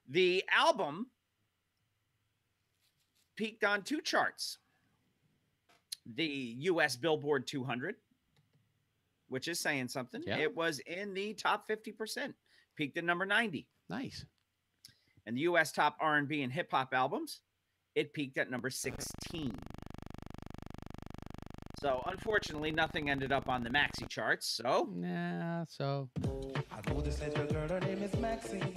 The album peaked on 2 charts. The U.S. Billboard 200, which is saying something. Yeah. It was in the top 50%, peaked at number 90. Nice. And the U.S. top R&B and hip-hop albums, it peaked at number 16. So, unfortunately, nothing ended up on the maxi charts, so... Nah, so... I know this little girl, her name is Maxine.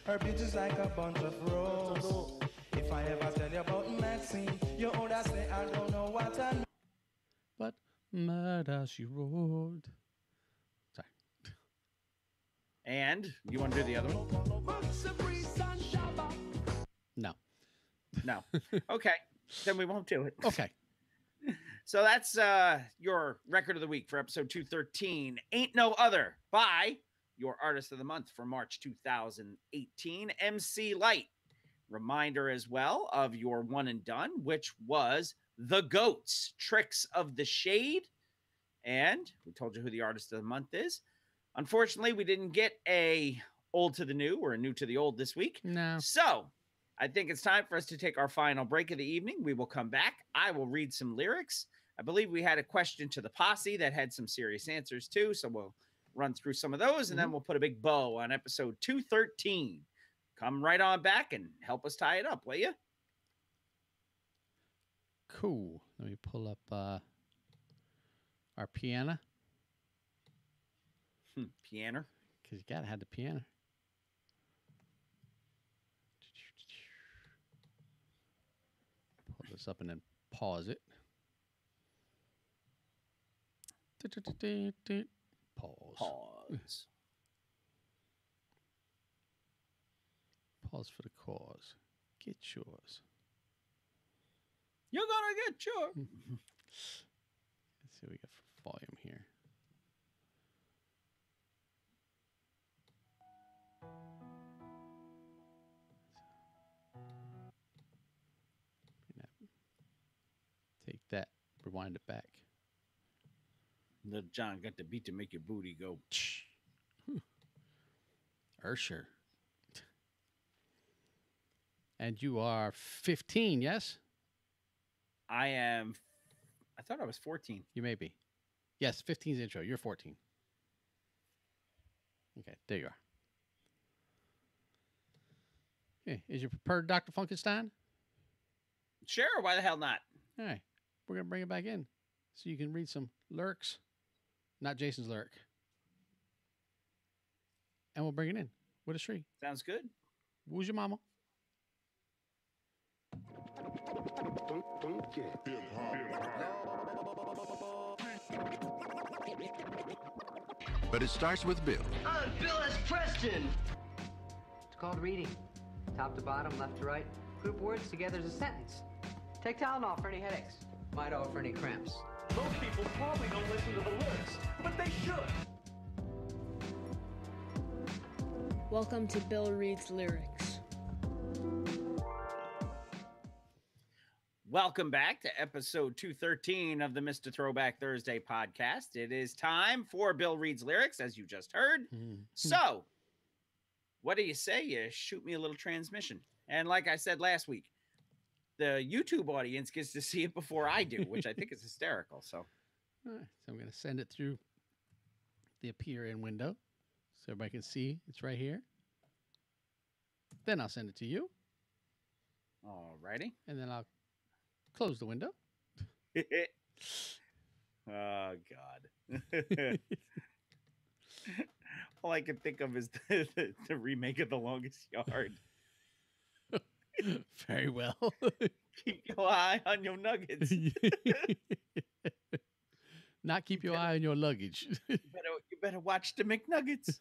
Her beauty's like a bunch of roses. If I ever tell you about Maxine, you would say I don't know what I mean. But murder, she roared. Sorry. And you want to do the other one? No. No. Okay. Then we won't do it. Okay. So that's your record of the week for episode 213. Ain't No Other by your Artist of the Month for March 2018, MC Light. Reminder as well of your one and done, which was The Goats, Tricks of the Shade. And we told you who the Artist of the Month is. Unfortunately, we didn't get a old to the new or a new to the old this week. No. So I think it's time for us to take our final break of the evening. We will come back. I will read some lyrics. I believe we had a question to the posse that had some serious answers too. So we'll run through some of those and then we'll put a big bow on episode 213. Come right on back and help us tie it up, will you? Cool. Let me pull up our piano. Piano? Because you got to have the piano. Pull this up and then pause it. Pause. Pause. Pause for the cause. Get yours. You're gonna get yours. Let's see what we got for volume here. Take that. Rewind it back. Little John got the beat to make your booty go. Ursher. And you are 15, yes? I am. I thought I was 14. You may be. Yes, 15's intro. You're 14. Okay, there you are. Okay, is your prepared Dr. Funkenstein? Sure, why the hell not? All right, we're going to bring it back in so you can read some lyrics. Not Jason's lyric. and we'll bring it in with a shriek. Sounds good. Who's your mama? But it starts with Bill. I'm Bill S. Preston. It's called reading. Top to bottom, left to right. Group words together as a sentence. Take Tylenol for any headaches. Midol for any cramps. Most people probably don't listen to the lyrics, but they should. Welcome to Bill Reads Lyrics. Welcome back to episode 213 of the Mr. Throwback Thursday podcast. It is time for Bill Reads Lyrics, as you just heard. So, what do you say? You shoot me a little transmission. And like I said last week, the YouTube audience gets to see it before I do, which I think is hysterical. So, All right, so I'm going to send it through the appear in window so everybody can see it's right here. Then I'll send it to you. All righty. And then I'll close the window. Oh, God. All I can think of is the remake of The Longest Yard. Very well. Keep your eye on your nuggets. Not keep your eye on your luggage. You better watch the McNuggets.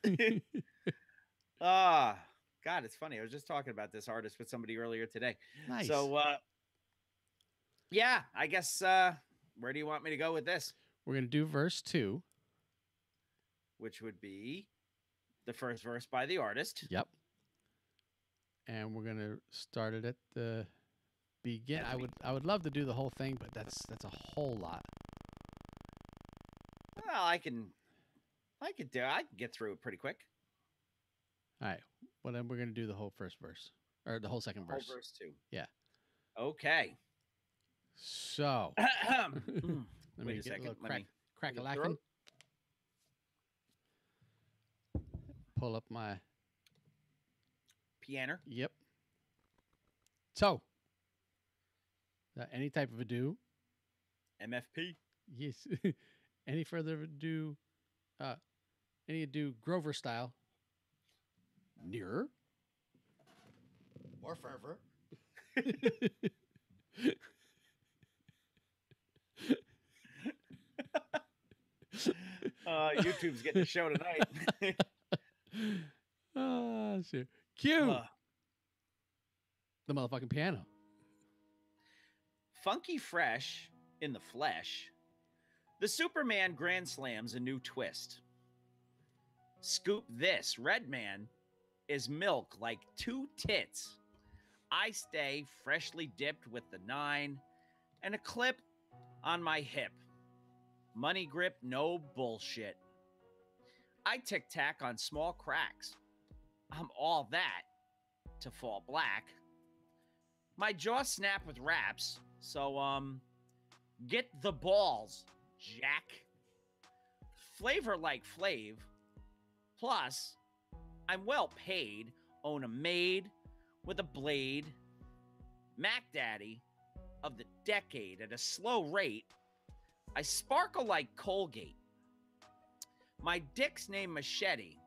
God, it's funny. I was just talking about this artist with somebody earlier today. Nice. So, yeah, I guess, where do you want me to go with this? We're going to do verse 2. Which would be the first verse by the artist. Yep. And we're going to start it at the begin. I would love to do the whole thing, but that's a whole lot. Well, I can get through it pretty quick. All right. Well, then we're going to do the whole first verse or the whole second verse. Whole verse 2. Yeah. Okay. So, Wait a get second. little Let me crack a throat. lacking. Pull up my piano. Yep. So, any type of ado. MFP. Yes. Any further ado? Any ado Grover style? Nearer. More fervor. YouTube's getting the show tonight. Sure. Cue the motherfucking piano. Funky fresh in the flesh. The Superman Grand Slam's a new twist. Scoop this. Redman is milk like 2 tits. I stay freshly dipped with the 9 and a clip on my hip. Money grip, no bullshit. I tic-tac on small cracks. I'm all that to fall black. My jaw snap with raps, so get the balls, Jack. Flavor like Flav. Plus, I'm well paid, own a maid with a blade. Mac Daddy of the decade at a slow rate. I sparkle like Colgate. My dick's named Machete.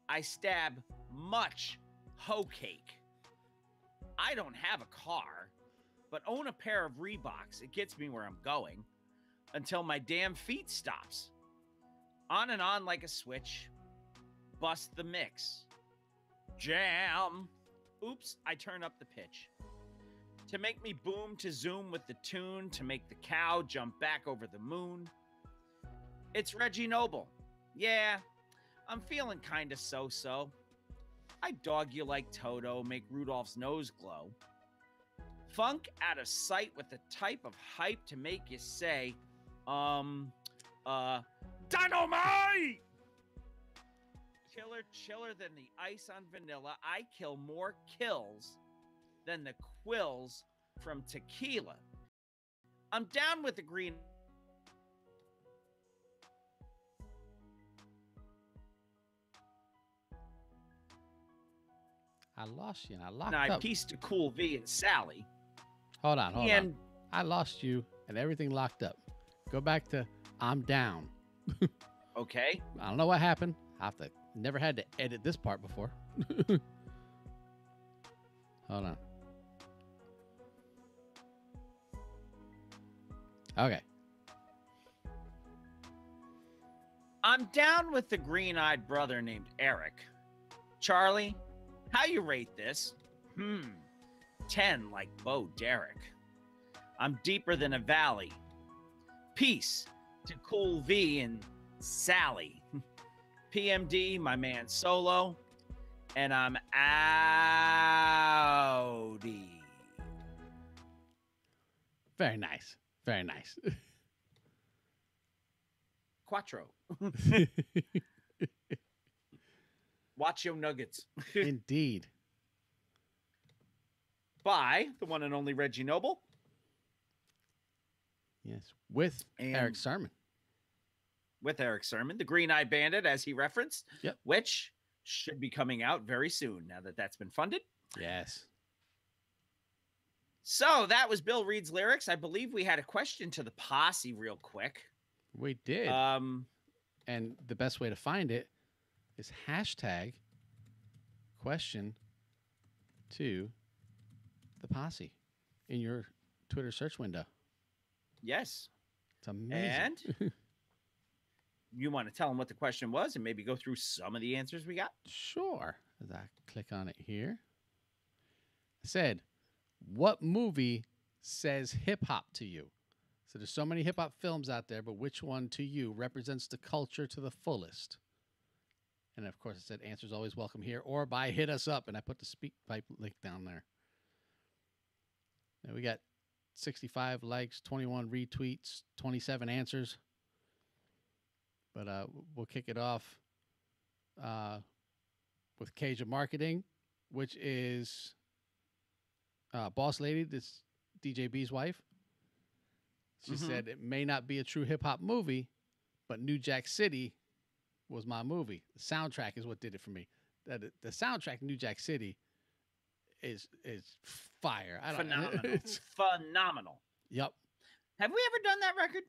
I stab much hoe cake. I don't have a car, but own a pair of Reeboks. It gets me where I'm going until my damn feet stops. On and on like a switch. Bust the mix. Jam. Oops, I turn up the pitch. To make me boom to zoom with the tune, to make the cow jump back over the moon. It's Reggie Noble. Yeah, I'm feeling kinda so-so. I dog you like Toto, make Rudolph's nose glow. Funk out of sight with the type of hype to make you say, dynamite! Chiller than the ice on vanilla. I kill more kills than the quills from tequila. I'm down with the green. I lost you and I locked And I up. pieced to Cool V and Sally. Hold on. I lost you and everything locked up. Go back to I'm down. Okay. I don't know what happened. Never had to edit this part before. Hold on. Okay. I'm down with the green-eyed brother named Eric. Charlie, how you rate this? 10 like Bo Derek. I'm deeper than a valley. Peace to Cool V and Sally. PMD, my man Solo. And I'm outie. Very nice. Very nice. Quattro. Watch your nuggets. Indeed. By the one and only Reggie Noble. Yes. With Eric Sermon. With Eric Sermon, the Green-Eyed Bandit, as he referenced. Yep. Which should be coming out very soon now that that's been funded. Yes. So that was Bill Reed's lyrics. I believe we had a question to the posse real quick. We did. And the best way to find it is hashtag question to the posse in your Twitter search window. Yes. It's amazing. And you want to tell them what the question was and maybe go through some of the answers we got? Sure. As I click on it here. I said, what movie says hip-hop to you? So there's so many hip-hop films out there, but which one to you represents the culture to the fullest? And of course, I said answers always welcome here or by hit us up, and I put the speak pipe link down there. And we got 65 likes, 21 retweets, 27 answers. But we'll kick it off with Cage of Marketing, which is Boss Lady, this DJ B's wife. She said it may not be a true hip-hop movie, but New Jack City was my movie. The soundtrack is what did it for me. The soundtrack New Jack City is fire. Phenomenal. It's phenomenal. Yep. Have we ever done that record?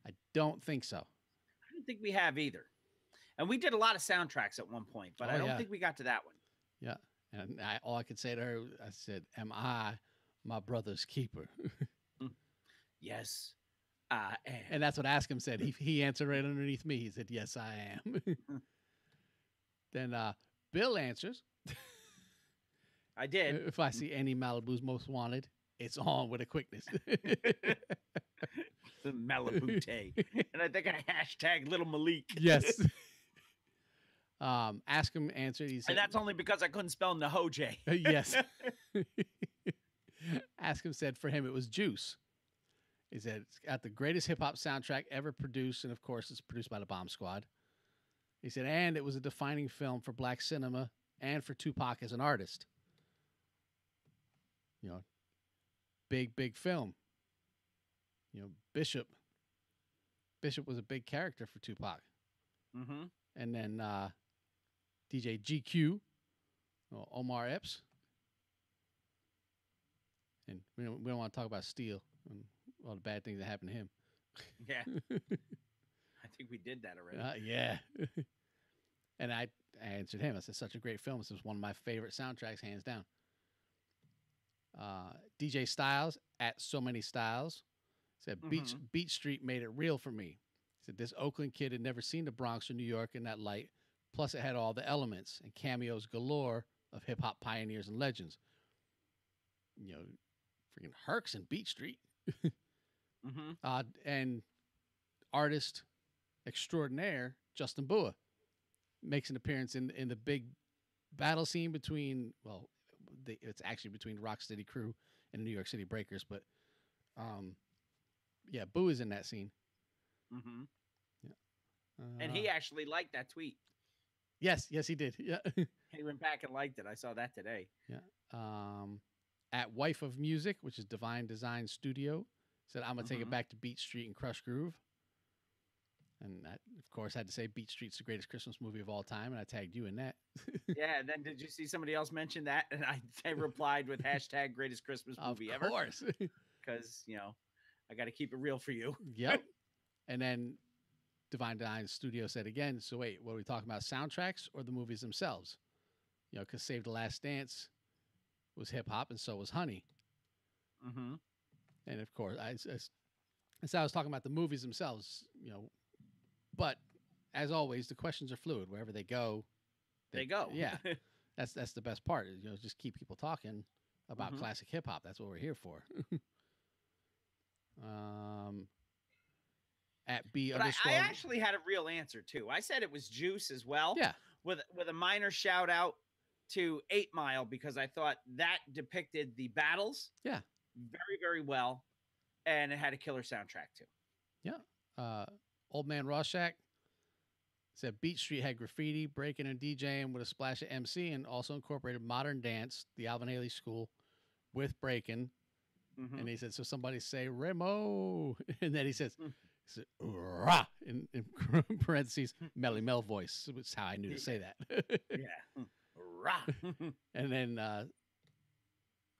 I don't think so. I don't think we have either. And we did a lot of soundtracks at one point, but I don't think we got to that one. Yeah. And all I could say to her, I said, am I my brother's keeper? Yes, I am. And that's what Ask Him said. He answered right underneath me. He said, yes, I am. Then Bill answers. I did. If I see any Malibu's Most Wanted, it's on with a quickness. The Malibu Tay. And I think I hashtag Little Malik. Yes. Ask Him answered. He said, and that's only because I couldn't spell Nahoje. Yes. Ask Him said for him it was Juice. He said it's got the greatest hip hop soundtrack ever produced, and of course it's produced by the Bomb Squad. He said, and it was a defining film for black cinema and for Tupac as an artist. You know, big film. You know, Bishop was a big character for Tupac. Mm-hmm. And then DJ GQ, Omar Epps. And we don't want to talk about Steel and all the bad things that happened to him. Yeah. I think we did that already. Yeah. And I answered him. I said, such a great film. This was one of my favorite soundtracks, hands down. DJ Styles at So Many Styles said, Beach Street made it real for me. He said, this Oakland kid had never seen the Bronx or New York in that light. Plus, it had all the elements and cameos galore of hip-hop pioneers and legends. You know, freaking Herx and Beach Street. And artist extraordinaire Justin Bua makes an appearance in the big battle scene between, well, it's actually between Rocksteady Crew and the New York City Breakers, but yeah, Boo is in that scene. Mm-hmm. Yeah. And he actually liked that tweet. Yes, he did. Yeah. He went back and liked it. I saw that today. Yeah. At Wife of Music, which is Divine Design Studio, said, I'm going to take it back to Beach Street and Crush Groove. And that, of course, had to say Beach Street's the greatest Christmas movie of all time, and I tagged you in that. Yeah, and then did you see somebody else mention that? And I replied with hashtag greatest Christmas movie ever. Of course. Because, you know, I got to keep it real for you. Yep. And then Divine Dine Studio said again, so wait, what are we talking about, soundtracks or the movies themselves? You know, because Save the Last Dance was hip-hop, and so was Honey. Mm-hmm. And, of course, I was talking about the movies themselves, you know. But, as always, the questions are fluid. Wherever they go, they go. Yeah. That's the best part. You know, just keep people talking about classic hip-hop. That's what we're here for. At B but underscore. I actually had a real answer too. I said it was Juice as well. Yeah. With a minor shout out to 8 Mile because I thought that depicted the battles. Yeah. Very, very well. And it had a killer soundtrack too. Yeah. Old Man Rorschach said Beat Street had graffiti, breaking and DJing with a splash of MC, and also incorporated modern dance, the Alvin Ailey School, with breaking. And he said, so somebody say Remo. And then he says, rah, in parentheses, Melly Mel voice. That's how I knew to say that. Yeah. Rah. And then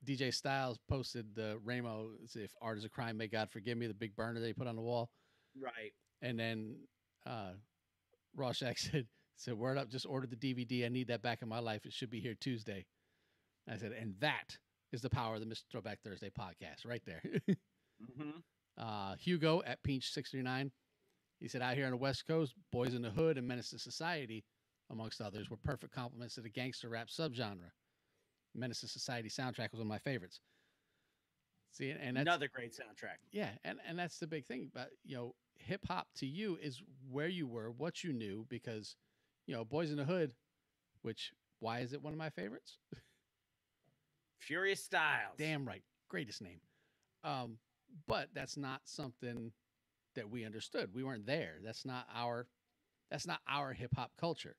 DJ Styles posted the Ramo, if art is a crime, may God forgive me, the big burner that he put on the wall. Right. And then Rorschach said, word up, just ordered the DVD. I need that back in my life. It should be here Tuesday. I said, and that is the power of the Mr. Throwback Thursday podcast right there. Hugo at Peach69, he said, out here on the West Coast, Boys in the Hood and Menace to Society, amongst others, were perfect complements to the gangster rap subgenre. Menace to Society soundtrack was one of my favorites. See, and that's another great soundtrack. Yeah, and that's the big thing. But, you know, hip-hop to you is where you were, what you knew, because, you know, Boys in the Hood, which, why is it one of my favorites? Furious Styles. Damn right. Greatest name. But that's not something that we understood. We weren't there. That's not our hip hop culture.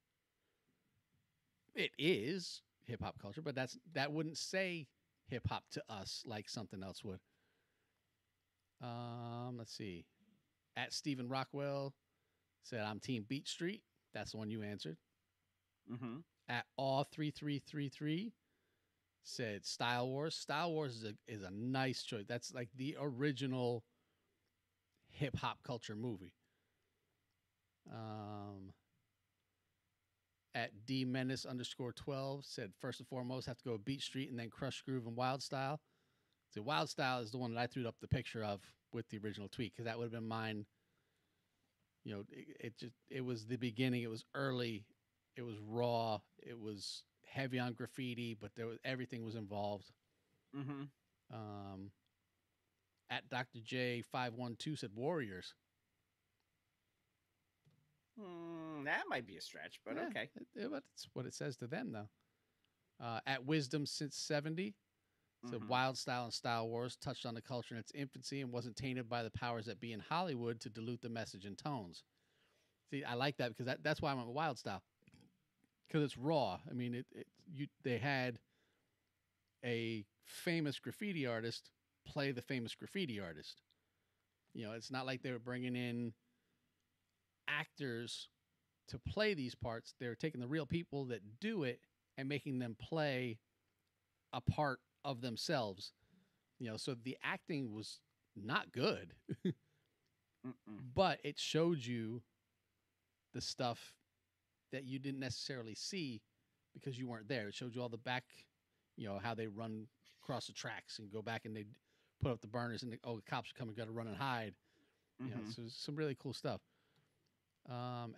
It is hip hop culture, but that wouldn't say hip hop to us like something else would. Let's see. At Stephen Rockwell said, I'm Team Beat Street. That's the one you answered. At Aw3333 said Style Wars. Style Wars is a nice choice. That's like the original hip hop culture movie. At D Menace _12 said, first and foremost, have to go with Beat Street and then Crush Groove and Wild Style. So Wild Style is the one that I threw up the picture of with the original tweet, because that would have been mine. You know, it was the beginning. It was early. It was raw. It was heavy on graffiti, but everything was involved. At Dr. J512 said Warriors. That might be a stretch, but Yeah, okay. But it's what it says to them, though. At Wisdom since 70 said Wild Style and Style Wars touched on the culture in its infancy and wasn't tainted by the powers that be in Hollywood to dilute the message and tones. See, I like that because that's why I went with Wild Style. Because it's raw. I mean, they had a famous graffiti artist play the famous graffiti artist. You know, it's not like they were bringing in actors to play these parts. They're taking the real people that do it and making them play a part of themselves. You know, so the acting was not good, but it showed you the stuff that you didn't necessarily see because you weren't there. It showed you all the back, you know, how they run across the tracks and go back and they put up the burners and the cops are coming, got to run and hide. You know, so some really cool stuff.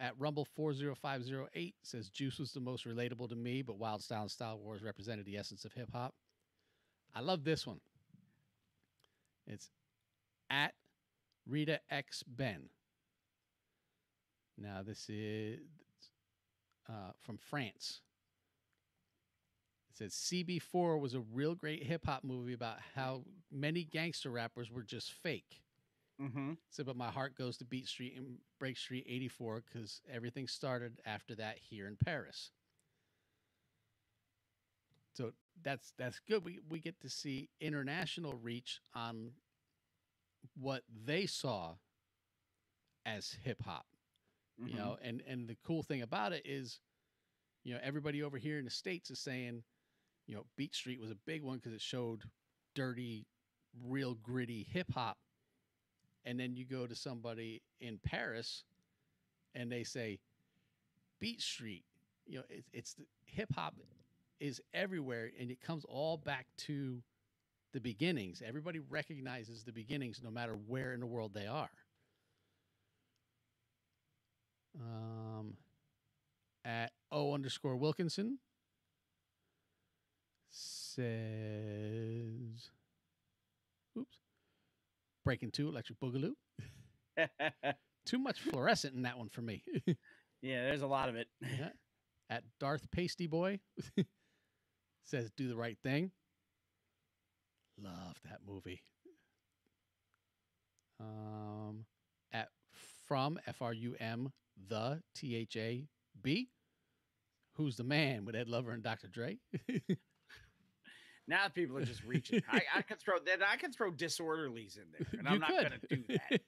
At Rumble 40508 says Juice was the most relatable to me, but Wild Style and Style Wars represented the essence of hip hop. I love this one. It's at Rita X Ben. Now this is from France. It says CB4 was a real great hip hop movie about how many gangster rappers were just fake. So, but my heart goes to Beat Street and Break Street 84 because everything started after that here in Paris. So that's good. We get to see international reach on what they saw as hip hop. You know, and the cool thing about it is, you know, everybody over here in the States is saying, you know, Beat Street was a big one because it showed dirty, real gritty hip hop. And then you go to somebody in Paris and they say Beat Street, you know, it's the hip hop is everywhere, and it comes all back to the beginnings. Everybody recognizes the beginnings, no matter where in the world they are. At O_Wilkinson says, oops, Breaking 2, Electric Boogaloo. Too much fluorescent in that one for me. Yeah, there's a lot of it. Yeah. At Darth Pasty Boy says, Do the Right Thing. Love that movie. At From, F-R-U-M, the T-H-A-B. Who's the Man with Ed Lover and Dr. Dre. Now people are just reaching. I could throw that. I could throw Disorderlies in there, and I'm not could. going to do that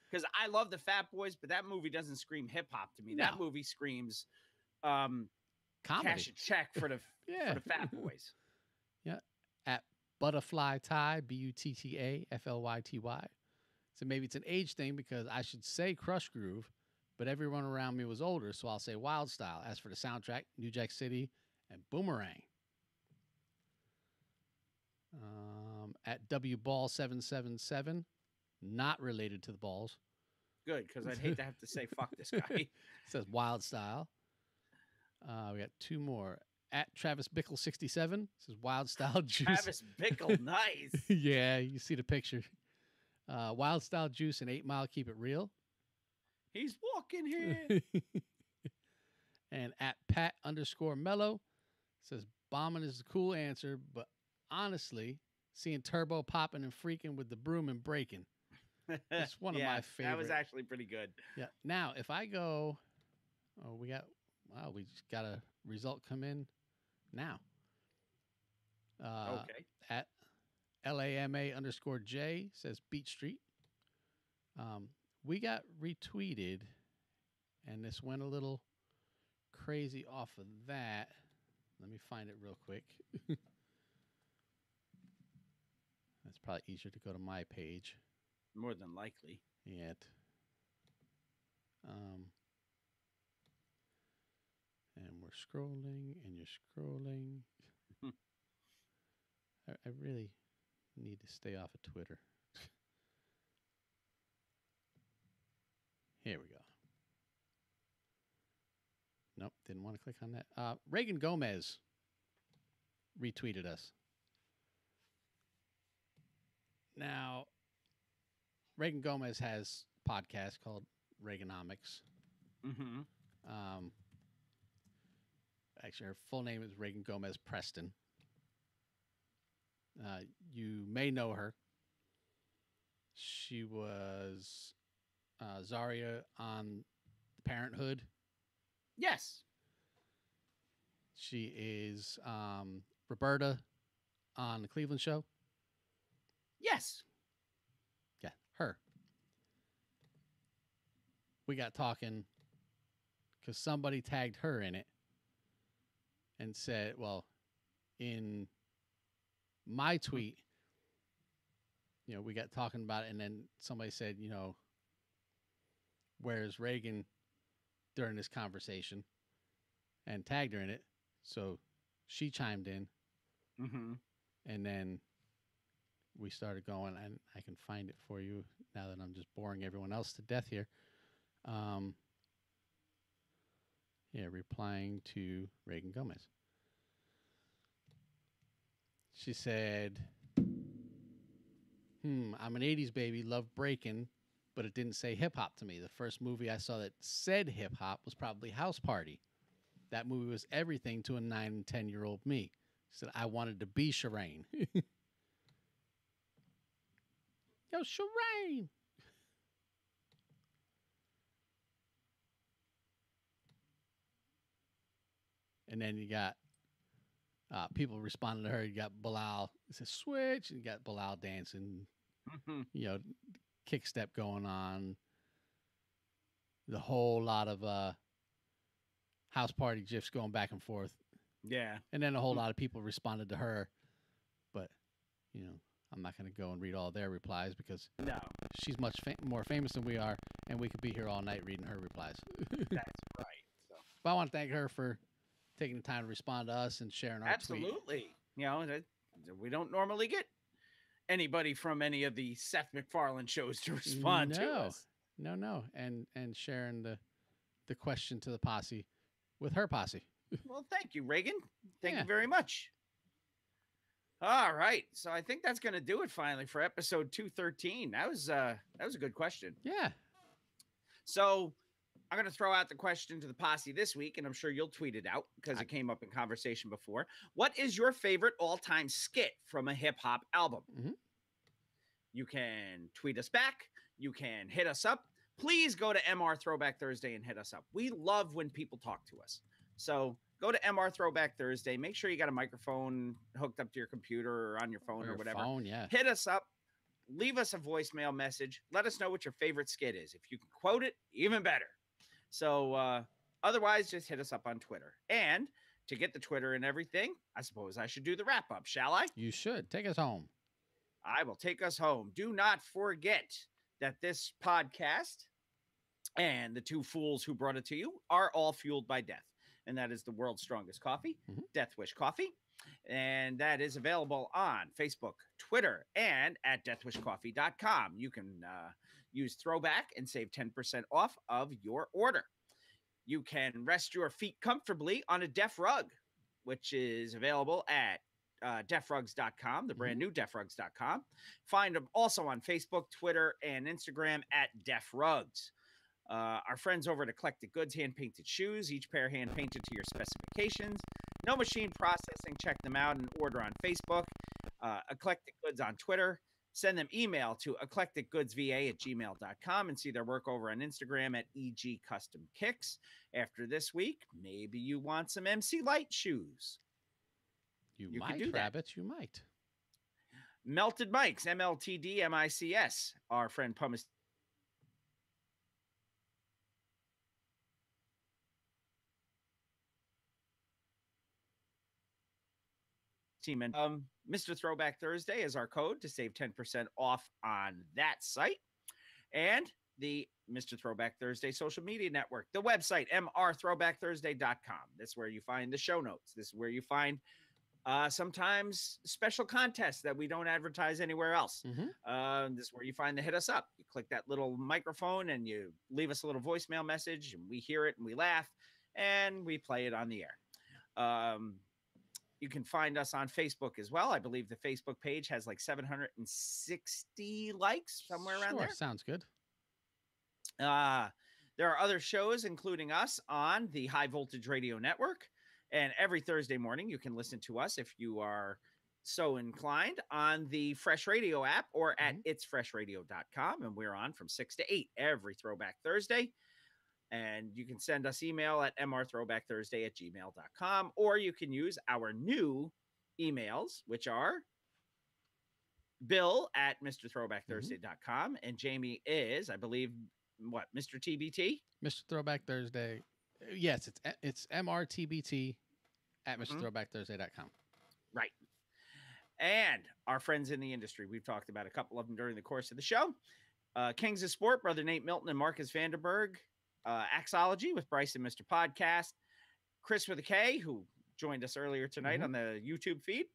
because I love the Fat Boys, but that movie doesn't scream hip hop to me. No. That movie screams comedy. Cash a check for the for the Fat Boys. Yeah. At Butterfly Tie, Buttaflyty. So maybe it's an age thing because I should say Crush Groove, but everyone around me was older, so I'll say Wild Style. As for the soundtrack, New Jack City and Boomerang. At WBall777, not related to the balls. Good, because I'd hate to have to say fuck this guy. Says Wild Style. We got two more. At Travis Bickle 67 says Wild Style Juice. Travis Bickle, nice. Yeah, you see the picture. Wild Style Juice and 8 Mile Keep It Real. He's walking here. And at Pat_Mello says bombing is the cool answer, but honestly, seeing Turbo popping and freaking with the broom and breaking. It's one of my favorites. That was actually pretty good. Yeah. Now, if I go, we just got a result come in now. Okay. At LAMA_J says Beat Street. We got retweeted, and this went a little crazy off of that. Let me find it real quick. That's probably easier to go to my page. More than likely. Yet. And we're scrolling, and you're scrolling. I really need to stay off of Twitter. Here we go. Nope, didn't want to click on that. Reagan Gomez retweeted us. Now, Reagan Gomez has a podcast called Reaganomics. Mm-hmm. Actually, her full name is Reagan Gomez Preston. You may know her. She was Zarya on Parenthood. Yes. She is Roberta on the Cleveland Show. Yes. Yeah, her. We got talking because somebody tagged her in it and said, well, in my tweet, we got talking about it, and then somebody said, where's Reagan during this conversation, and tagged her in it. So she chimed in, and then we started going, and I can find it for you now that I'm just boring everyone else to death here. Replying to Reagan Gomez. She said, I'm an 80s baby, love breaking, but it didn't say hip-hop to me. The first movie I saw that said hip-hop was probably House Party. That movie was everything to a 9 and 10-year-old me. She said, I wanted to be Shireen. Yo, Shireen! And then you got people responding to her. You got Bilal. It says switch. And you got Bilal dancing. Kick step going on. The whole lot of House Party gifs going back and forth. Yeah. And then a whole lot of people responded to her. But, I'm not going to go and read all their replies because no, she's much more famous than we are, and we could be here all night reading her replies. That's right. So. But I want to thank her for taking the time to respond to us and sharing our tweet. Absolutely. You know, we don't normally get anybody from any of the Seth MacFarlane shows to respond to us. No. And sharing the question to the posse with her posse. Well, thank you, Reagan. Thank you very much. All right. So I think that's going to do it finally for episode 213. That was a good question. Yeah. So I'm going to throw out the question to the posse this week, and I'm sure you'll tweet it out because it came up in conversation before. What is your favorite all-time skit from a hip-hop album? Mm-hmm. You can tweet us back. You can hit us up. Please go to MR Throwback Thursday and hit us up. We love when people talk to us. So go to MR Throwback Thursday. Make sure you got a microphone hooked up to your computer or on your phone or whatever. Phone, yeah. Hit us up. Leave us a voicemail message. Let us know what your favorite skit is. If you can quote it, even better. So otherwise, just hit us up on Twitter. And to get the Twitter and everything, I suppose I should do the wrap-up, shall I? You should. Take us home. I will take us home. Do not forget that this podcast and the two fools who brought it to you are all fueled by death. And that is the world's strongest coffee, Death Wish Coffee. And that is available on Facebook, Twitter, and at deathwishcoffee.com. You can use Throwback and save 10% off of your order. You can rest your feet comfortably on a Def Rug, which is available at deafrugs.com, the brand new deafrugs.com. Find them also on Facebook, Twitter, and Instagram at Def Rugs. Our friends over at Eclectic Goods, hand-painted shoes, each pair hand-painted to your specifications. No machine processing. Check them out and order on Facebook. Eclectic Goods on Twitter. Send them email to eclecticgoodsva@gmail.com and see their work over on Instagram at EG Custom Kicks. After this week, maybe you want some MC Light shoes. You might, do Rabbits, you might. Melted Mics, MLTD-MICS. Our friend Pumice team and Mr. Throwback Thursday is our code to save 10% off on that site. And the Mr. Throwback Thursday social media network, the website, mrthrowbackthursday.com. This is where you find the show notes. This is where you find sometimes special contests that we don't advertise anywhere else. This is where you find the hit us up. You click that little microphone and you leave us a little voicemail message, and we hear it and we laugh and we play it on the air. You can find us on Facebook as well. I believe the Facebook page has like 760 likes, somewhere around there. Sounds good. There are other shows, including us, on the High Voltage Radio Network. And every Thursday morning, you can listen to us if you are so inclined on the Fresh Radio app or at itsfreshradio.com. And we're on from 6 to 8 every Throwback Thursday. And you can send us email at mrthrowbackthursday@gmail.com, or you can use our new emails, which are Bill at MrThrowbackThursday.com. And Jamie is, I believe, what, Mr. TBT? Mr. Throwback Thursday. Yes, it's MRTBT at MrThrowbackThursday.com. Right. And our friends in the industry, we've talked about a couple of them during the course of the show. Kings of Sport, Brother Nate Milton and Marcus Vanderberg. Axology with Bryce and Mr. Podcast. Chris with a K, who joined us earlier tonight on the YouTube feed.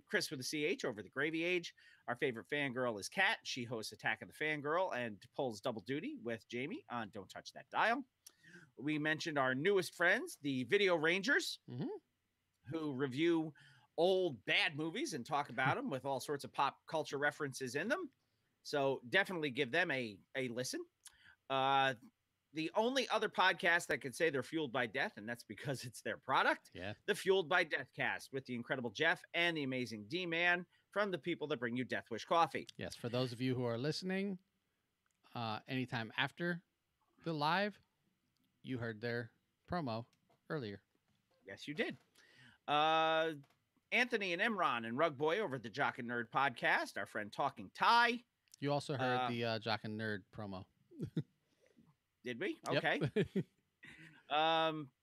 Chris with a CH over the Gravy Age. Our favorite fangirl is Kat. She hosts Attack of the Fangirl and pulls double duty with Jamie on Don't Touch That Dial. We mentioned our newest friends, the Video Rangers, who review old bad movies and talk about them with all sorts of pop culture references in them. So definitely give them a listen. The only other podcast that could say they're fueled by death, and that's because it's their product, the Fueled by Death cast with the incredible Jeff and the amazing D-Man from the people that bring you Death Wish Coffee. Yes, for those of you who are listening anytime after the live, you heard their promo earlier. Yes, you did. Anthony and Imran and Rug Boy over at the Jock and Nerd podcast, our friend Talking Ty. You also heard the Jock and Nerd promo. Did we? Yep. Okay.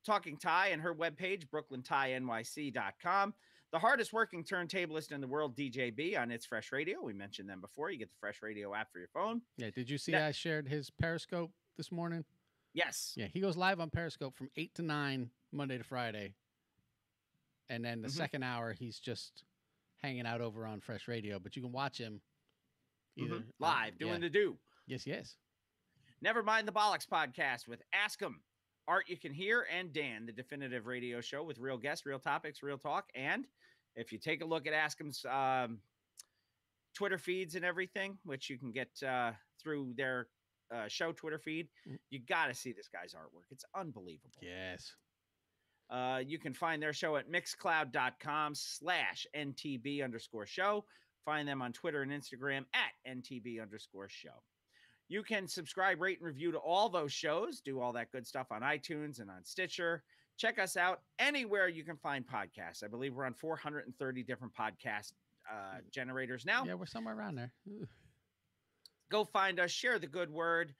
Talking Ty and her webpage, brooklyntynyc.com. the hardest working turntablist in the world, DJ B, on It's Fresh Radio. We mentioned them before. You get the Fresh Radio app for your phone. Yeah, did you see I shared his Periscope this morning? Yes. Yeah, he goes live on Periscope from 8 to 9, Monday to Friday. And then the second hour, he's just hanging out over on Fresh Radio. But you can watch him either live, doing the do. Yes, yes. Never Mind the Bollocks podcast with Ask 'em, Art You Can Hear, and Dan, the definitive radio show with real guests, real topics, real talk. And if you take a look at Ask 'em's Twitter feeds and everything, which you can get through their show Twitter feed, you got to see this guy's artwork. It's unbelievable. Yes. You can find their show at mixcloud.com/NTB_show. Find them on Twitter and Instagram at NTB_show. You can subscribe, rate, and review to all those shows. Do all that good stuff on iTunes and on Stitcher. Check us out anywhere you can find podcasts. I believe we're on 430 different podcast generators now. Yeah, we're somewhere around there. Go find us. Share the good word.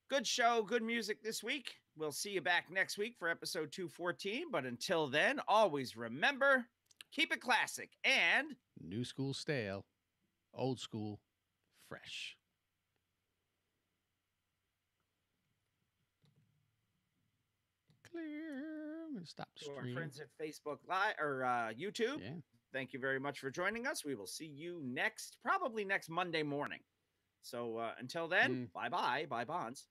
Good show, good music this week. We'll see you back next week for episode 214. But until then, always remember, keep it classic and new school stale, old school fresh. Clear. I'm going to stop the to our stream. friends at Facebook Live or YouTube. Yeah. Thank you very much for joining us. We will see you probably next Monday morning. So until then, bye-bye. Bye, Bonds.